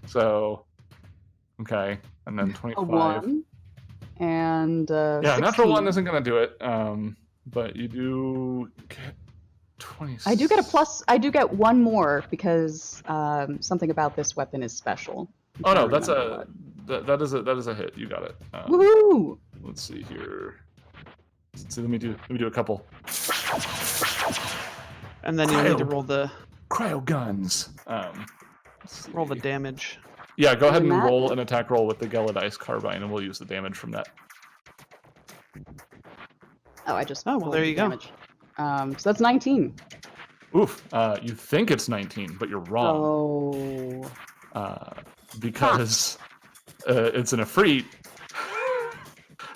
So, okay, and then 25. A 1. And Yeah, 16. natural 1 isn't gonna do it. But you do get 20. I do get a plus. I do get 1 more because something about this weapon is special. Oh no, I that's remember that is a hit. You got it. Woohoo! Let's see here. Let's see, let me do a couple. And then you need to Cryo. roll the Cryo guns. Let's roll the see. damage. Yeah, go ahead and Matt? roll an attack roll with the Gelid Ice Carbine, and we'll use the damage from that. Oh, I just. Oh, well, rolled there the you go. damage. So that's 19. Oof. You think it's 19, but you're wrong. Oh. Because it's an Efreet.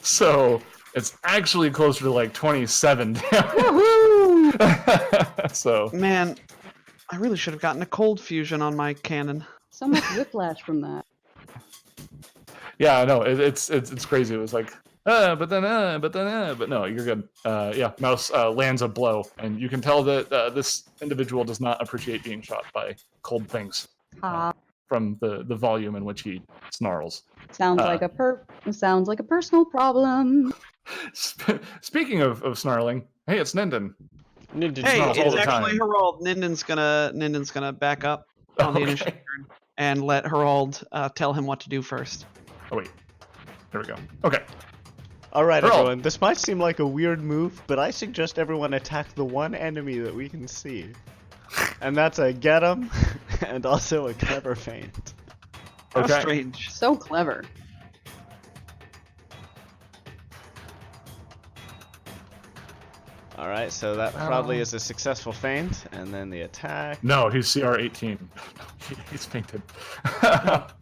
So it's actually closer to like 27 damage. So Man, I really should have gotten a cold fusion on my cannon. So much whiplash from that. yeah, no, it's crazy. It was like, but no, you're good. Yeah, Mouse lands a blow, and you can tell that this individual does not appreciate being shot by cold things from the volume in which he snarls. Sounds like a personal problem. Speaking of snarling, hey, it's Ninden. Ninden Hey, snarls all it's the actually time. Harold. Ninden's gonna back up on the initiative turn and let Harold tell him what to do first. Oh wait, there we go. Okay. Alright, Harold. everyone, this might seem like a weird move, but I suggest everyone attack the one enemy that we can see. And that's a get 'em, and also a clever feint. How Okay. strange. So clever. Alright, so that probably is a successful feint, and then the attack. No, he's CR 18. He's fainted. That's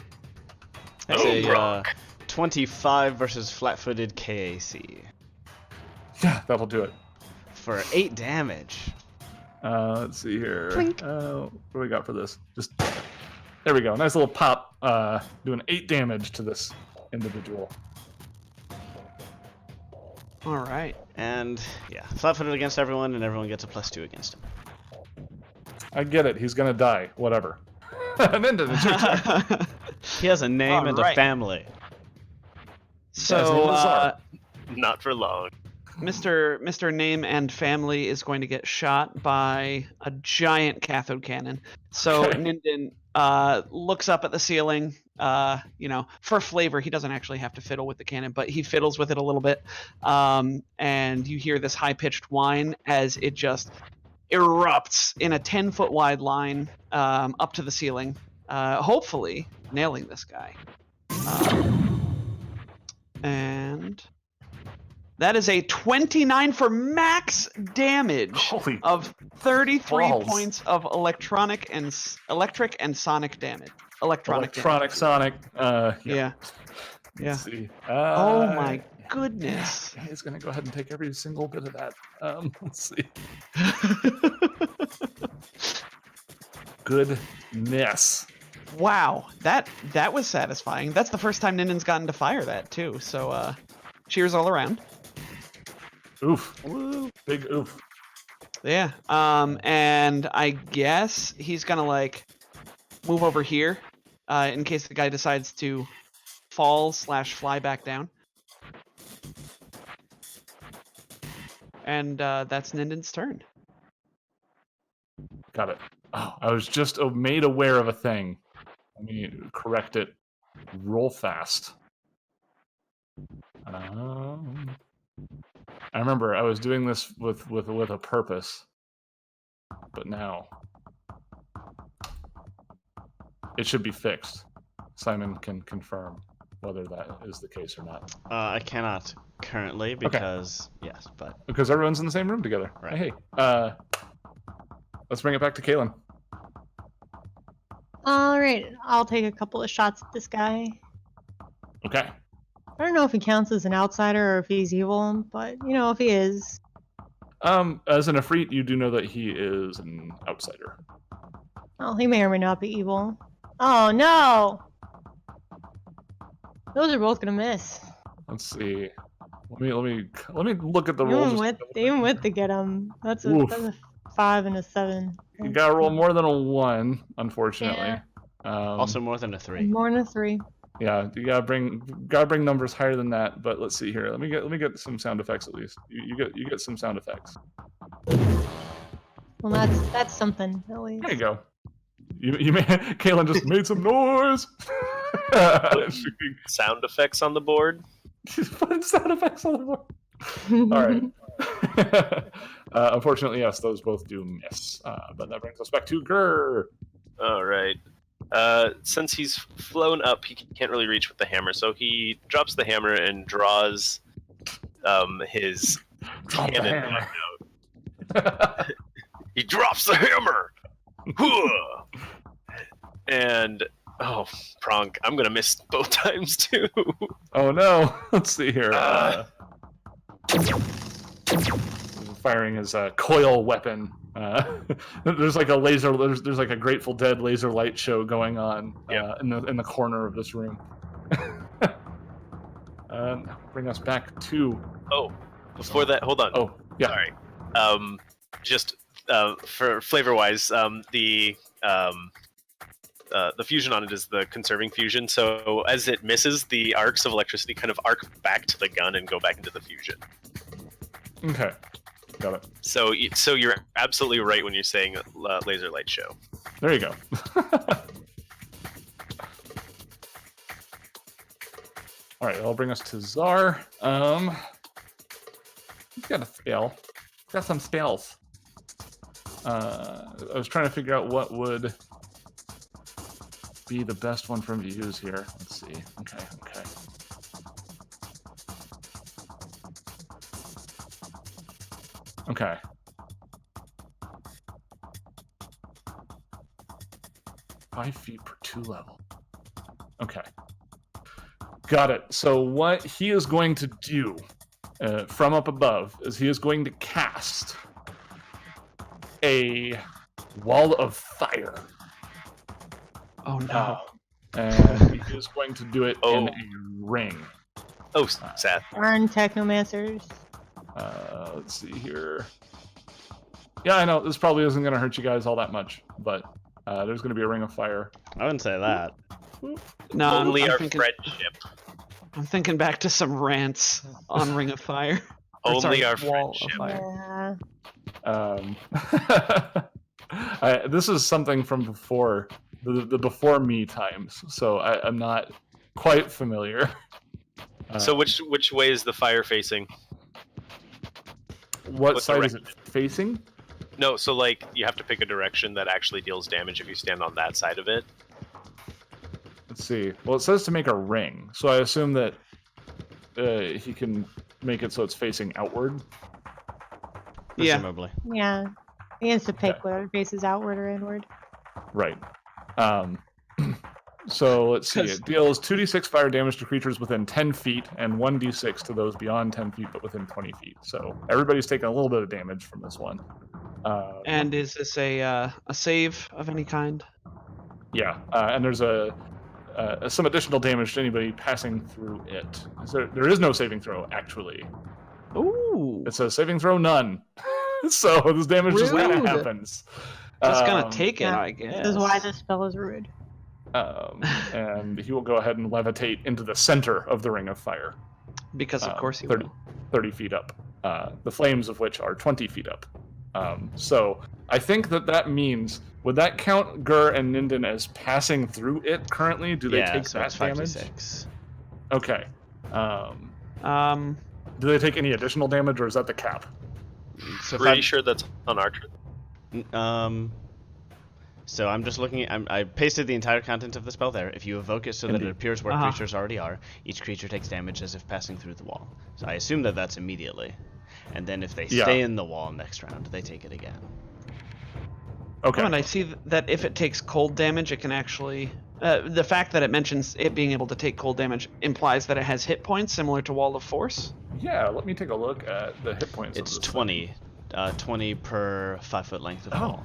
Oh, a Brock. 25 versus flat-footed KAC. Yeah, that'll do it. For 8 damage. Let's see here. Clink. What do we got for this? Just there we go. Nice little pop. Doing 8 damage to this individual. All right. And, yeah, flat-footed against everyone, and everyone gets a +2 against him. I get it. He's gonna die. Whatever. Ninden, it's your turn. He has a name and a Alright. family. So, Not for long. Mr. Name and Family is going to get shot by a giant cathode cannon. So Okay. Ninden looks up at the ceiling. For flavor, he doesn't actually have to fiddle with the cannon, but he fiddles with it a little bit. And you hear this high-pitched whine as it just erupts in a 10-foot wide line up to the ceiling, hopefully nailing this guy. And that is a 29 for max damage Holy of 33 balls. points of electric and sonic damage. electronic Sonic. Yeah. Yeah. Let's see. Oh my goodness. Yeah, he's gonna go ahead and take every single bit of that. Let's see. Goodness. Wow, that was satisfying. That's the first time Ninden's gotten to fire that too. So cheers all around. Oof. Big oof. Yeah. And I guess he's gonna move over here, in case the guy decides to fall/fly back down. And that's Ninden's turn. Got it. Oh, I was just made aware of a thing. Let me correct it. Roll fast. I remember I was doing this with a purpose, but now it should be fixed. Simon can confirm whether that is the case or not. I cannot currently because, yes, but... Because everyone's in the same room together. Right. Hey, let's bring it back to Kaylin. All right, I'll take a couple of shots at this guy. Okay. I don't know if he counts as an outsider or if he's evil, but if he is. As an Ifrit, you do know that he is an outsider. Oh, he may or may not be evil. Oh no! Those are both gonna miss. Let's see. Let me look at the rolls. Even with the get 'em, that's Oof. a 5 and a 7. You gotta roll more than a 1, unfortunately. also more than a 3. More than a 3. Yeah, you gotta bring numbers higher than that. But let's see here. Let me get some sound effects at least. You get some sound effects. Well, that's something at least. There you go. You may Kaylin just made some noise. Sound effects on the board. She's putting sound effects on the board. All right. Unfortunately, yes, those both do miss. But that brings us back to Grr. All right. Since he's flown up, he can't really reach with the hammer, so he drops the hammer and draws his Drop the cannon hammer. back out. He drops the hammer, and Oh, Pronk, I'm gonna miss both times too. Oh no! Let's see here. Firing his coil weapon. There's like a laser. There's like a Grateful Dead laser light show going on in the corner of this room. Bring us back to. Oh, before that, hold on. Oh, yeah. Sorry. Just for flavor-wise, the fusion on it is the conserving fusion. So as it misses, the arcs of electricity kind of arc back to the gun and go back into the fusion. Okay, got it. So you're absolutely right when you're saying laser light show. There you go. All right, that'll bring us to Czar. He's got a spell. He's got some spells. I was trying to figure out what would be the best one for him to use here. Let's see. Okay. Okay. Five feet per 2 level. Okay. Got it. So what he is going to do from up above is he is going to cast a wall of fire. Oh no. And he is going to do it in a ring. Oh, sad. Darn technomancers. Let's see here. Yeah, I know, this probably isn't going to hurt you guys all that much, but there's going to be a ring of fire. I wouldn't say that. No, Only I'm our thinking, friendship. I'm thinking back to some rants on Ring of Fire. Or, Only sorry, our Wall of friendship. Fire. Yeah. This is something from before, the before me times, so I'm not quite familiar. So which way is the fire facing? What side is it facing? No, so like you have to pick a direction that actually deals damage if you stand on that side of it. Let's see. Well, it says to make a ring, so I assume that he can make it so it's facing outward. Yeah. Presumably. Yeah. He has to pick whether it faces outward or inward. Right. So let's see. 'Cause- It deals 2d6 fire damage to creatures within 10 feet and 1d6 to those beyond 10 feet but within 20 feet. So everybody's taking a little bit of damage from this one. And is this a save of any kind? Yeah, and there's some additional damage to anybody passing through it. There is no saving throw, actually. Ooh. It says saving throw none. So this damage just kind of Rude. happens. Just gonna take it, yeah. I guess. This is why this spell is rude. And he will go ahead and levitate into the center of the ring of fire. Because of course he 30, will. 30 feet up. The flames of which are 20 feet up. So I think that means, would that count Gur and Ninden as passing through it currently? Do they take so that it's damage? 5d6. Okay. Do they take any additional damage, or is that the cap? So Pretty sure that's on our turn. So I'm just looking at. I pasted the entire content of the spell there. If you evoke it so that it Indeed. appears where creatures already are, each creature takes damage as if passing through the wall. So I assume that that's immediately. And then if they stay in the wall next round, they take it again. Okay. Oh, and I see that if it takes cold damage, it can actually. The fact that it mentions it being able to take cold damage implies that it has hit points similar to Wall of Force. Yeah, let me take a look at the hit points. It's of this 20. 20 per 5 foot length of wall.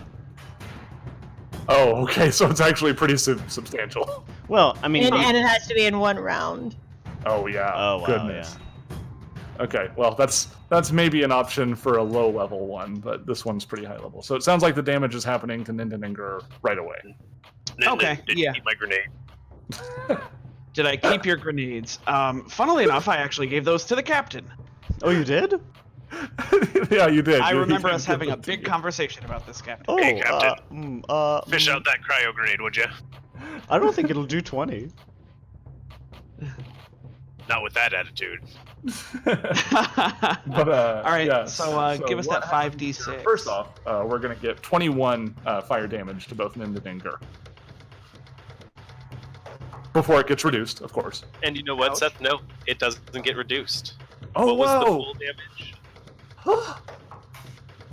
Oh, okay, so it's actually pretty substantial. Well, I mean. And it has to be in one round. Oh yeah. Oh, wow, Goodness. Okay, well that's maybe an option for a low level one, but this one's pretty high level. So it sounds like the damage is happening to Ninden and Gur right away. Okay, Did yeah. eat my grenade. Did I keep your grenades? Funnily enough, I actually gave those to the captain. Oh, you did? Yeah, you did. I You remember did us give having a them to big you. conversation about this, Captain. Oh, Hey, Captain. Fish out that cryo grenade, would you? I don't think it'll do 20. Not with that attitude. But All right, yeah, so give us what that happens 5d6. here? First off, we're gonna get 21 fire damage to both Ninden and Gur. Before it gets reduced, of course. And you know what, Ouch. Seth? No, it doesn't get reduced. Oh, What was the whoa! full damage?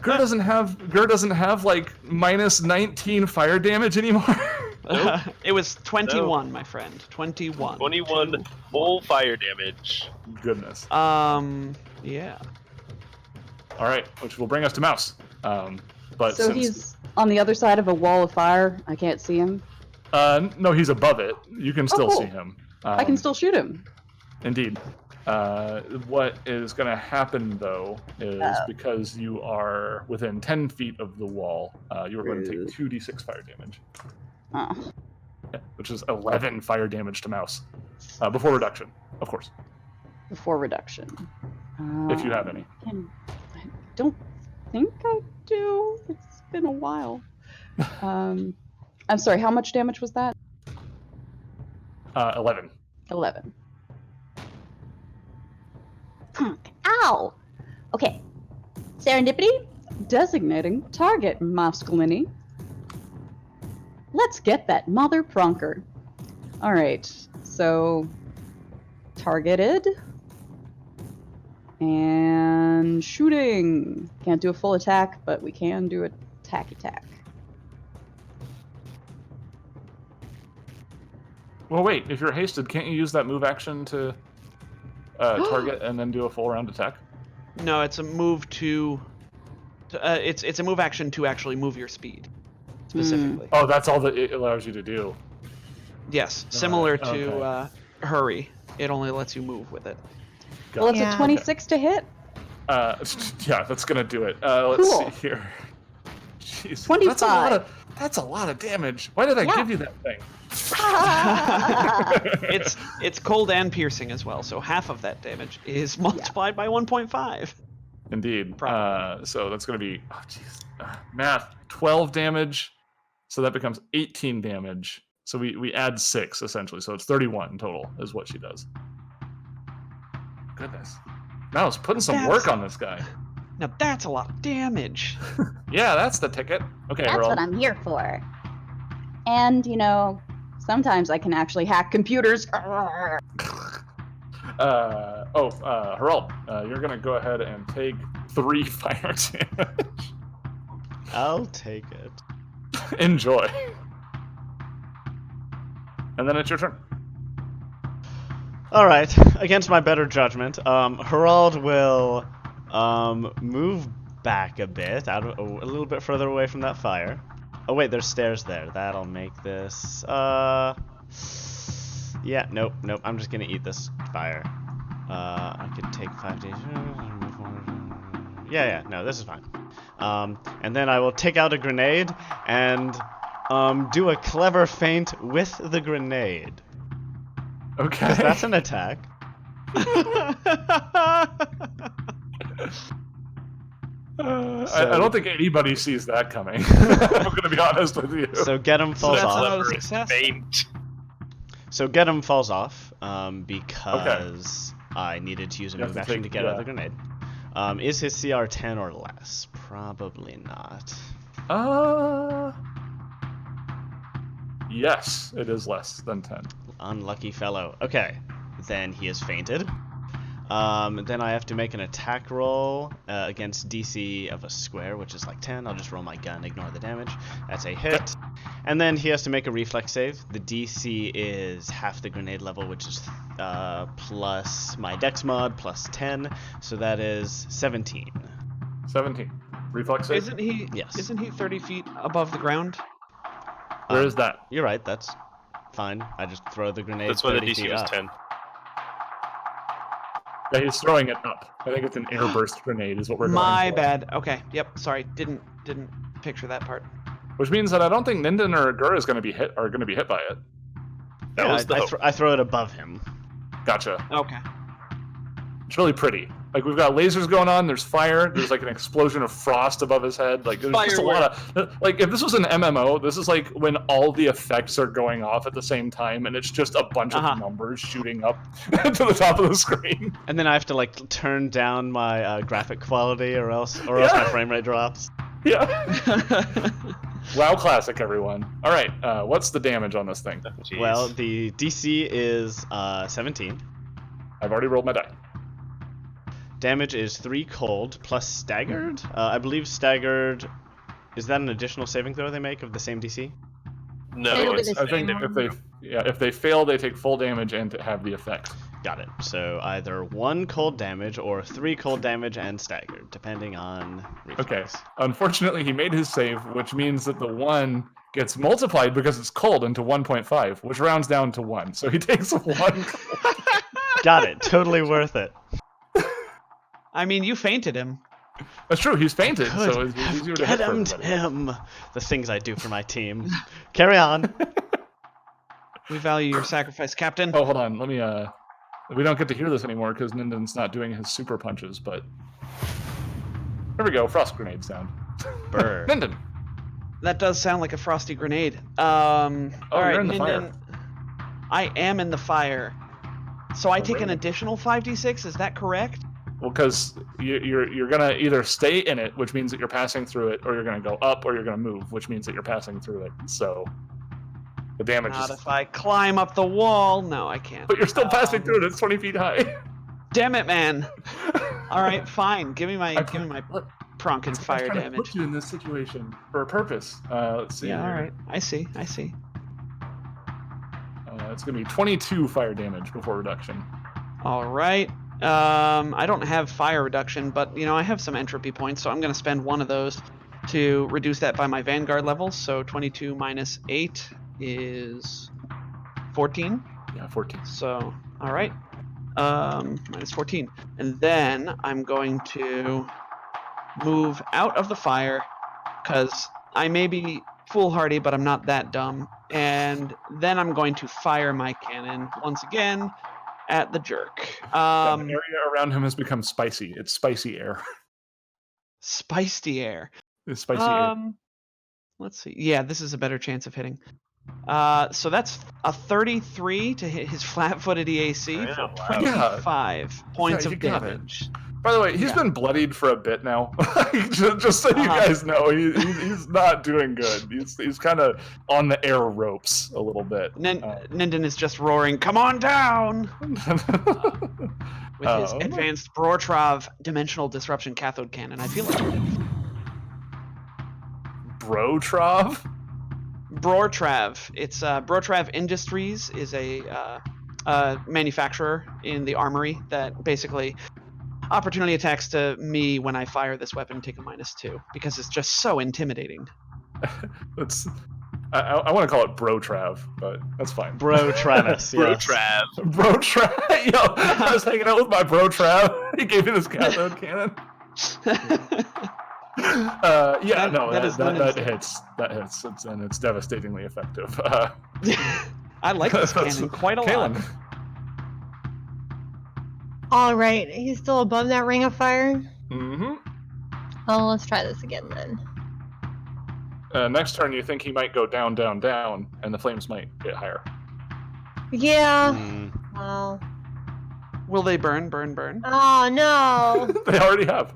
Gur doesn't have like minus 19 fire damage anymore. Nope. It was 21, my friend. 21. 21 full fire damage. Goodness. Yeah. All right, which will bring us to Mouse. But So since, he's on the other side of a wall of fire. I can't see him. no, he's above it. You can still cool. see him. I can still shoot him. Indeed. What is going to happen, though, is because you are within 10 feet of the wall, you are going to take 2d6 fire damage. Oh. Yeah, which is 11 fire damage to Mouse. Before reduction, of course. Before reduction. If you have any. I don't think I do. It's been a while. I'm sorry, how much damage was that? 11. 11. Ow! Okay. Serendipity? Designating target, masculinity. Let's get that mother pronker. Alright, so targeted. And shooting. Can't do a full attack, but we can do a attack. Well, wait, if you're hasted, can't you use that move action to target and then do a full round attack? No, it's a move to it's a move action to actually move your speed, specifically. Oh, that's all that it allows you to do. Yes, similar to okay. hurry. It only lets you move with it. Got Well, it. it's a 26 to hit. Yeah, that's gonna do it. Let's Cool. see here. Jeez, 25. That's a lot of damage. Why did I give you that thing? It's cold and piercing as well, so half of that damage is multiplied by 1.5. Indeed. Probably. So that's going to be, math, 12 damage. So that becomes 18 damage. So we add 6, essentially. So it's 31 total is what she does. Goodness. Mouse, putting some work on this guy. Now that's a lot of damage. Yeah, that's the ticket. Okay, That's roll. what I'm here for. And, sometimes I can actually hack computers. Herald, you're going to go ahead and take 3 fire damage. I'll take it. Enjoy. And then it's your turn. Alright, against my better judgment, Herald will move back a bit, a little bit further away from that fire. Oh wait, there's stairs there. That'll make this, yeah, nope, I'm just gonna eat this fire. I could take 5 days. Yeah, no, this is fine. And then I will take out a grenade and do a clever feint with the grenade. Okay. 'Cause that's an attack. I don't think anybody sees that coming. I'm going to be honest with you. So get him falls that's off. not a success. Faint. So get him falls off because I needed to use a You have move to action take- to get out the grenade. Is his CR 10 or less? Probably not. Yes, it is less than 10. Unlucky fellow. Okay, then he is fainted. Then I have to make an attack roll against DC of a square, which is like 10. I'll just roll my gun, ignore the damage. That's a hit. And then he has to make a reflex save. The DC is half the grenade level, which is plus my dex mod, plus 10. So that is 17. 17. Reflex save? Isn't he? Yes. Isn't he 30 feet above the ground? Where is that? You're right, that's fine. I just throw the grenade That's why the 30 DC feet was up. 10. Yeah, he's throwing it up. I think it's an airburst grenade is what we're going My for. bad. Okay. Yep. Sorry. Didn't picture that part. Which means that I don't think Ninden or Gur is going to be hit by it. That Yeah, was the hope. I throw it above him. Gotcha. Okay. It's really pretty. Like, we've got lasers going on, there's fire, there's like an explosion of frost above his head. Like, there's just a lot of... Like, if this was an MMO, this is like when all the effects are going off at the same time, and it's just a bunch of numbers shooting up to the top of the screen. And then I have to like turn down my graphic quality, or else my frame rate drops. Yeah. WoW Classic, everyone. All right, what's the damage on this thing? Jeez. Well, the DC is 17. I've already rolled my die. Damage is 3 cold plus staggered. I believe staggered. Is that an additional saving throw they make of the same DC? No, It'll be it's the I think same. if they fail, they take full damage and have the effect. Got it. So either 1 cold damage or 3 cold damage and staggered, depending on Okay. reflex. Unfortunately, he made his save, which means that the 1 gets multiplied because it's cold into 1.5, which rounds down to 1. So he takes 1 cold. Got it. Totally worth it. I mean, you fainted him. That's true. He's fainted, Good. so it's easier to hit Get for him, everybody. Tim. The things I do for my team. Carry on. We value your sacrifice, Captain. Oh, hold on. Let me. We don't get to hear this anymore because Ninden's not doing his super punches, but there we go. Frost grenade sound. Brr. Ninden. That does sound like a frosty grenade. All right, you're in the fire. Ninden, I am in the fire. So I take an Alright. additional 5d6. Is that correct? Well, because you're gonna either stay in it, which means that you're passing through it, or you're gonna go up, or you're gonna move, which means that you're passing through it. So the damage Not is. if I climb up the wall. No, I can't. But you're still passing through it. It's 20 feet high. Damn it, man. All right, fine. Give me my Look, prunk and I was fire trying to damage. put you in this situation for a purpose. Let's see. Yeah, all here. right. I see. It's gonna be 22 fire damage before reduction. All right. I don't have fire reduction, but I have some entropy points, so I'm going to spend one of those to reduce that by my Vanguard levels. So 22 minus 8 is 14. Yeah, 14. So, all right. Minus 14. And then I'm going to move out of the fire because I may be foolhardy, but I'm not that dumb. And then I'm going to fire my cannon once again at the jerk. The area around him has become spicy. It's spicy air. Spicy air. It's spicy air. Let's see. Yeah, this is a better chance of hitting. So that's a 33 to hit his flat-footed EAC for wow. 25 points you of got it. damage. By the way, he's been bloodied for a bit now. just so you guys know, he's not doing good. He's kind of on the air ropes a little bit. Ninden is just roaring, "Come on down!" With his advanced Brortrov dimensional disruption cathode cannon. I feel like Brotrov? Brortrav. It's Brortrav Industries is a manufacturer in the armory that basically opportunity attacks to me when I fire this weapon take a -2 because it's just so intimidating. I want to call it Brotrav, but that's fine. Bro Travis, Bro yes. Trav. Brotrav. Yo, I was hanging out with my Brotrav. He gave me this cathode cannon. That hits. That hits, and it's devastatingly effective. I like this cannon quite a lot. Kaylin. All right, he's still above that ring of fire. Mm-hmm. Oh, let's try this again then. Next turn, you think he might go down, down, down, and the flames might get higher. Yeah. Mm. Well. Will they burn? Oh no. They already have.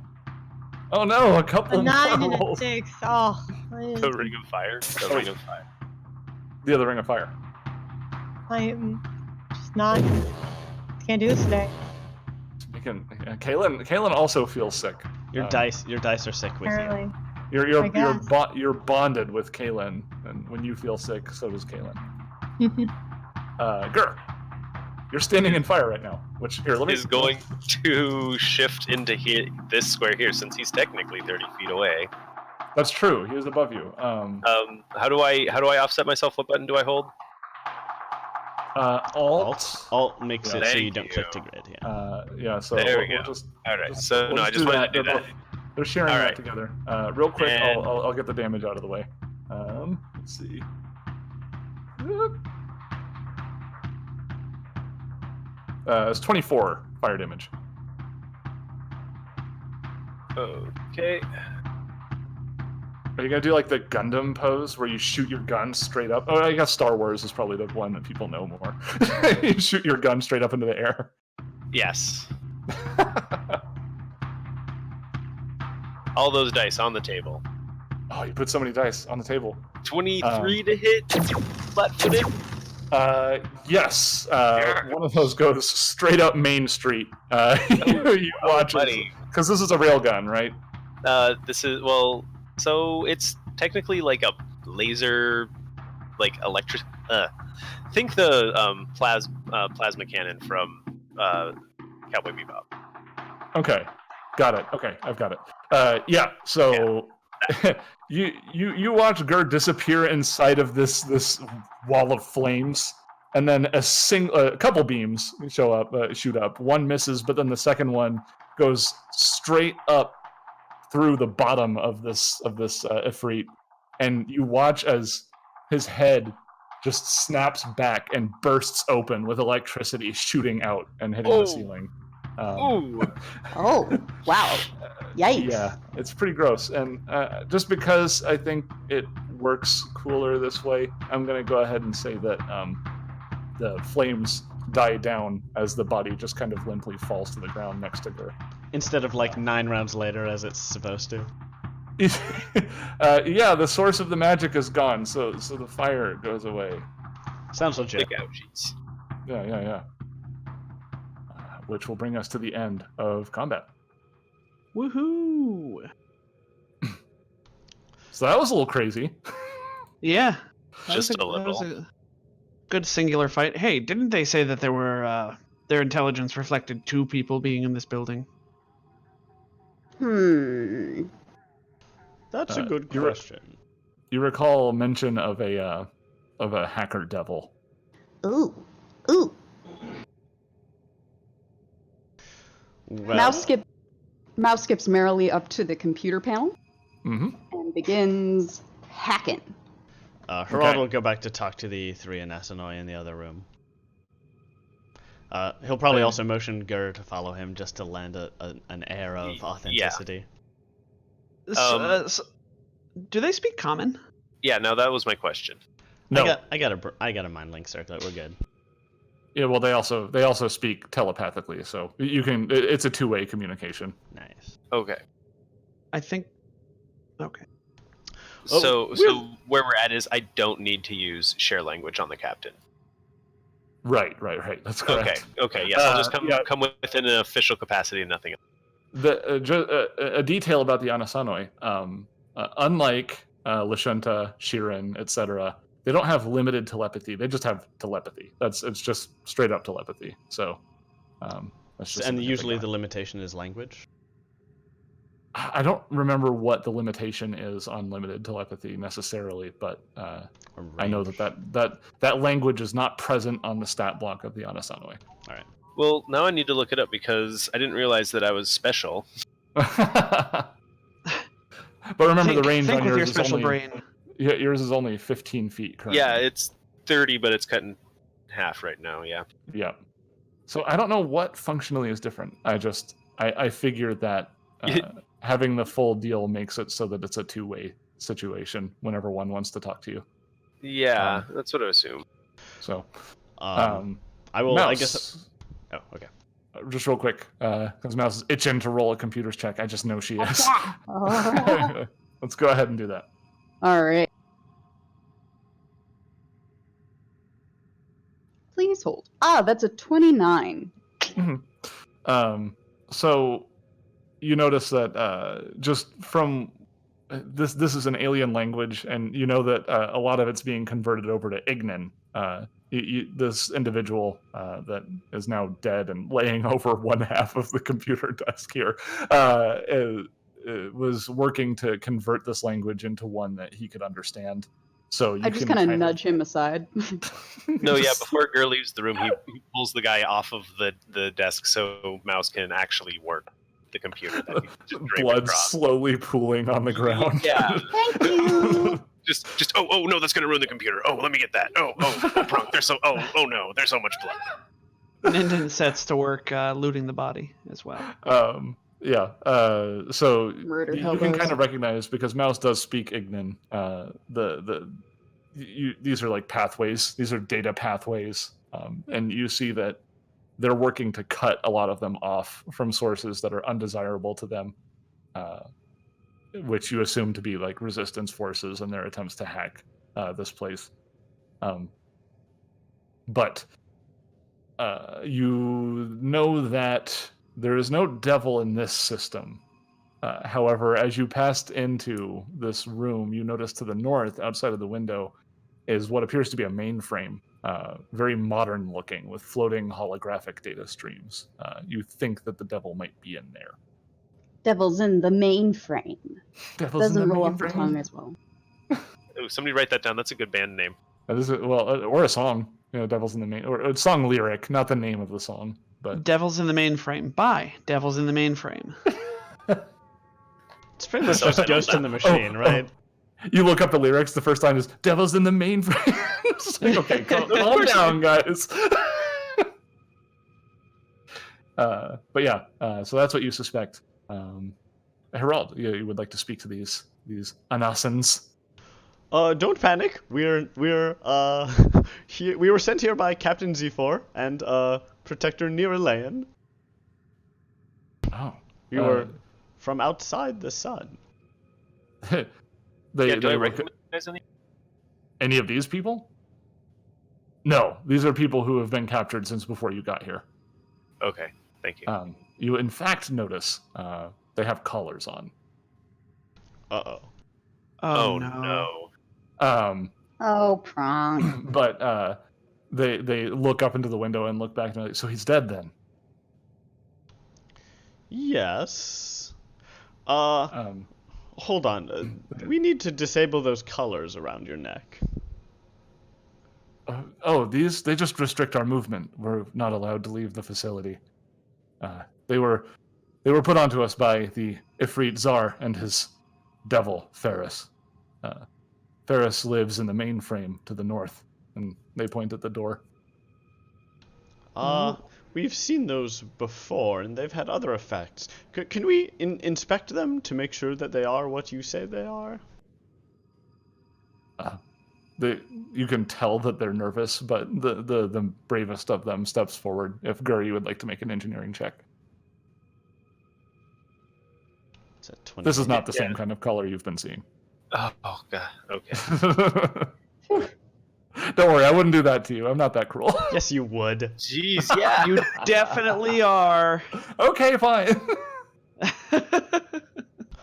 Oh no, a couple A 9 more and a rolls. 6. Oh. The ring of fire. The ring of fire. The other ring of fire. I am just not. Can't do this today. Kaylin also feels sick. Your dice are sick with you. Apparently. You're bonded with Kaylin, and when you feel sick, so does Kaylin. Gur, you're standing in fire right now. Which here, let me. Is going to shift into this square here since he's technically 30 feet away. That's true. He is above you. How do I offset myself? What button do I hold? Alt. Alt makes it so Thank you don't click to you. grid, yeah. Yeah. So There we we'll go. just. All right. just- So we'll no, I just just do wanted to do They're that. both- They're sharing All that right. together. Real quick, And- I'll get the damage out of the way. Let's see. It's 24 fire damage. Okay. Are you gonna do like the Gundam pose where you shoot your gun straight up? Oh, I guess Star Wars is probably the one that people know more. You shoot your gun straight up into the air. Yes. All those dice on the table. Oh, you put so many dice on the table. 23 to hit. Flat-footed. Yes. One of those goes straight up Main Street. You watch it. Buddy. Because this is a railgun, right? This is so it's technically like a laser like electric. Think the plasma cannon from Cowboy Bebop. Okay, got it. Okay, I've got it. Yeah. So you watch Gur disappear inside of this wall of flames, and then a couple beams shoot up. One misses, but then the second one goes straight up through the bottom of this Ifrit, and you watch as his head just snaps back and bursts open with electricity shooting out and hitting the ceiling. Ooh. Oh, wow. Yikes. Yeah, it's pretty gross. And just because I think it works cooler this way, I'm going to go ahead and say that the flames die down as the body just kind of limply falls to the ground next to Gur. Instead of like 9 rounds later as it's supposed to. Yeah, the source of the magic is gone, so the fire goes away. Sounds legit. Like ouchies. Yeah. Which will bring us to the end of combat. Woohoo! So that was a little crazy. Yeah. Just a That little. was a good singular fight. Hey, didn't they say that there were their intelligence reflected 2 people being in this building? That's a good you're- question. You recall mention of a hacker devil. Ooh. Ooh. Well, Mouse skips merrily up to the computer panel Mm-hmm. and begins hacking. Herald Okay. will go back to talk to the 3 Anasanoi in the other room. He'll probably also motion Gur to follow him just to lend an air of authenticity. Do they speak common? Yeah, no, that was my question. No. I got a mind link circlet. We're good. Yeah, well, they also speak telepathically, so you can. It's a two-way communication. Nice. Okay. I think. Okay. Oh, So where we're at is I don't need to use share language on the captain. Right. That's correct. Okay. Yes, I'll just come within an official capacity and nothing else. A detail about the Anasanoi, unlike Lashunta, Shirin, etc., they don't have limited telepathy. They just have telepathy. It's just straight up telepathy. So, that's just And something to usually think the limitation is language. about. I don't remember what the limitation is on limited telepathy necessarily, but I know Range. that language is not present on the stat block of the Anasanoi. All right. Well, now I need to look it up because I didn't realize that I was special. But remember, the range think on with your yours is special only brain. yours is only 15 feet currently. Yeah, it's 30, but it's cut in half right now. Yeah. Yeah. So I don't know what functionally is different. I figured that having the full deal makes it so that it's a two-way situation whenever one wants to talk to you. Yeah, that's what I assume. So, I will. Mouse, I guess. Oh, okay. just real quick, because Mouse is itching to roll a computer's check. I just know she is. Oh. Let's go ahead and do that. All right. Please hold. That's a 29. So you notice that just from this is an alien language, and you know that a lot of it's being converted over to Ignan. This individual that is now dead and laying over one half of the computer desk here was working to convert this language into one that he could understand. So I just kind of nudge him aside. No, yeah. Before Gur leaves the room, he pulls the guy off of the desk so Mouse can actually work the computer. That he just draped Blood across. slowly pooling on the ground. Yeah. Thank you. Just oh no, that's gonna ruin the computer. Oh, let me get that. Oh, Prunk, there's so no, there's so much blood. Ninden sets to work looting the body as well. Yeah. So Murdered you can hobos. kind of recognize, because Mouse does speak Ignan. These are like pathways. These are data pathways, and you see that they're working to cut a lot of them off from sources that are undesirable to them, which you assume to be like resistance forces and their attempts to hack this place. But you know that there is no devil in this system. However, as you passed into this room, you notice to the north, outside of the window, is what appears to be a mainframe, very modern looking, with floating holographic data streams. You think that the devil might be in there. Devil's in the mainframe. Devil's Doesn't in the roll off the mainframe. tongue as well. Oh, somebody write that down. That's a good band name. That is or a song. Devil's in the main, or a song lyric, not the name of the song, but Devil's in the Mainframe by Devil's in the Mainframe. It's pretty much So- just Ghost in the Machine, right? you look up the lyrics. The first line is "Devil's in the mainframe." It's like, okay, calm down, guys. But yeah, so that's what you suspect. Herald, you would like to speak to these Anasans. Don't panic. We're here. We were sent here by Captain Z4 and Protector Niralayan. Oh, We were from outside the sun. they Do I they recognize any of these people? No, these are people who have been captured since before you got here. Okay, thank you. You in fact notice they have collars on. Uh-oh. Oh no. no. Oh, Prong. But they look up into the window and look back and they're like, so he's dead then. Yes. Um, Hold on. We need to disable those collars around your neck. they just restrict our movement. We're not allowed to leave the facility. They were put onto us by the Ifrit Tsar and his devil Ferris. Ferris lives in the mainframe to the north, and they point at the door. We've seen those before, and they've had other effects. Can we inspect them to make sure that they are what you say they are? You can tell that they're nervous, but the bravest of them steps forward. If Guri would like to make an engineering check. It's at 20. This is not the same kind of color you've been seeing. Oh god. Okay. Don't worry, I wouldn't do that to you. I'm not that cruel. Yes, you would. Jeez, yeah. You definitely are. Okay, fine.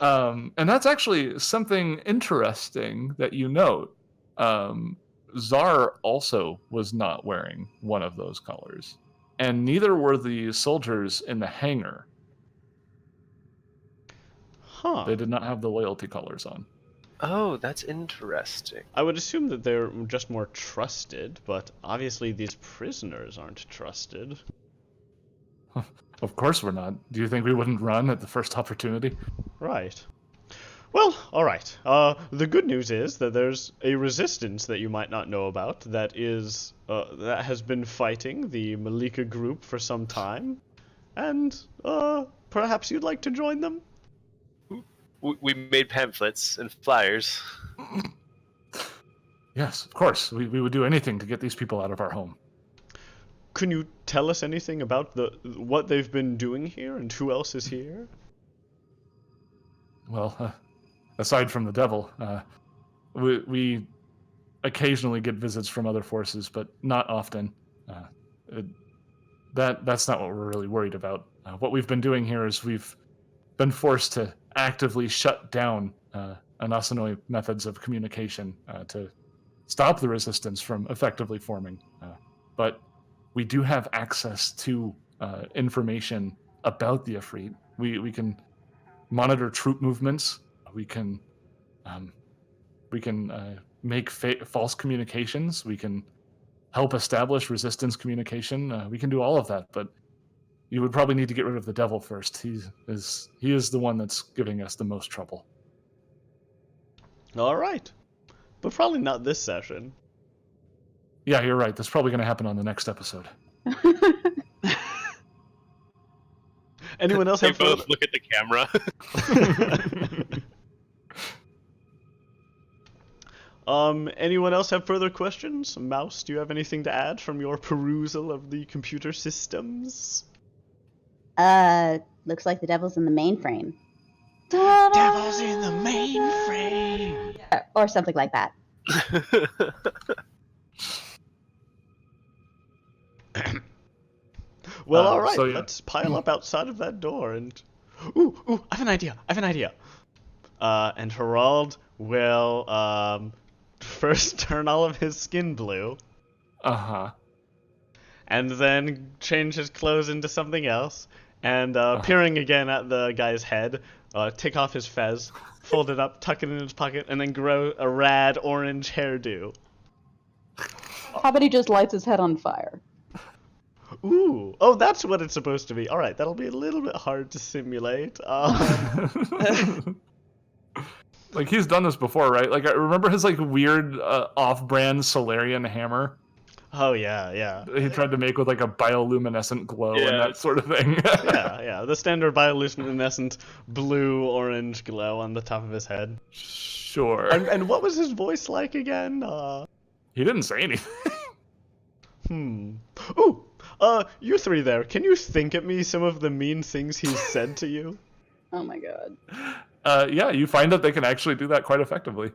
And that's actually something interesting that you note. Czar also was not wearing one of those colors, and neither were the soldiers in the hangar. Huh. They did not have the loyalty colors on. Oh, that's interesting. I would assume that they're just more trusted, but obviously these prisoners aren't trusted. Of course we're not. Do you think we wouldn't run at the first opportunity? Right. Well, alright. The good news is that there's a resistance that you might not know about that is, that has been fighting the Malika group for some time. And, perhaps you'd like to join them? We made pamphlets and flyers. Yes, of course. We would do anything to get these people out of our home. Can you tell us anything about what they've been doing here and who else is here? Well, aside from the devil, we occasionally get visits from other forces, but not often. That's not what we're really worried about. What we've been doing here is we've been forced to actively shut down Anasanoi methods of communication to stop the resistance from effectively forming. But we do have access to information about the Ifrit. We can monitor troop movements. We can make false communications. We can help establish resistance communication. We can do all of that, but you would probably need to get rid of the devil first. He is the one that's giving us the most trouble. Alright. But probably not this session. Yeah, you're right. That's probably going to happen on the next episode. Anyone else They have both look at the camera. Anyone else have further questions? Mouse, do you have anything to add from your perusal of the computer systems? Looks like the devil's in the mainframe. Devil's in the mainframe! Or something like that. Well, alright, so yeah. let's pile up outside of that door and... Ooh, I have an idea! And Harald will, first turn all of his skin blue, Uh-huh. and then change his clothes into something else, and peering again at the guy's head, take off his fez, fold it up, tuck it in his pocket, and then grow a rad orange hairdo. How about he just lights his head on fire? Ooh, oh, that's what it's supposed to be. All right, that'll be a little bit hard to simulate. Like, he's done this before, right? Like, I remember his, like, weird off-brand Solarian hammer Oh yeah. he tried to make with, like, a bioluminescent glow and that sort of thing. Yeah, the standard bioluminescent blue-orange glow on the top of his head. Sure. And what was his voice like again? He didn't say anything. Ooh, you three there, can you think at me some of the mean things he's said to you? Oh my god. Yeah, you find that they can actually do that quite effectively.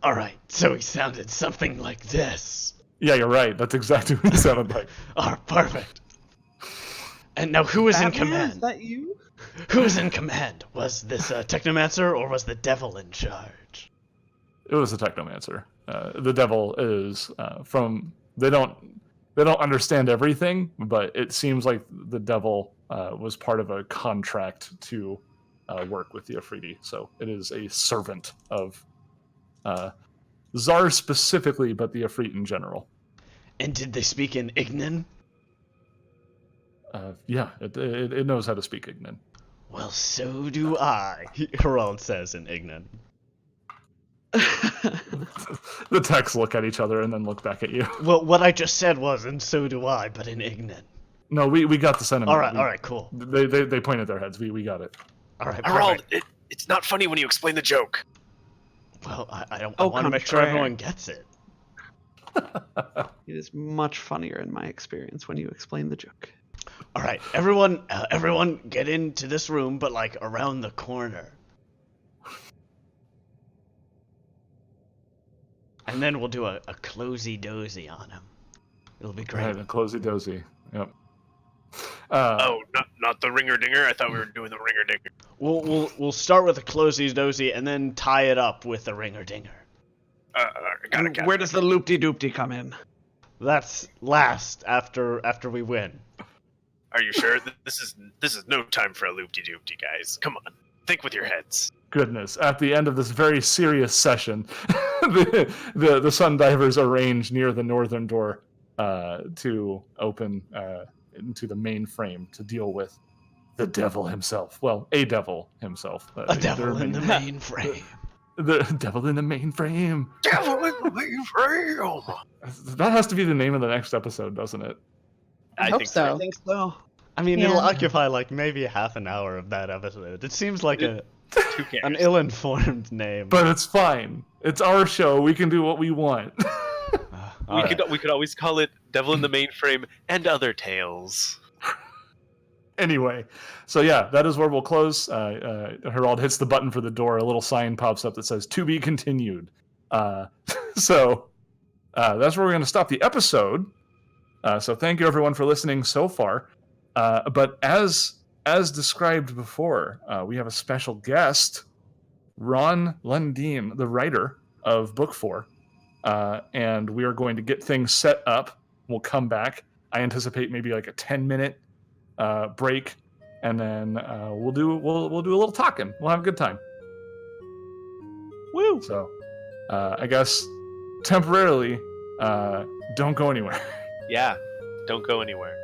Alright, so he sounded something like this. Yeah, you're right. That's exactly what he sounded like. Oh, perfect. And now who was in command? Is that you? Who was in command? Was this a technomancer or was the devil in charge? It was a technomancer. The devil is from. They don't understand everything, but it seems like the devil was part of a contract to work with the Afridi. So it is a servant of Czar specifically, but the Ifrit in general. And did they speak in Ignan? Yeah, it knows how to speak Ignan. Well, so do I, Harald says in Ignan. The techs look at each other and then look back at you. Well, what I just said was, and so do I, but in Ignan. No, we got the sentiment. Alright, cool. They pointed their heads. We got it. Alright, Harold, it's not funny when you explain the joke. Well, I want to Au make sure contraire. everyone gets it. It is much funnier in my experience when you explain the joke. Alright, everyone get into this room, but like around the corner. And then we'll do a closey-dozy on him. It'll be great. Right, a closey dozy. Yep. Oh, not the ringer dinger. I thought we were doing the ringer dinger. We'll start with a closey-dozy and then tie it up with a ringer-dinger. Got And it. where does the loop-de-doop-de come in? That's last after we win. Are you sure? This is no time for a loop-de-doop-de, guys. Come on, think with your heads. Goodness, at the end of this very serious session, the Sun Divers arrange near the northern door to open into the main frame to deal with the devil himself. Well, a devil himself. A devil in the main frame. The devil in the main frame. Devil in the mainframe. That has to be the name of the next episode, doesn't it? I hope think so. I think so. I mean, Yeah. it'll occupy like maybe half an hour of that episode. It seems like Who cares? an ill-informed name. But it's fine. It's our show. We can do what we want. We could always call it Devil in the Mainframe and Other Tales. Anyway, so yeah, that is where we'll close. Harald hits the button for the door. A little sign pops up that says "To be continued." So that's where we're going to stop the episode. So thank you everyone for listening so far. But as described before, we have a special guest, Ron Lundeen, the writer of Book 4, and we are going to get things set up. We'll come back. I anticipate maybe like a 10-minute break, and then we'll do a little talking. We'll have a good time. Woo! So I guess temporarily, don't go anywhere. Yeah, don't go anywhere.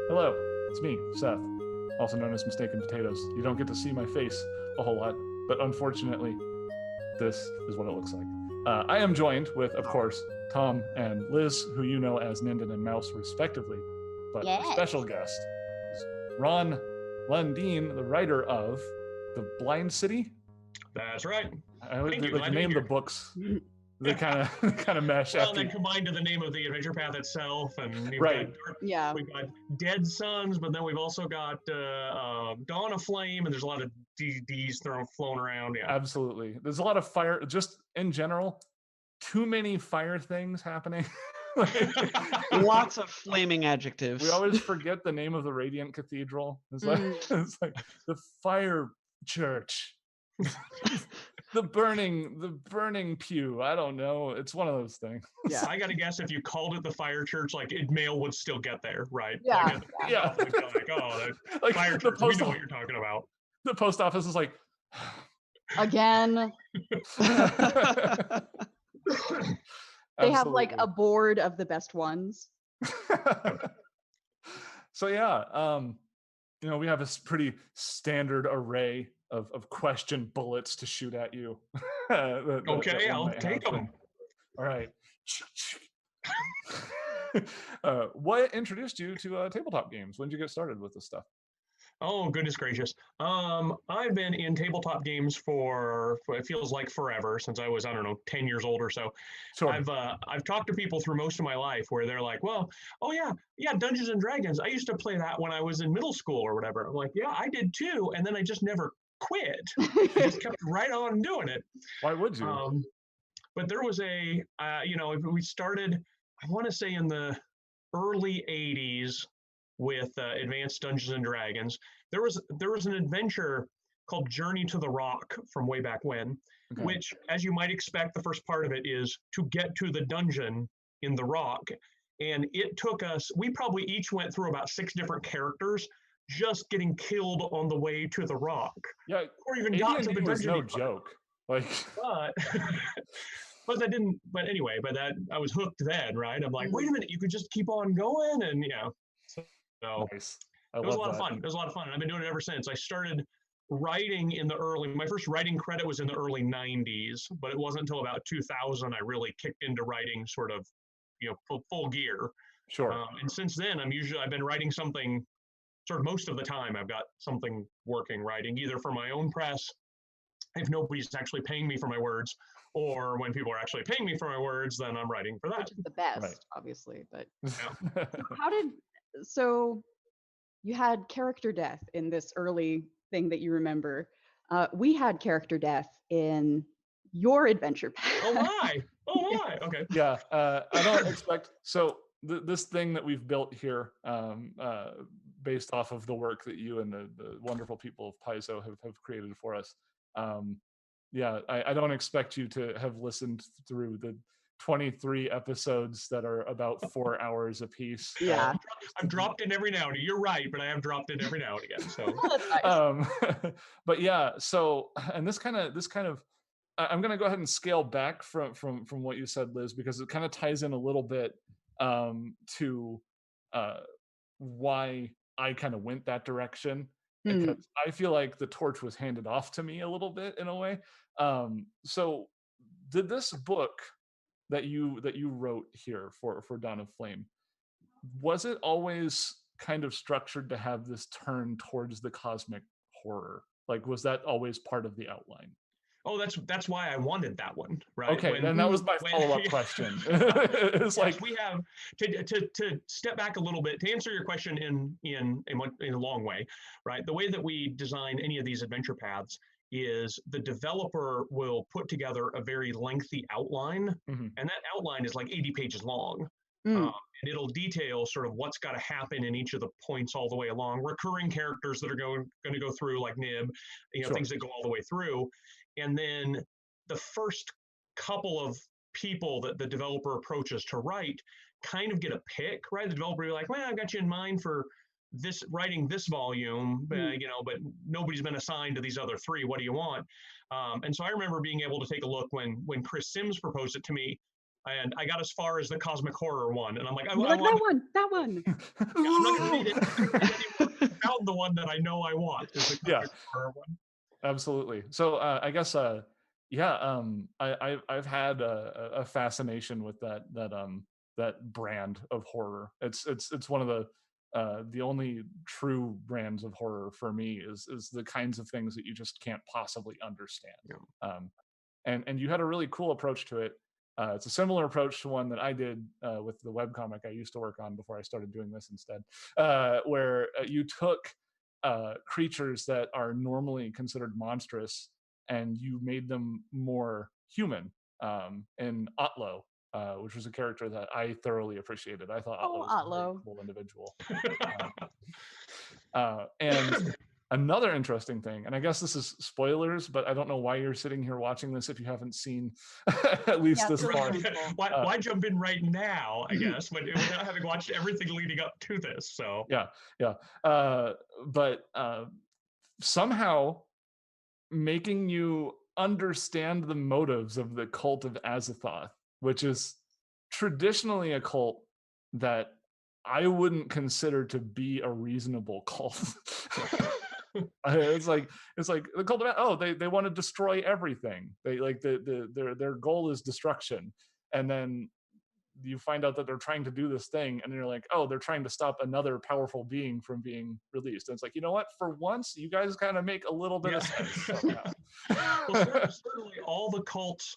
Hello, it's me, Seth, also known as Mistaken Potatoes. You don't get to see my face a whole lot, but unfortunately, this is what it looks like. I am joined with, of course, Tom and Liz, who you know as Ninden and Mouse, respectively. But our Yes. special guest is Ron Lundeen, the writer of The Blind City. That's right. I would Thank you, like glad the to be name of the here. books. They kind of mesh Well, after. then combined to the name of the adventure path itself, and Right. Yeah. we've got Dead Suns, but then we've also got Dawn of Flame, and there's a lot of D's flown around. Yeah. Absolutely. There's a lot of fire, just in general, too many fire things happening. Lots of flaming adjectives. We always forget the name of the Radiant Cathedral. It's like, it's like the Fire Church. the burning pew. I don't know. It's one of those things. Yeah. I gotta guess if you called it the Fire Church, like mail would still get there, right? Yeah, Like, yeah. Like, oh, the Like Fire the Church. We post, know what you're talking about. the post office is like Again, they have like a Absolutely. board of the best ones. So yeah, we have this pretty standard array of question bullets to shoot at you. Okay, I'll take them. All right. What introduced you to tabletop games? When did you get started with this stuff? Oh, goodness gracious. I've been in tabletop games for it feels like forever, since I was, I don't know, 10 years old or so. Sure. I've talked to people through most of my life where they're like, well, oh yeah, Dungeons and Dragons. I used to play that when I was in middle school or whatever. I'm like, yeah, I did too. And then I just never quit. I just kept right on doing it. Why would you? But there was we started, I want to say in the early 80s with Advanced Dungeons and Dragons. There was an adventure called Journey to the Rock from way back when, Okay. which, as you might expect, the first part of it is to get to the dungeon in the rock. And it took us, we probably each went through about 6 different characters just getting killed on the way to the rock. Yeah, Or even got to the AD&D was dungeon. no joke. Like, But that I was hooked then, right? I'm like, wait a minute, you could just keep on going, and so nice. it was a lot of fun. It was a lot of fun, and I've been doing it ever since. I started writing my first writing credit was in the early 90s, but it wasn't until about 2000 I really kicked into writing sort of, full gear. Sure. And since then, I've been writing something sort of most of the time. I've got something working writing, either for my own press, if nobody's actually paying me for my words, or when people are actually paying me for my words, then I'm writing for that. Which is the best, Right. obviously. But Yeah. so you had character death in this early thing that you remember. We had character death in your adventure path. Oh my! Okay. Yeah, I don't expect so. This thing that we've built here, based off of the work that you and the wonderful people of Paizo have created for us. I don't expect you to have listened through the 23 episodes that are about 4 hours apiece. Yeah. I've dropped in every now and again. You're right, but I have dropped in every now and again. So, That's nice. But yeah, so and this kind of I'm going to go ahead and scale back from what you said, Liz, because it kind of ties in a little bit to why I kind of went that direction, because I feel like the torch was handed off to me a little bit in a way. So did this book that you wrote here for Dawn of Flame, was it always kind of structured to have this turn towards the cosmic horror? Like, was that always part of the outline? oh, that's why I wanted that one, right? Okay, then that was my follow-up question. It's like we have to step back a little bit to answer your question in a long way, right? The way that we design any of these adventure paths is the developer will put together a very lengthy outline, and that outline is like 80 pages long. And it'll detail sort of what's got to happen in each of the points all the way along, recurring characters that are going to go through, like Nib, Sure. things that go all the way through. And then the first couple of people that the developer approaches to write kind of get a pick, right? The developer will be like, well, I got you in mind for this, writing this volume, but nobody's been assigned to these other 3. What do you want? And so I remember being able to take a look when Chris Sims proposed it to me. and I got as far as the cosmic horror one, and I'm like, You're like, that one. I'm not gonna read it. I found the one that I know I want. Is the Yeah. cosmic horror one. Absolutely. So I guess I've had a fascination with that brand of horror. It's one of the only true brands of horror for me is the kinds of things that you just can't possibly understand. Yeah. And you had a really cool approach to it. It's a similar approach to one that I did with the webcomic I used to work on before I started doing this instead, where you took creatures that are normally considered monstrous and you made them more human. In Otlo, which was a character that I thoroughly appreciated. I thought Otlo was a very Otlo. cool individual. And another interesting thing, and I guess this is spoilers, but I don't know why you're sitting here watching this if you haven't seen at least Yeah, this feel far. free. Why jump in right now? I guess, but without having watched everything leading up to this. So Yeah. But somehow making you understand the motives of the cult of Azathoth, which is traditionally a cult that I wouldn't consider to be a reasonable cult. It's like the cult of they want to destroy everything. They like their goal is destruction, and then you find out that they're trying to do this thing, and you're like, oh, they're trying to stop another powerful being from being released. And it's like, you know what? For once, you guys kind of make a little bit of sense. Well, certainly all the cults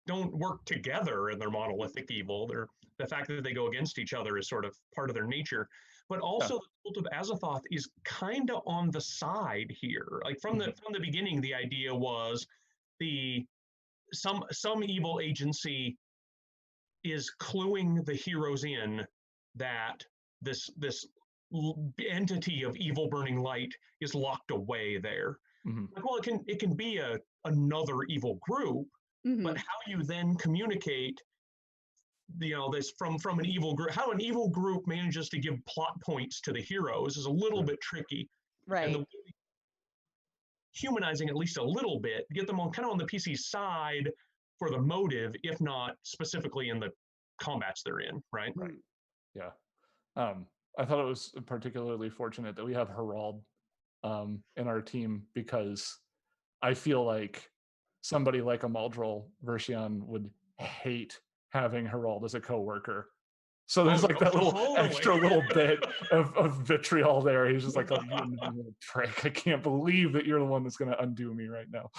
don't work together in their monolithic evil. The fact that they go against each other is sort of part of their nature. But also, the cult of Azathoth is kind of on the side here. Like from the beginning, the idea was some evil agency is cluing the heroes in that this entity of evil burning light is locked away there. Like, well, it can be another evil group, but how you then communicate, this from an evil group, how an evil group manages to give plot points to the heroes is a little bit tricky. Right. And humanizing at least a little bit, get them on kind of on the PC side for the motive, if not specifically in the combats they're in, right? Right. Yeah. I thought it was particularly fortunate that we have Herald in our team, because I feel like somebody like a Maldrol Versian would hate having Herald as a coworker. So there's that little extra little bit of vitriol there. He's just like, oh, you little prick. I can't believe that you're the one that's going to undo me right now.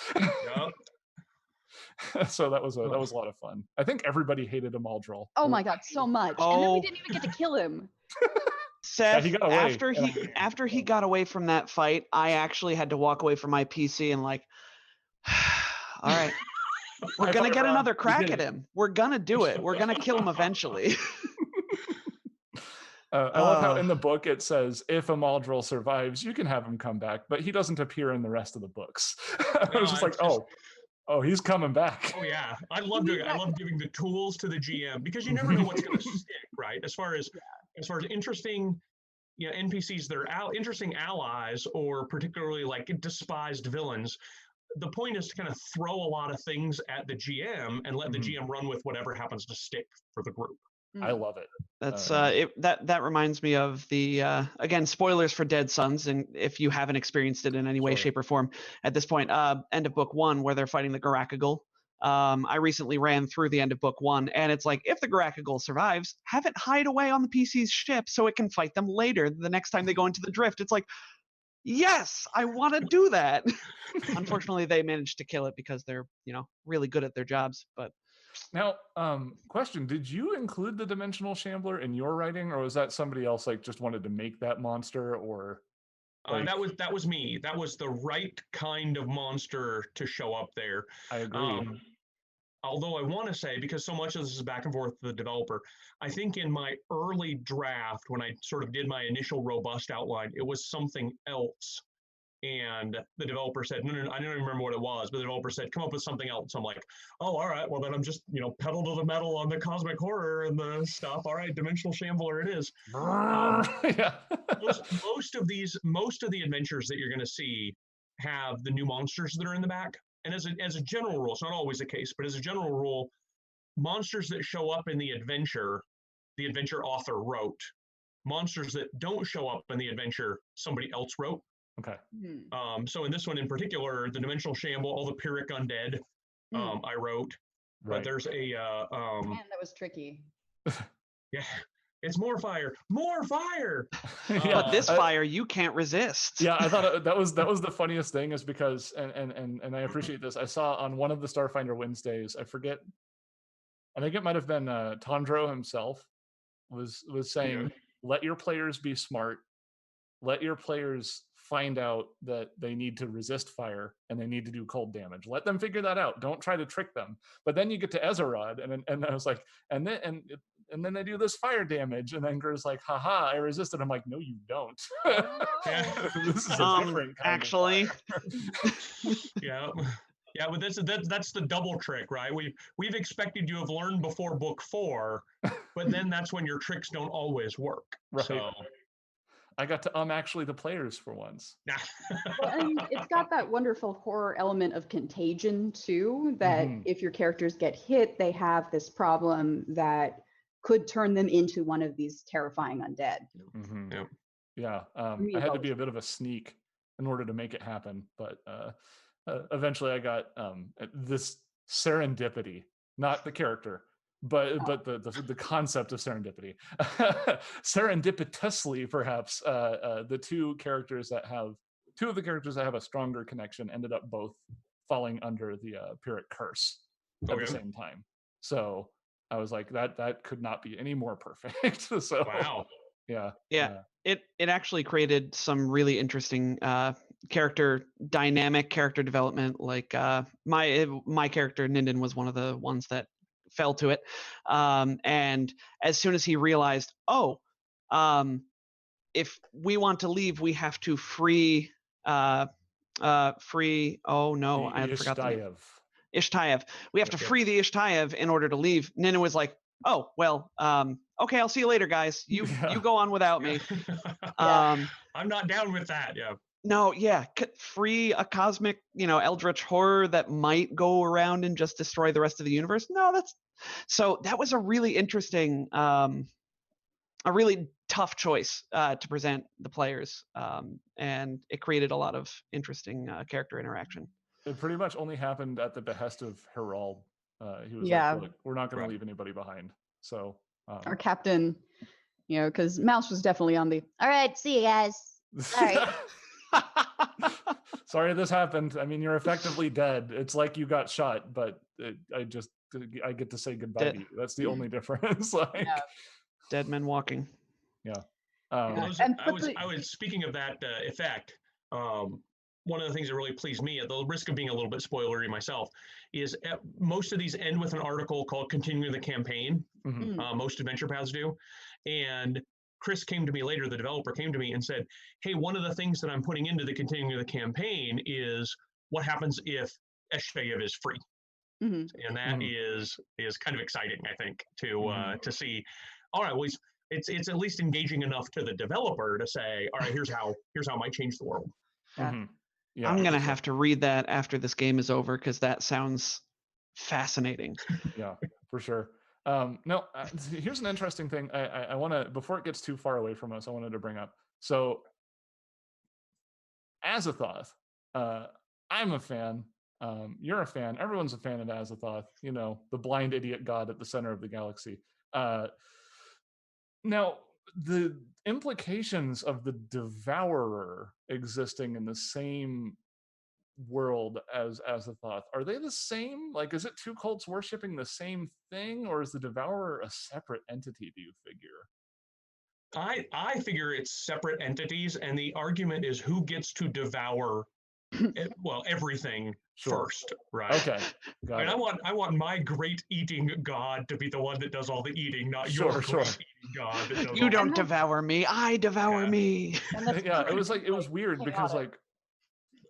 So that was a lot of fun. I think everybody hated Amaldrol. Oh my god, so much. And then we didn't even get to kill him. Seth, he got away. after he got away from that fight, I actually had to walk away from my PC and like, all right, we're gonna get another crack at him. We're gonna do it. We're gonna kill him eventually. I love how in the book it says, if Amaldrol survives, you can have him come back, but he doesn't appear in the rest of the books. I was just like, oh, he's coming back. Oh yeah, I love giving the tools to the GM, because you never know what's going to stick, right? As far as interesting, NPCs that are interesting allies, or particularly like despised villains. The point is to kind of throw a lot of things at the GM and let the GM run with whatever happens to stick for the group. I love it. That's that reminds me of the again, spoilers for Dead Sons, and if you haven't experienced it in any way, shape, or form at this point, end of book 1 where they're fighting the Garakagul. I recently ran through the end of book 1, and it's like, if the Garakagul survives, have it hide away on the PC's ship so it can fight them later the next time they go into the drift. It's like, yes, I want to do that. Unfortunately, they managed to kill it because they're really good at their jobs. But now, question: did you include the Dimensional Shambler in your writing, or was that somebody else just wanted to make that monster? Or that was me. That was the right kind of monster to show up there. I agree. Although I want to say, because so much of this is back and forth with the developer, I think in my early draft, when I sort of did my initial robust outline, it was something else. And the developer said, no, I don't even remember what it was, but the developer said, come up with something else. I'm like, oh, all right, well, then I'm just, pedal to the metal on the cosmic horror and the stuff. All right, Dimensional Shambler it is. Most of the adventures that you're going to see have the new monsters that are in the back. And as a general rule, it's not always the case, but as a general rule, monsters that show up in the adventure author wrote. Monsters that don't show up in the adventure, somebody else wrote. Okay. So in this one in particular, the Dimensional Shamble, all the Pyrrhic undead, I wrote. But Right. there's a Man, that was tricky. yeah, it's more fire. Yeah, But this fire you can't resist. Yeah, I thought that was the funniest thing, is because and I appreciate this. I saw on one of the Starfinder Wednesdays, I think it might have been Tondro himself was saying, let your players be smart, let your players find out that they need to resist fire and they need to do cold damage. Let them figure that out. Don't try to trick them. But then you get to Ezerod, and I was like, and then they do this fire damage, and then Gur's like, haha, I resisted. I'm like, no, you don't. This is a different kind actually. of fire. Yeah, but that's the double trick, right? We've expected you have learned before book 4, but then that's when your tricks don't always work. Right. So I got to actually the players for once. Well, and it's got that wonderful horror element of contagion too, that if your characters get hit, they have this problem that could turn them into one of these terrifying undead. Yeah, I had to be a bit of a sneak in order to make it happen, but eventually I got this serendipity, not the character, but the concept of serendipity. Serendipitously, perhaps, the two of the characters that have a stronger connection ended up both falling under the Pyrrhic curse at the same time. So I was like, that could not be any more perfect. So wow. Yeah. It actually created some really interesting character development. Like my character Ninden was one of the ones that fell to it, and as soon as he realized, if we want to leave, we have to free. Oh no, I forgot the name. Ishtaev. We have to free the Ishtaev in order to leave. Ninden was like, oh well, okay, I'll see you later, guys. You go on without me. I'm not down with that. Yeah. No, free a cosmic, eldritch horror that might go around and just destroy the rest of the universe. No, that was a really interesting, a really tough choice to present the players, and it created a lot of interesting character interaction. It pretty much only happened at the behest of Herald. He was Yeah. like, look, we're not going to leave anybody behind. So our captain, because Mouse was definitely on the, all right, see you guys. Sorry. Sorry this happened. I mean, you're effectively dead. It's like you got shot, but I get to say goodbye to you. That's the only difference. Like, dead men walking. Yeah. I was speaking of that effect. One of the things that really pleased me, at the risk of being a little bit spoilery myself, is most of these end with an article called "Continuing the Campaign." Most adventure paths do, and Chris came to me later. The developer came to me and said, "Hey, one of the things that I'm putting into the Continuing the Campaign is what happens if Eshtaev is free," and that is kind of exciting, I think, to see. All right, well, it's at least engaging enough to the developer to say, all right, here's how it might change the world. Yeah, I'm gonna have to read that after this game is over, because that sounds fascinating. Yeah, for sure. No, here's an interesting thing. I want to, before it gets too far away from us, I wanted to bring up. So, Azathoth, I'm a fan. You're a fan. Everyone's a fan of Azathoth. The blind idiot god at the center of the galaxy. Now, the implications of the Devourer existing in the same world as Azathoth, are they the same? Like, is it two cults worshipping the same thing, or is the Devourer a separate entity, do you figure? I figure it's separate entities, and the argument is who gets to devour everything first, right? Okay, got it. I want my great eating god to be the one that does all the eating, not your great eating god that does you don't devour me, I devour me. Yeah, it was weird because, like,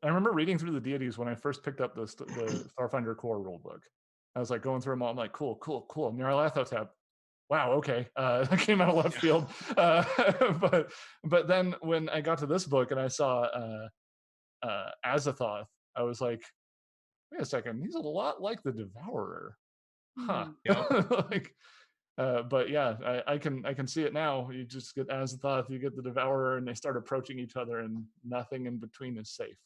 I remember reading through the deities when I first picked up the Starfinder core rulebook. I was like going through them all. I'm like, cool. Nyarlathotep. Wow, okay. That came out of left field. But then when I got to this book and I saw Azathoth, I was like, wait a second, he's a lot like the Devourer. huh. Yep. Like, but yeah, I can see it now. You just get Azathoth, you get the Devourer, and they start approaching each other, and nothing in between is safe.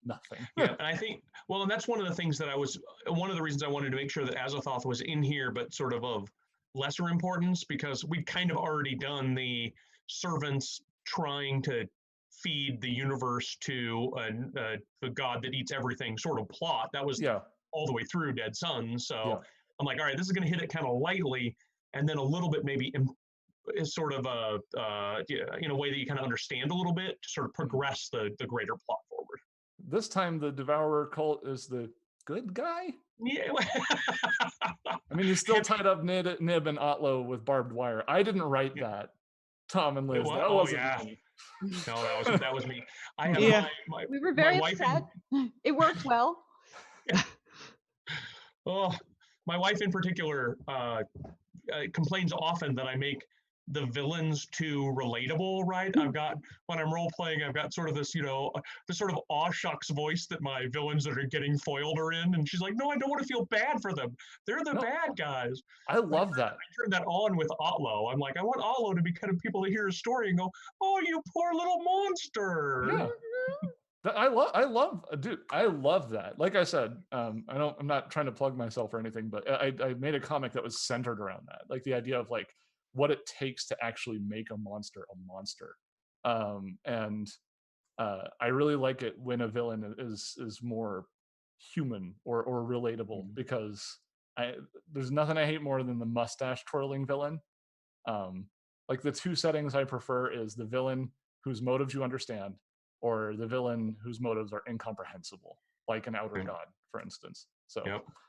Nothing. Yeah, and I think, well, and that's one of the things that one of the reasons I wanted to make sure that Azathoth was in here, but sort of lesser importance, because we'd kind of already done the servants trying to feed the universe to the god that eats everything sort of plot. That was Yeah. all the way through Dead Sun. So Yeah. I'm like, all right, this is going to hit it kind of lightly, and then a little bit maybe is sort of in a way that you kind of understand a little bit to sort of progress the greater plot forward. This time the Devourer cult is the good guy. Yeah. I mean, he's still tied up Nib and Otlo with barbed wire. I didn't write that. Tom and Liz, that wasn't me. No, that was me. I have Yeah. We were very wife upset. It worked well. Oh, my wife in particular complains often that I make the villains too relatable, right? I've got, when I'm role playing, I've got sort of this, this sort of aw shucks voice that my villains that are getting foiled are in. And she's like, no, I don't want to feel bad for them. They're the bad guys. I love that. I turned that on with Otlo. I'm like, I want Otlo to be kind of people to hear his story and go, oh, you poor little monster. Yeah. I love that. Like I said, I'm not trying to plug myself or anything, but I made a comic that was centered around that, like the idea of like what it takes to actually make a monster. And I really like it when a villain is more human or relatable, because there's nothing I hate more than the mustache twirling villain. Like the two settings I prefer is the villain whose motives you understand, or the villain whose motives are incomprehensible, like an outer god, for instance. So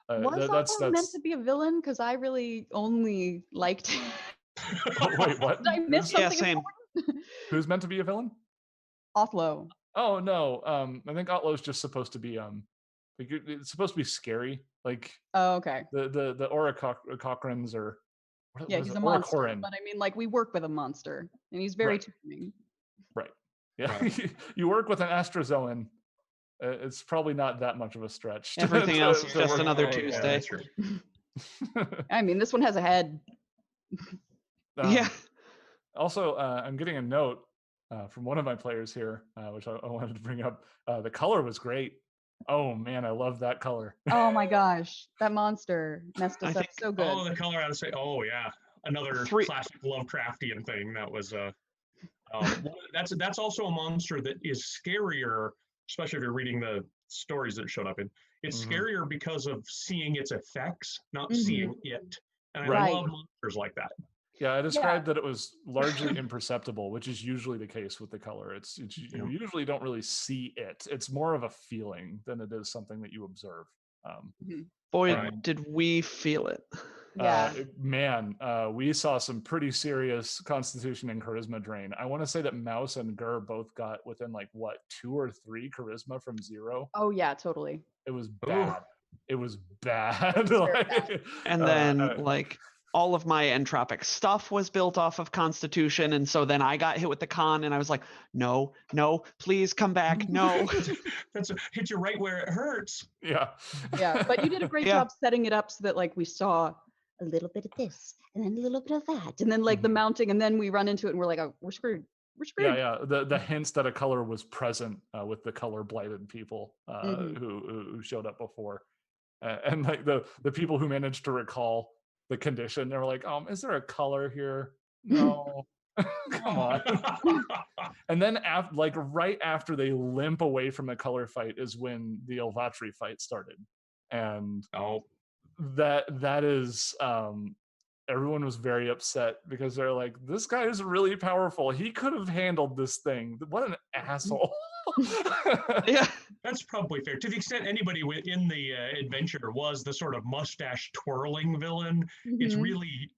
Was that's meant to be a villain? Because I really only liked it. Wait, what? Did I miss something? Yeah, same. Who's meant to be a villain? Othlo. Oh no, I think Otlo's just supposed to be like, it's supposed to be scary. Like, oh, okay. The Oracochrans are. Yeah, he's a monster. But I mean, like, we work with a monster, and he's very charming. Right. Yeah. You work with an Astrozoan. It's probably not that much of a stretch. Everything else is just another Tuesday. I mean, this one has a head. Yeah. Also, I'm getting a note from one of my players here, which I wanted to bring up. The color was great. Oh man, I love that color. Oh my gosh, that monster messed us up so good. Oh, the color out of say. Oh yeah, another classic Lovecraftian thing. That was that's also a monster that is scarier, especially if you're reading the stories that it showed up in. It's scarier because of seeing its effects, not seeing it. And I love monsters like that. Yeah, I described that it was largely imperceptible, which is usually the case with the color. It's you usually don't really see it. It's more of a feeling than it is something that you observe. Boy, did we feel it. Yeah. Man, we saw some pretty serious Constitution and Charisma drain. I want to say that Mouse and Gur both got within like, what, 2 or 3 Charisma from 0? Oh yeah, totally. It was bad. It was bad. Bad. And then like all of my entropic stuff was built off of Constitution, and so then I got hit with the con, and I was like, no, please come back, no. That's hit you right where it hurts. Yeah. Yeah, but you did a great job setting it up so that like we saw a little bit of this and then a little bit of that, and then like the mounting, and then we run into it and we're like, oh, we're screwed. Yeah. The hints that a color was present with the color blighted people who showed up before, and like the people who managed to recall the condition, they were like, is there a color here? No. Come on. And then right after they limp away from the color fight is when the Elvatri fight started. And that is everyone was very upset because they're like, this guy is really powerful. He could have handled this thing. What an asshole. Yeah. That's probably fair. To the extent anybody in the adventure was the sort of mustache twirling villain, it's really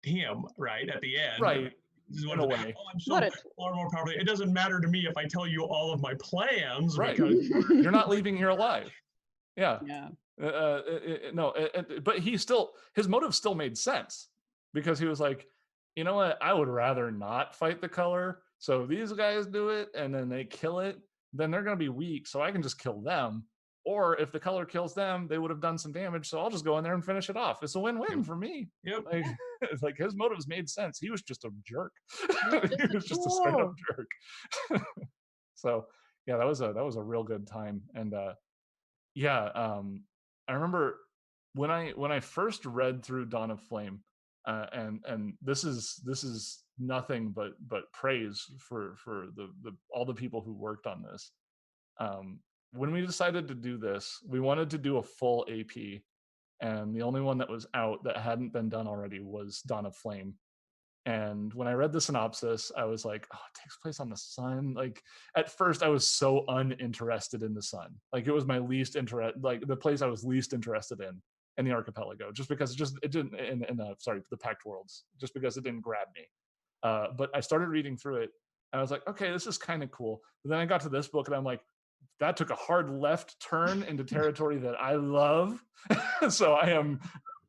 him, right? At the end. Right. In a way. I'm so far more powerful. It doesn't matter to me if I tell you all of my plans. Right. Because you're not leaving here alive. Yeah. Yeah. But his motive still made sense, because he was like, you know what? I would rather not fight the color. So these guys do it and then they kill it. Then they're going to be weak. So I can just kill them. Or if the color kills them, they would have done some damage. So I'll just go in there and finish it off. It's a win-win for me. Yep. Like, it's like his motives made sense. He was just a jerk. Just He was just a straight up jerk. So yeah, that was a real good time. And I remember when I first read through Dawn of Flame, and this is nothing but praise for the all the people who worked on this. When we decided to do this, we wanted to do a full AP, and the only one that was out that hadn't been done already was Dawn of Flame. And when I read the synopsis, I was like, oh, it takes place on the sun. Like, at first I was so uninterested in the sun. Like, it was my least like the place I was least interested in the archipelago, just because it didn't the Pact Worlds, just because it didn't grab me. But I started reading through it, and I was like, okay, this is kind of cool. But then I got to this book, and I'm like, that took a hard left turn into territory that I love. So I am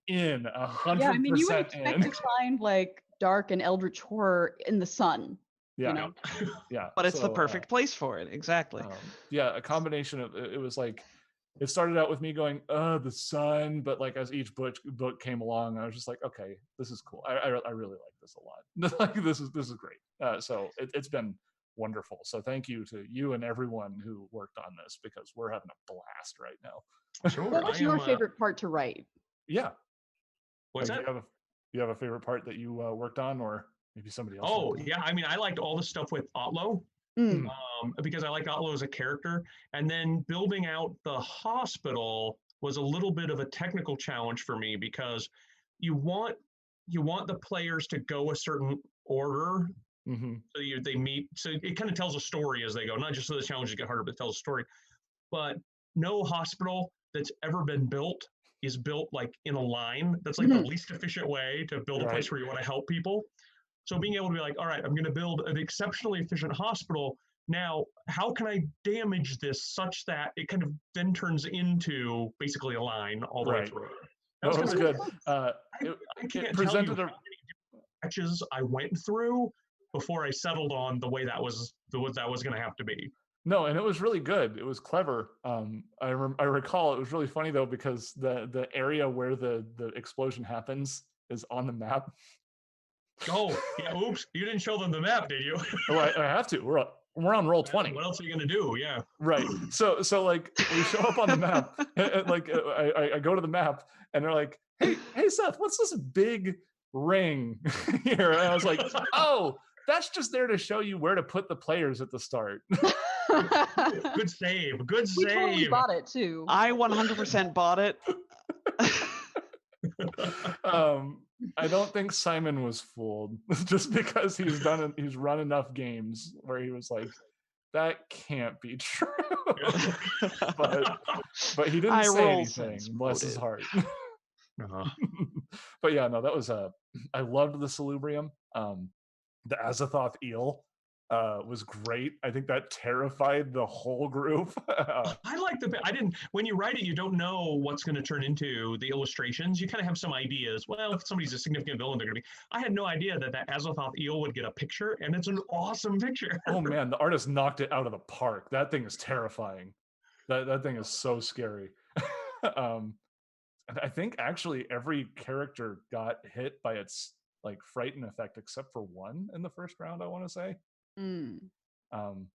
in 100% Yeah, I mean, you would expect in. to find like dark and eldritch horror in the sun. Yeah. You know? Yeah. But it's the perfect place for it. Exactly. Yeah, a combination of it was like, it started out with me going, the sun, but like as each book came along, I was just like, okay, this is cool. I really like this a lot. Like, this is great. So it's been wonderful. So thank you to you and everyone who worked on this, because we're having a blast right now. Sure. What was your favorite part to write? Yeah. What's like, that? you have a favorite part that you worked on, or maybe somebody else? Oh, yeah. I mean, I liked all the stuff with Otlo. Because I like Otlo as a character. And then building out the hospital was a little bit of a technical challenge for me, because you want the players to go a certain order. So they meet. So it kind of tells a story as they go, not just so the challenges get harder, but it tells a story. But no hospital that's ever been built is built like in a line. That's like the least efficient way to build a place where you want to help people. So being able to be like, all right, I'm going to build an exceptionally efficient hospital. Now, how can I damage this such that it kind of then turns into basically a line all the way through? That was good. I can't tell you how many patches I went through before I settled on the way that was going to have to be. No, and it was really good. It was clever. I recall it was really funny though, because the area where the explosion happens is on the map. Oh, yeah. Oops, you didn't show them the map, did you? Oh, I have to. We're on roll 20. What else are you gonna do? Yeah. Right. So like we show up on the map, and like I go to the map, and they're like, hey Seth, what's this big ring here? And I was like, oh, that's just there to show you where to put the players at the start. Good save. Good We save. totally bought it too. I 100% bought it. I don't think Simon was fooled, just because he's run enough games where he was like, that can't be true. but he didn't say anything, bless his heart. But yeah, no, that was I loved the Salubrium. The Azathoth eel was great. I think that terrified the whole group. I like the bit. When you write it, you don't know what's going to turn into the illustrations. You kind of have some ideas. Well, if somebody's a significant villain, they're going to be. I had no idea that Azathoth eel would get a picture, and it's an awesome picture. Oh man, the artist knocked it out of the park. That thing is terrifying. That thing is so scary. I think actually every character got hit by its like frighten effect except for one in the first round, I want to say.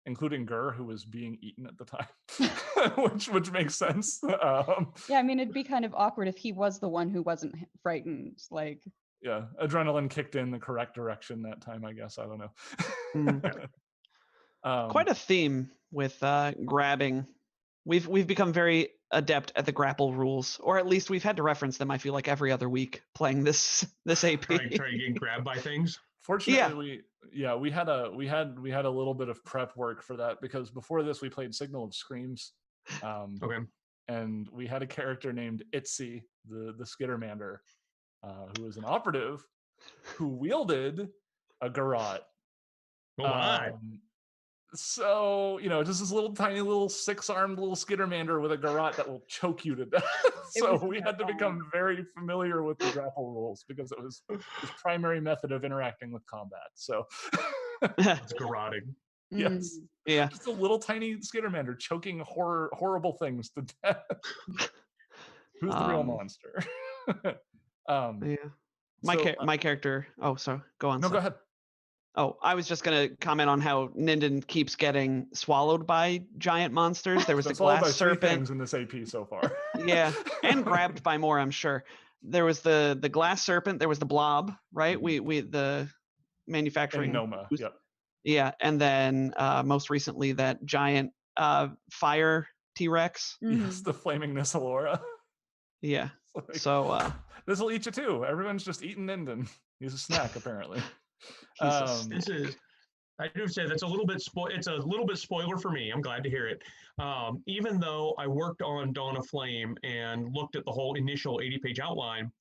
Including Gur, who was being eaten at the time, which makes sense. Yeah, I mean, it'd be kind of awkward if he was the one who wasn't frightened. Like, yeah, adrenaline kicked in the correct direction that time, I guess. I don't know. Quite a theme with grabbing. We've become very adept at the grapple rules, or at least we've had to reference them. I feel like every other week playing this AP. Trying to get grabbed by things. Fortunately, we had a little bit of prep work for that, because before this we played Signal of Screams. Okay. And we had a character named Itzy, the Skittermander, who was an operative who wielded a garrote. Oh my. So, just this little tiny little 6-armed little Skittermander with a garrote that will choke you to death. So we had to become very familiar with the grapple rules, because it was his primary method of interacting with combat. So it's garroting. Yes. Yeah. Just a little tiny Skittermander choking horrible things to death. Who's the real monster? Yeah. My character. Oh, sorry. Go on. No, Seth. go ahead. Oh, I was just gonna comment on how Ninden keeps getting swallowed by giant monsters. There was Been the swallowed glass by 3 serpent. things in this AP so far. Yeah, and grabbed by more, I'm sure. There was the glass serpent. There was the blob, right? We the manufacturing. And Noma. Yep. Yeah, and then most recently that giant fire T-Rex. Yes, the flaming Nissalora. Yeah. Like, so this will eat you too. Everyone's just eating Ninden. He's a snack apparently. This is. I do say that's a little bit it's a little bit spoiler for me. I'm glad to hear it. Even though I worked on Dawn of Flame and looked at the whole initial 80-page outline,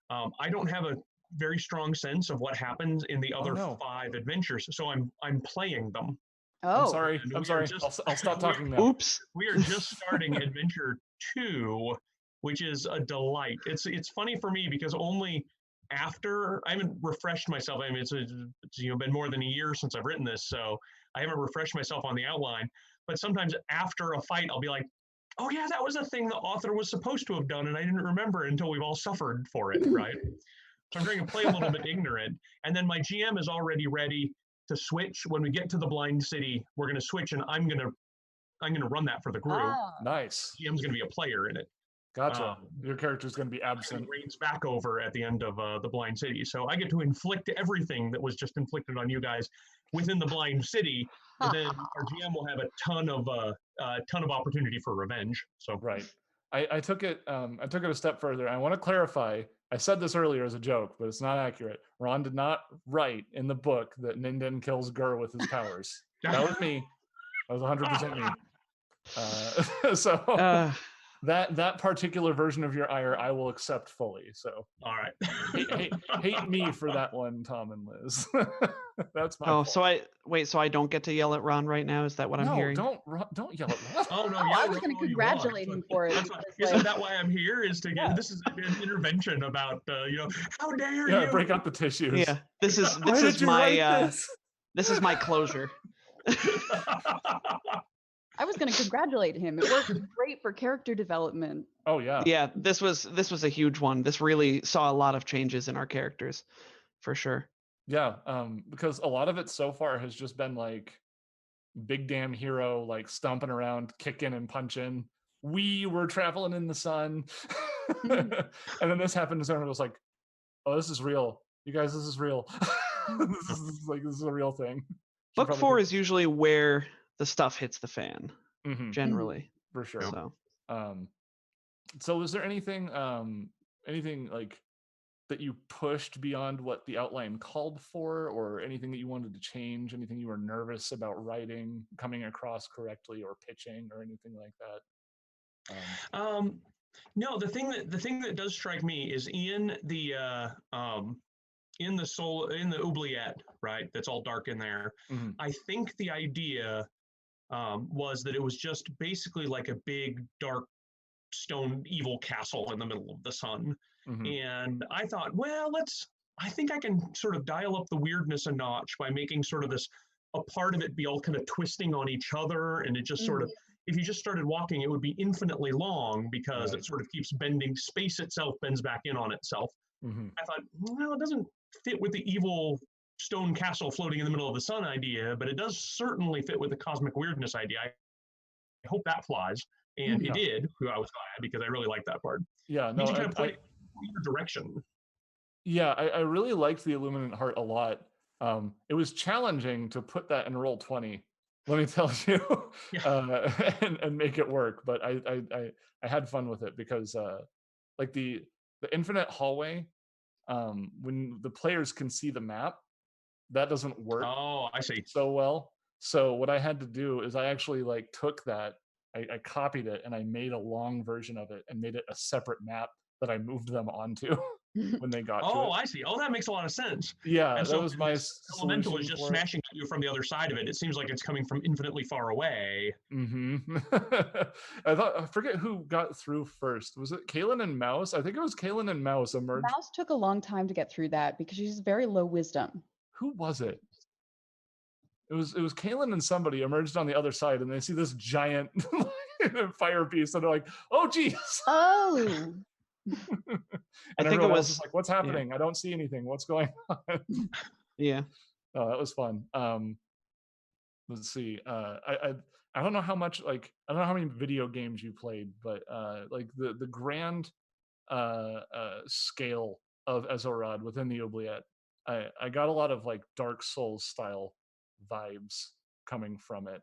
I don't have a very strong sense of what happens in the other 5 adventures. So I'm playing them. I'm sorry. I'll stop talking now. Oops. We are just starting adventure 2, which is a delight. It's funny for me because only after I haven't refreshed myself. I mean, it's been more than a year since I've written this, so I haven't refreshed myself on the outline. But sometimes after a fight, I'll be like, "Oh yeah, that was a thing the author was supposed to have done, and I didn't remember until we've all suffered for it." Right? So I'm trying to play a little bit ignorant, and then my GM is already ready to switch when we get to the Blind City. We're going to switch, and I'm going to run that for the group. Nice. GM's going to be a player in it. Gotcha. Your character's going to be absent. Reigns back over at the end of the Blind City, so I get to inflict everything that was just inflicted on you guys within the Blind City, and then our GM will have a ton of opportunity for revenge. So right. I took it a step further. I want to clarify. I said this earlier as a joke, but it's not accurate. Ron did not write in the book that Ninden kills Gur with his powers. That was me. That was 100% me. That particular version of your ire, I will accept fully. So, all right, hate me for that one, Tom and Liz. That's my. fault. So I don't get to yell at Ron right now. Is that what I'm hearing? Don't yell at Ron. Oh no, I was going to congratulate him for it. Isn't that why I'm here? Is to get this is an intervention about how dare you? Break out the tissues. Yeah, this is my this is my closure. I was going to congratulate him. It worked great for character development. Oh yeah. Yeah, this was a huge one. This really saw a lot of changes in our characters, for sure. Yeah, because a lot of it so far has just been like big damn hero, like stomping around, kicking and punching. We were traveling in the sun, and then this happened, and everyone was like, "Oh, this is real, you guys. This is real. this is a real thing." Book 4 is usually where the stuff hits the fan, generally. For sure. So is there anything like that you pushed beyond what the outline called for, or anything that you wanted to change, anything you were nervous about writing, coming across correctly, or pitching, or anything like that? No, the thing that does strike me is in the oubliette, right? That's all dark in there. I think the idea was that it was just basically like a big dark stone evil castle in the middle of the sun. And I thought, well, I think I can sort of dial up the weirdness a notch by making sort of a part of it be all kind of twisting on each other, and it just sort of, if you just started walking, it would be infinitely long because it sort of keeps bending. Space itself bends back in on itself. I thought, well, it doesn't fit with the evil stone castle floating in the middle of the sun idea, but it does certainly fit with the cosmic weirdness idea. I hope that flies, and it did. I was glad because I really liked that part. Yeah, no, you kind of play either direction. Yeah, I really liked the Illuminant Heart a lot. It was challenging to put that in roll 20. Let me tell you, and make it work. But I had fun with it because like the infinite hallway, when the players can see the map, that doesn't work. Oh, I see. So well. So what I had to do is I actually like took that, I copied it, and I made a long version of it and made it a separate map that I moved them onto when they got to it. Oh, I see. Oh, that makes a lot of sense. Yeah, and that was my elemental is just smashing at you from the other side of it. It seems like it's coming from infinitely far away. I forget who got through first. Was it Kaylin and Mouse? I think it was Kaylin and Mouse emerged. Mouse took a long time to get through that because she's very low wisdom. Who was it? it was Kalen and somebody emerged on the other side, and they see this giant fire piece, and they're like, "Oh, geez!" Oh. And I think it everyone else was is like, "What's happening? I don't see anything. What's going on?" yeah. Oh, that was fun. Let's see. I don't know how much I don't know how many video games you played, but like the grand scale of Ezorad within the Oubliette, I got a lot of like Dark Souls style vibes coming from it.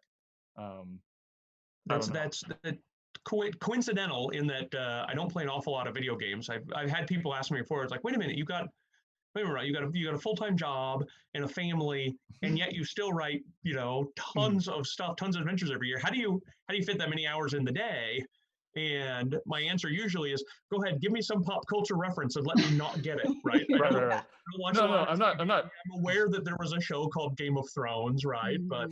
That's coincidental in that I don't play an awful lot of video games. I've had people ask me before. It's like, wait a minute, you got a full-time job and a family, and yet you still write tons of stuff, tons of adventures every year. How do you fit that many hours in the day? And my answer usually is, go ahead, give me some pop culture reference and let me not get it. Right. Right. I don't watch a lot of I'm TV. not. I'm aware that there was a show called Game of Thrones, right? But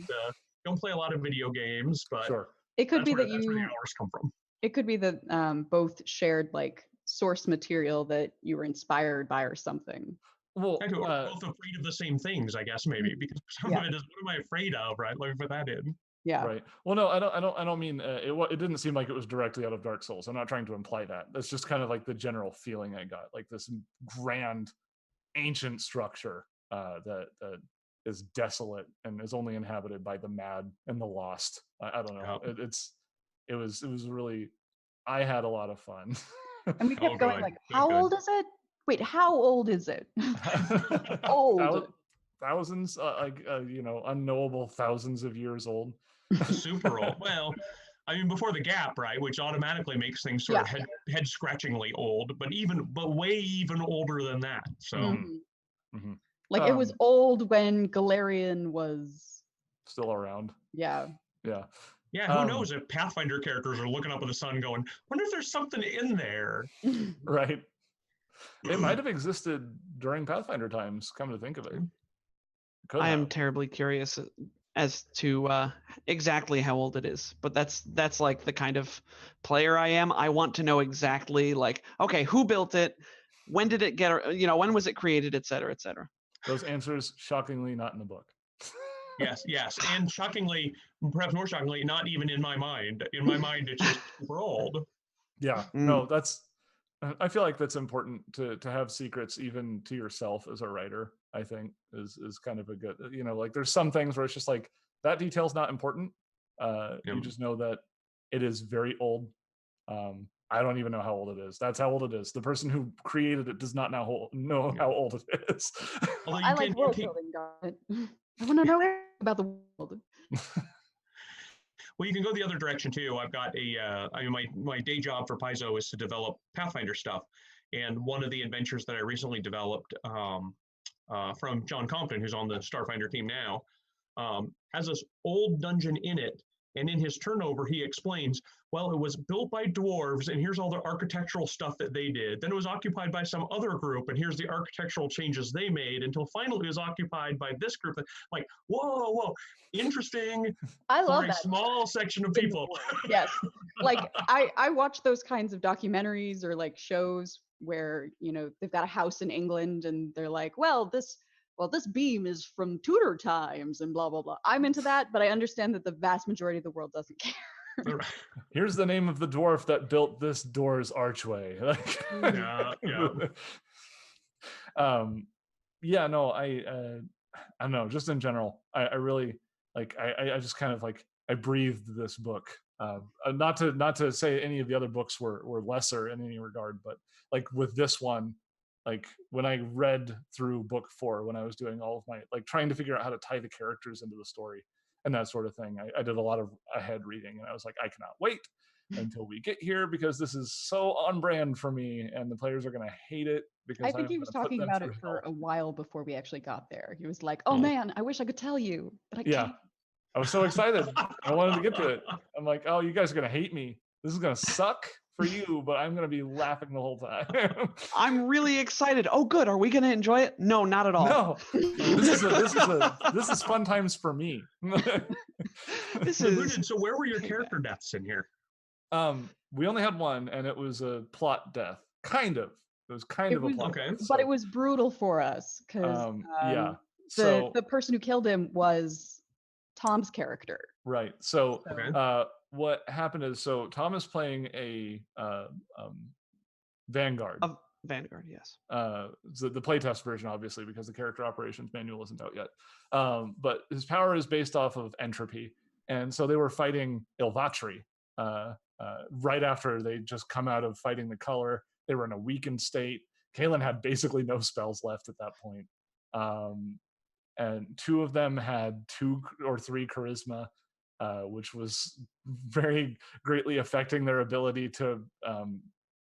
don't play a lot of video games. But Sure. It could be that that's where the hours come from. It could be that both shared like source material that you were inspired by or something. Well, We're both afraid of the same things, I guess, maybe, because some of it is, what am I afraid of, right? Let me put that in. Yeah. Right. Well, no, I don't mean it didn't seem like it was directly out of Dark Souls. I'm not trying to imply that. That's just kind of like the general feeling I got, like this grand, ancient structure that is desolate and is only inhabited by the mad and the lost. I don't know. It was really. I had a lot of fun. And we kept going like, how old is it? Wait, how old is it? Old. Thousands, unknowable thousands of years old. Super old. Well, I mean, before the gap, right, which automatically makes things sort of head scratchingly old, but way even older than that. So, like it was old when Galarian was still around. Yeah. Yeah. Yeah, who knows if Pathfinder characters are looking up at the sun going, wonder if there's something in there. Right. It might have existed during Pathfinder times, come to think of it. I am terribly curious as to exactly how old it is, but that's like the kind of player I am. I want to know exactly, like, okay, who built it, when did it get, when was it created, et cetera, et cetera. Those answers, shockingly, not in the book. Yes, and shockingly, perhaps more shockingly, not even in my mind. In my mind, it's just super old. Yeah, no, I feel like that's important to have secrets even to yourself as a writer. I think is kind of a good, like there's some things where it's just like that detail's not important. You just know that it is very old. I don't even know how old it is. That's how old it is. The person who created it does not know how old it is. I like world building, God. I want to know about the world. Well, you can go the other direction too. I've got my day job for Paizo is to develop Pathfinder stuff, and one of the adventures that I recently developed from John Compton, who's on the Starfinder team now, has this old dungeon in it. And in his turnover, he explains, well, it was built by dwarves, and here's all the architectural stuff that they did. Then it was occupied by some other group, and here's the architectural changes they made, until finally it was occupied by this group. Like, whoa, interesting. I love that. A small section of people. Yes. Like, I watch those kinds of documentaries or like shows where, they've got a house in England, and they're like, well, this beam is from Tudor times and blah, blah, blah. I'm into that, but I understand that the vast majority of the world doesn't care. Here's the name of the dwarf that built this door's archway. Yeah. I don't know, just in general, I really, like, I just kind of like, I breathed this book. Not to say any of the other books were lesser in any regard, but like with this one, like when I read through book 4, when I was doing all of my, like, trying to figure out how to tie the characters into the story and that sort of thing, I did a lot of ahead reading, and I was like, I cannot wait until we get here, because this is so on brand for me, and the players are going to hate it, because I think he was talking about it for a while before we actually got there. He was like, oh man, I wish I could tell you, but I can't. I was so excited. I wanted to get to it. I'm like, oh, you guys are going to hate me. This is going to suck for you, but I'm going to be laughing the whole time. I'm really excited. Oh, good. Are we going to enjoy it? No, not at all. No, this is fun times for me. So where were your character deaths in here? We only had one, and it was a plot death. Kind of. It was kind of a plot death. But it was brutal for us because the person who killed him was Tom's character. Right. So Okay. what happened is, so Tom is playing a Vanguard. Of Vanguard, yes. The playtest version, obviously, because the character operations manual isn't out yet. But his power is based off of entropy, and so they were fighting Ilvatri right after they just come out of fighting the color. They were in a weakened state. Kalen had basically no spells left at that point, and two of them had 2 or 3 charisma, which was very greatly affecting their ability to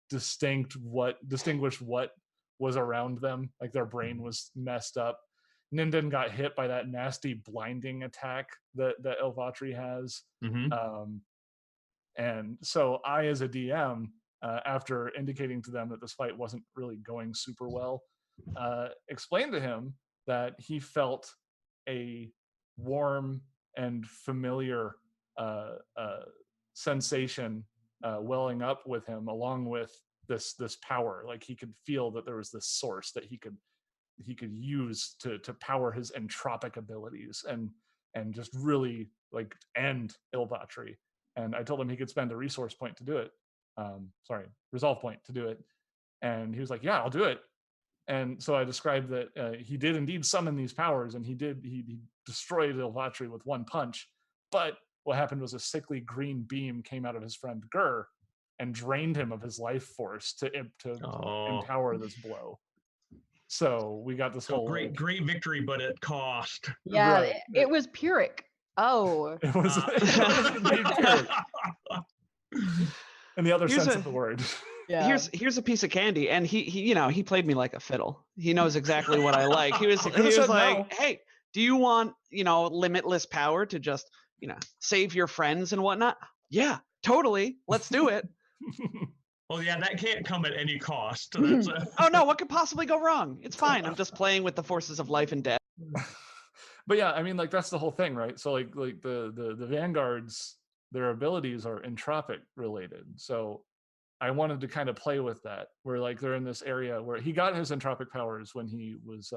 distinguish what was around them. Like their brain was messed up. Ninden got hit by that nasty blinding attack that Elvatri has. Mm-hmm. And so I, as a DM, after indicating to them that this fight wasn't really going super well, explained to him that he felt a warm and familiar sensation welling up with him, along with this power. Like he could feel that there was this source that he could use to power his entropic abilities and just really like end Ilvatri. And I told him he could spend a resource point to do it. Resolve point to do it. And he was like, yeah, I'll do it. And so I described that he did indeed summon these powers, and he destroyed Ilvatri with one punch. But what happened was a sickly green beam came out of his friend Gur and drained him of his life force to empower this blow. So we got this whole great victory, but at cost. Yeah, Right. it was Pyrrhic. Oh. It was indeed Pyrrhic. In the other sense of the word. Yeah. Here's a piece of candy, and he played me like a fiddle. He knows exactly what I like. He was said like, no. hey, do you want limitless power to just save your friends and whatnot? Yeah, totally. Let's do it. Well, yeah, that can't come at any cost. That's Oh no, what could possibly go wrong? It's fine. I'm just playing with the forces of life and death. But yeah, I mean, like that's the whole thing, right? So like the Vanguards, their abilities are entropic related. So I wanted to kind of play with that, where like they're in this area where he got his entropic powers when he was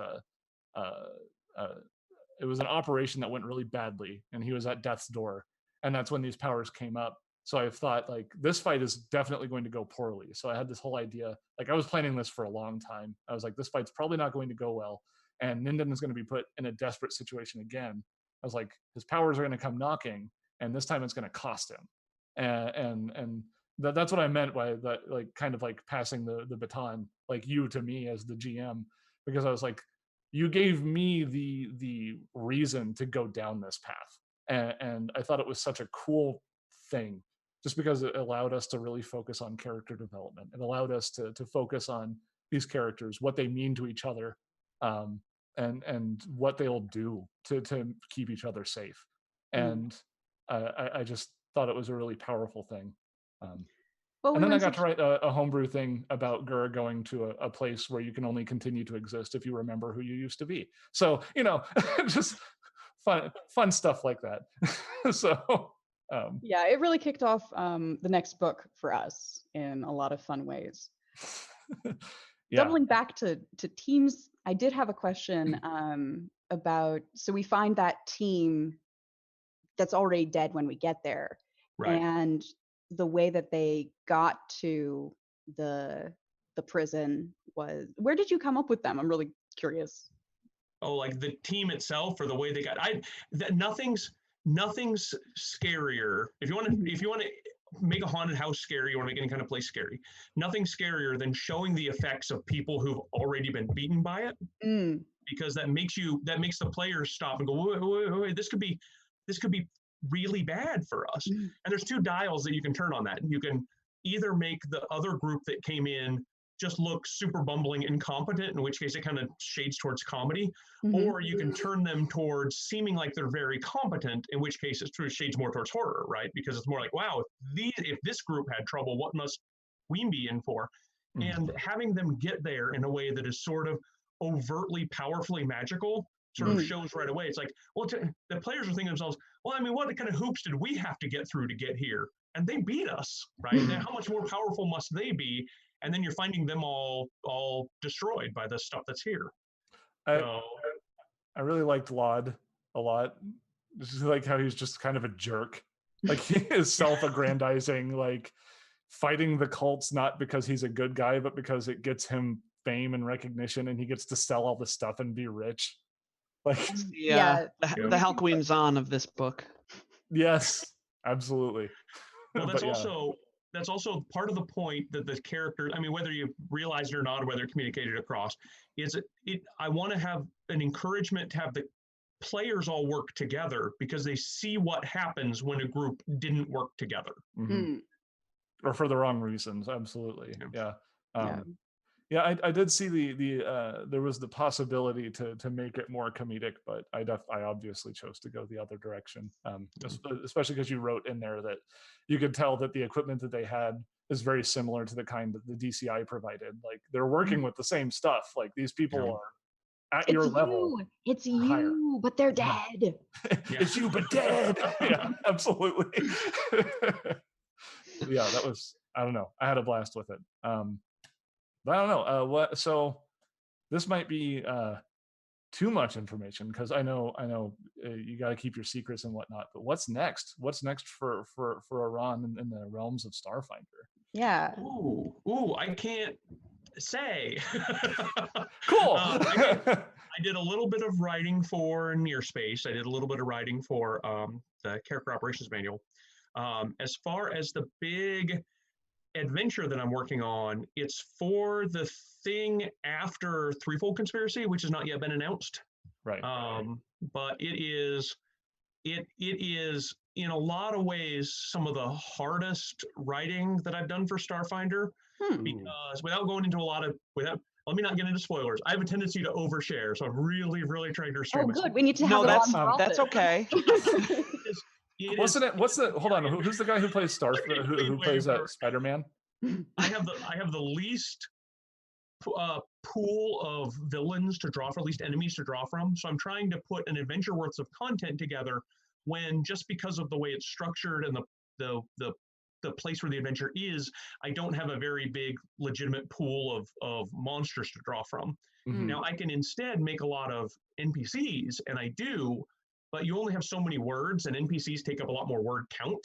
it was an operation that went really badly, and he was at death's door, and that's when these powers came up. So I thought like this fight is definitely going to go poorly. So I had this whole idea, like I was planning this for a long time. I was like, this fight's probably not going to go well, and Ninden is going to be put in a desperate situation again. I was like, his powers are going to come knocking, and this time it's going to cost him. And that's what I meant by that, like kind of like passing the baton, like you to me as the GM, because I was like, you gave me the reason to go down this path, and I thought it was such a cool thing, just because it allowed us to really focus on character development. It allowed us to focus on these characters, what they mean to each other, and what they'll do to keep each other safe. And I just thought it was a really powerful thing. And then I got to write a homebrew thing about Gur going to a place where you can only continue to exist if you remember who you used to be. So, just fun stuff like that. So yeah, it really kicked off the next book for us in a lot of fun ways. Yeah. Doubling back to teams, I did have a question about, so we find that team that's already dead when we get there. Right. And the way that they got to the prison was, where did you come up with them? I'm really curious. Oh, like the team itself, or the way they got. Nothing's scarier. If you want to make a haunted house scary, you want to make any kind of place scary. Nothing's scarier than showing the effects of people who've already been beaten by it, because that makes the players stop and go, wait, this could be really bad for us. And there's 2 dials that you can turn on that. You can either make the other group that came in just look super bumbling incompetent, in which case it kind of shades towards comedy, or you can turn them towards seeming like they're very competent, in which case it shades more towards horror, right? Because it's more like, wow, if this group had trouble, what must we be in for? And having them get there in a way that is sort of overtly, powerfully magical sort of shows right away. It's like, well, the players are thinking to themselves, well, I mean, what kind of hoops did we have to get through to get here? And they beat us, right? Now, how much more powerful must they be? And then you're finding them all destroyed by the stuff that's here. I really liked Laud a lot, Just like how he's just kind of a jerk. Like he is self-aggrandizing, like fighting the cults not because he's a good guy, but because it gets him fame and recognition, and he gets to sell all this stuff and be rich. Like, the Halquin Zahn of this book. yes, absolutely. Well, But that's also part of the point that the character, I mean, whether you realize it or not, or whether communicated across, is I want to have an encouragement to have the players all work together because they see what happens when a group didn't work together. Or for the wrong reasons. Absolutely. Yeah. I did see the there was the possibility to make it more comedic, but I obviously chose to go the other direction. Especially because you wrote in there that you could tell that the equipment that they had is very similar to the kind that the DCI provided. Like they're working with the same stuff. Like these people are at your level. It's you, but they're dead. It's you, but dead. Yeah, absolutely. Yeah, that was, I don't know. I had a blast with it. But I don't know. So this might be too much information because I know you got to keep your secrets and whatnot. But what's next? What's next for Ron in the realms of Starfinder? Yeah. Ooh, I can't say. Cool. I did a little bit of writing for Near Space. I did a little bit of writing for the Character Operations Manual. As far as the big adventure that I'm working on, it's for the thing after Threefold Conspiracy, which has not yet been announced. Right. But it is in a lot of ways some of the hardest writing that I've done for Starfinder. Because without going into let me not get into spoilers. I have a tendency to overshare, so I'm really, really trying to restrain myself. Good. We need to have that's okay. Hold on, who's the guy who plays who plays Spider-Man? I have the least pool of villains to draw from, at least enemies to draw from. So I'm trying to put an adventure worth of content together when, just because of the way it's structured and the place where the adventure is, I don't have a very big legitimate pool of monsters to draw from. Now I can instead make a lot of NPCs, and I do, but you only have so many words, and NPCs take up a lot more word count.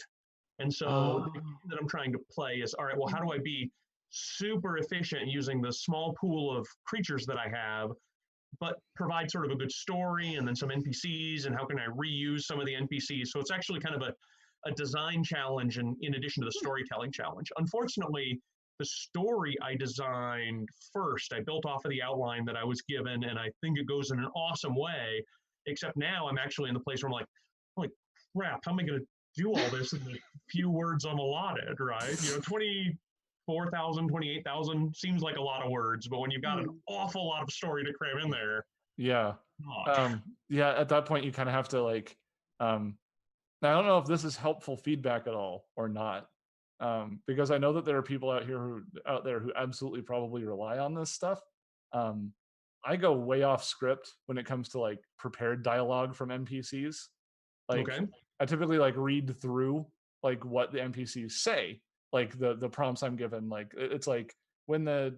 And so the game that I'm trying to play is, all right, well, how do I be super efficient using the small pool of creatures that I have, but provide sort of a good story and then some NPCs, and how can I reuse some of the NPCs? So it's actually kind of a design challenge in addition to the storytelling challenge. Unfortunately, the story I designed first. I built off of the outline that I was given, and I think it goes in an awesome way, except now I'm actually in the place where I'm like, holy crap, how am I going to do all this in the few words I'm allotted, right? 24,000, 28,000 seems like a lot of words, but when you've got an awful lot of story to cram in there. Yeah. At that point you kind of have to like, I don't know if this is helpful feedback at all or not. Because I know that there are people out there who absolutely probably rely on this stuff. I go way off script when it comes to like prepared dialogue from NPCs. Like I typically like read through like what the NPCs say, like the prompts I'm given. Like it's like when the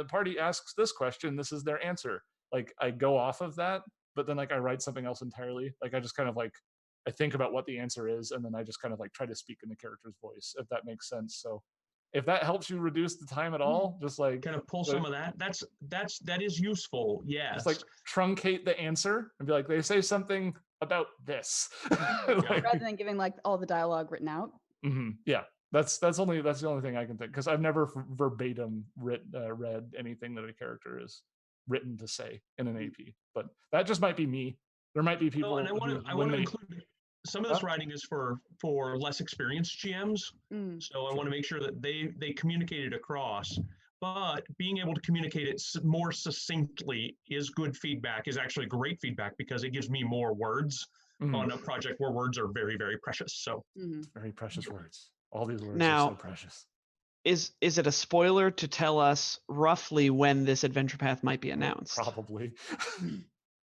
party asks this question, this is their answer. Like I go off of that, but then like I write something else entirely. Like I just kind of like I think about what the answer is, and then I just kind of like try to speak in the character's voice, if that makes sense. So if that helps you reduce the time at all, just like kind of pull some of that. That is useful. Yes. Just like truncate the answer and be like, they say something about this. Rather than giving like all the dialogue written out. Yeah. That's the only thing I can think, because I've never verbatim read anything that a character is written to say in an AP. But that just might be me. There might be people. And I want to include some of this writing is for less experienced GMs. So I want to make sure that they communicate it across. But being able to communicate it more succinctly is good feedback. Is actually great feedback because it gives me more words on a project where words are very, very precious. So very precious words. All these words now, are so precious. Is it a spoiler to tell us roughly when this adventure path might be announced? Probably.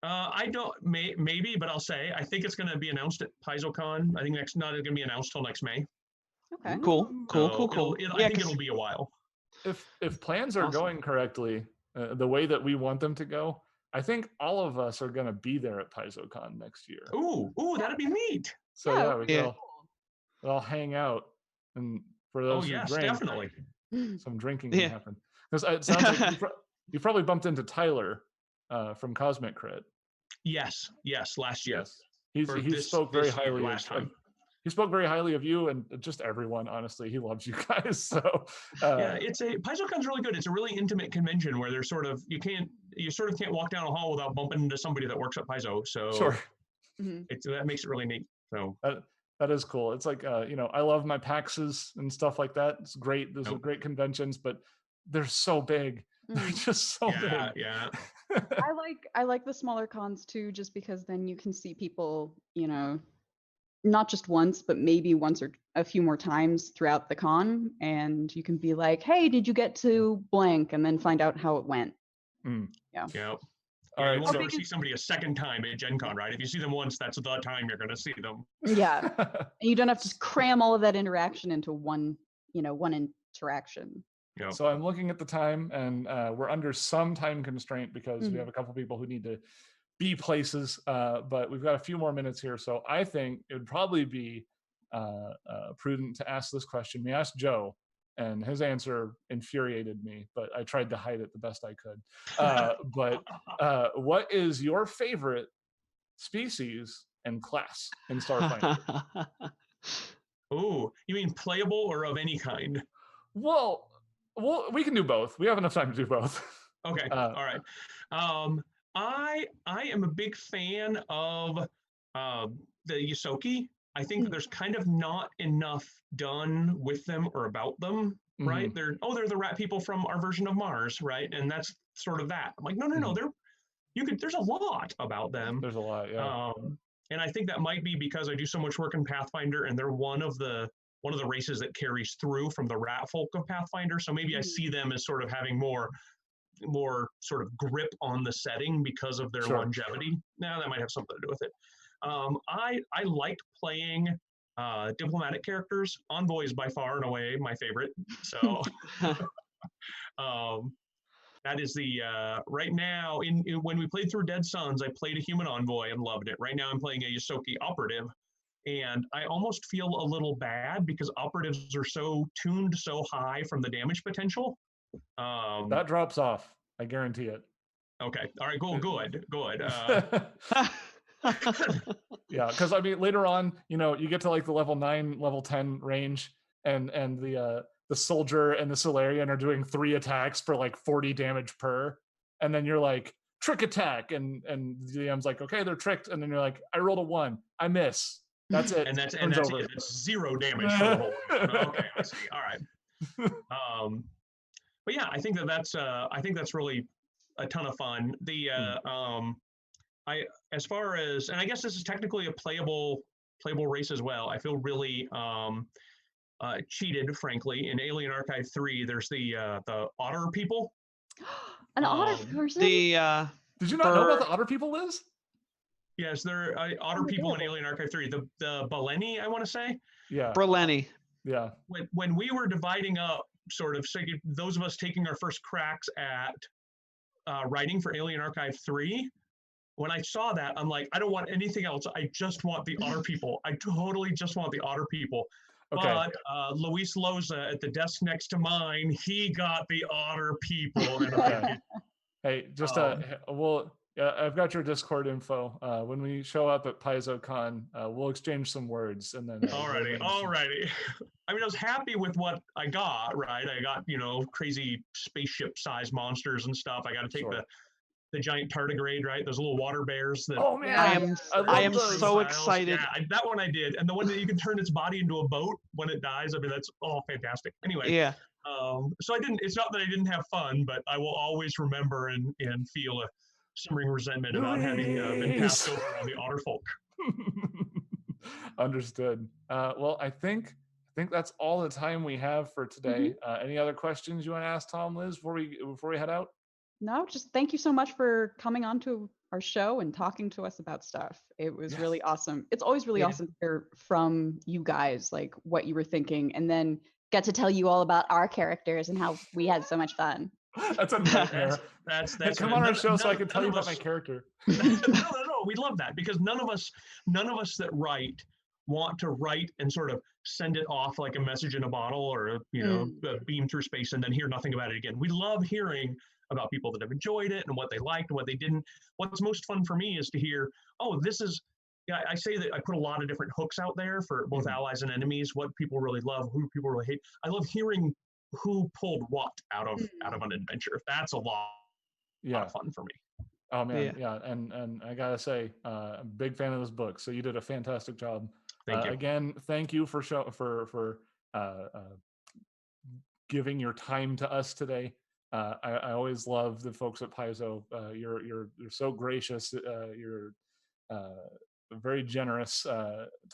I don't, maybe, but I'll say, I think it's going to be announced at PaizoCon. I think not going to be announced till next May. Okay. Cool. I think it'll be a while. If plans are going correctly, the way that we want them to go, I think all of us are going to be there at PaizoCon next year. Ooh, that'd be neat. So yeah, we Yeah. can all hang out, and for Oh those who yes, drink, definitely. some drinking Yeah. can happen. Because it sounds like you probably bumped into Tyler from Cosmic Crit. Yes, last year. Yes, he spoke very highly last time. he spoke very highly of you and just everyone. Honestly, he loves you guys. So yeah, PaizoCon's really good. It's a really intimate convention where there's sort of you sort of can't walk down a hall without bumping into somebody that works at Paizo. So sure, that makes it really neat. So that is cool. It's like I love my PAXs and stuff like that. It's great. Those are great conventions, but they're so big. They're just so big. Yeah. I like the smaller cons too, just because then you can see people, not just once, but maybe once or a few more times throughout the con, and you can be like, "Hey, did you get to blank?" and then find out how it went. Yeah. All right, you won't ever see somebody a second time at Gen Con, right? If you see them once, that's the time you're going to see them. Yeah. And you don't have to cram all of that interaction into one interaction. Yep. So I'm looking at the time, and we're under some time constraint because we have a couple people who need to be places, but we've got a few more minutes here. So I think it would probably be prudent to ask this question. We asked Joe, and his answer infuriated me, but I tried to hide it the best I could. But what is your favorite species and class in Starfinder? Oh, you mean playable or of any kind? Well, we can do both. We have enough time to do both. Okay. All right. I am a big fan of the Yosoki. I think that there's kind of not enough done with them or about them, right? They're the rat people from our version of Mars, right? And that's sort of that. I'm like, no, there's a lot about them. There's a lot, yeah. And I think that might be because I do so much work in Pathfinder, and they're one of the races that carries through from the rat folk of Pathfinder. So maybe I see them as sort of having more sort of grip on the setting because of their longevity. Now that might have something to do with it. I like playing diplomatic characters. Envoy is by far and away my favorite. So that is the right now when we played through Dead Suns, I played a human envoy and loved it. Right now I'm playing a Yosoki operative, and I almost feel a little bad because operatives are so tuned so high from the damage potential. That drops off. I guarantee it. Okay. All right. Cool. Good. Yeah, because I mean, later on, you get to like the level 9, level 10 range, and the soldier and the Solarian are doing 3 attacks for like 40 damage per, and then you're like trick attack, and the DM's like, okay, they're tricked, and then you're like, I rolled a 1, I miss. That's it. and that's over. it. It's 0 damage for the whole one. Okay, I see. All right. But yeah, I think that's really a ton of fun. The as far as, and I guess this is technically a playable race as well. I feel really cheated, frankly. In Alien Archive 3, there's the otter people. An otter person? Did you not know about the otter people, Liz? Yes, there are otter people in Alien Archive 3. The Baleni, I want to say. Yeah. Breleni. Yeah. When we were dividing up, sort of, those of us taking our first cracks at writing for Alien Archive 3, when I saw that, I'm like, I don't want anything else. I just want the otter people. I totally just want the otter people. Okay. But Luis Loza at the desk next to mine, he got the otter people. And hey, just I've got your Discord info. When we show up at PaizoCon, we'll exchange some words, and then. Alrighty. I mean, I was happy with what I got. Right, I got crazy spaceship-sized monsters and stuff. I got to take the giant tardigrade, right? Those little water bears. Oh man, I am so excited. Yeah, that one I did, and the one that you can turn its body into a boat when it dies. I mean, that's fantastic. Anyway. Yeah. So I didn't. It's not that I didn't have fun, but I will always remember and feel a simmering resentment about having been passed over on the otter folk. Understood. Well, I think that's all the time we have for today. Any other questions you want to ask Tom, Liz, before we head out? No, just thank you so much for coming on to our show and talking to us about stuff. It was really awesome. It's always really awesome to hear from you guys, like what you were thinking, and then get to tell you all about our characters and how we had so much fun. That's a nightmare. That's Hey, come on our show so I can tell you about my character. No, we love that because none of us that write want to write and sort of send it off like a message in a bottle or beam through space and then hear nothing about it again. We love hearing about people that have enjoyed it and what they liked and what they didn't. What's most fun for me is to hear, oh, this is. Yeah, I say that I put a lot of different hooks out there for both allies and enemies. What people really love, who people really hate. I love hearing who pulled what out of an adventure. That's a lot of fun for me. Oh man, yeah. And I gotta say, I'm a big fan of this book. So you did a fantastic job. Thank you. Again, thank you for giving your time to us today. I always love the folks at Paizo. You're so gracious. You're very generous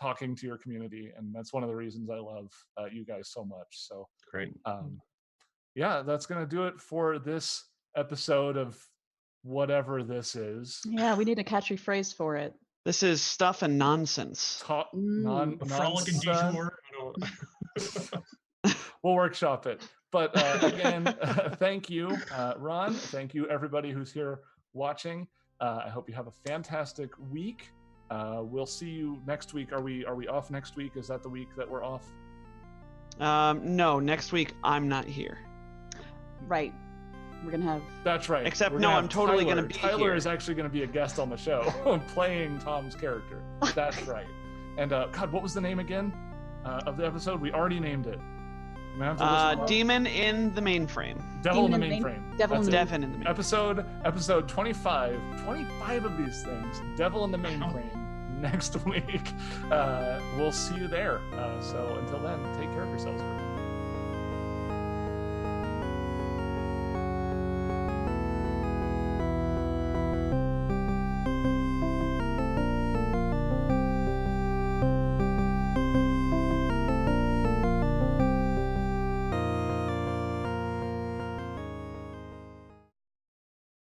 talking to your community, and that's one of the reasons I love you guys so much. So great. Yeah, that's gonna do it for this episode of whatever this is. Yeah, we need a catchy phrase for it. This is stuff and nonsense. Frolic and detour. We'll workshop it. But again, thank you, Ron. Thank you, everybody who's here watching. I hope you have a fantastic week. We'll see you next week. Are we off next week? Is that the week that we're off? No, next week I'm not here. Right. We're gonna have. That's right. Except no, I'm totally gonna be Tyler here. is actually gonna be a guest on the show, playing Tom's character. That's right. And God, what was the name again of the episode? We already named it. Demon in the Mainframe. Devil in the Mainframe. Devil in the Mainframe. Episode 25. 25 of these things. Devil in the Mainframe. Next week. We'll see you there. So until then, take care of yourselves.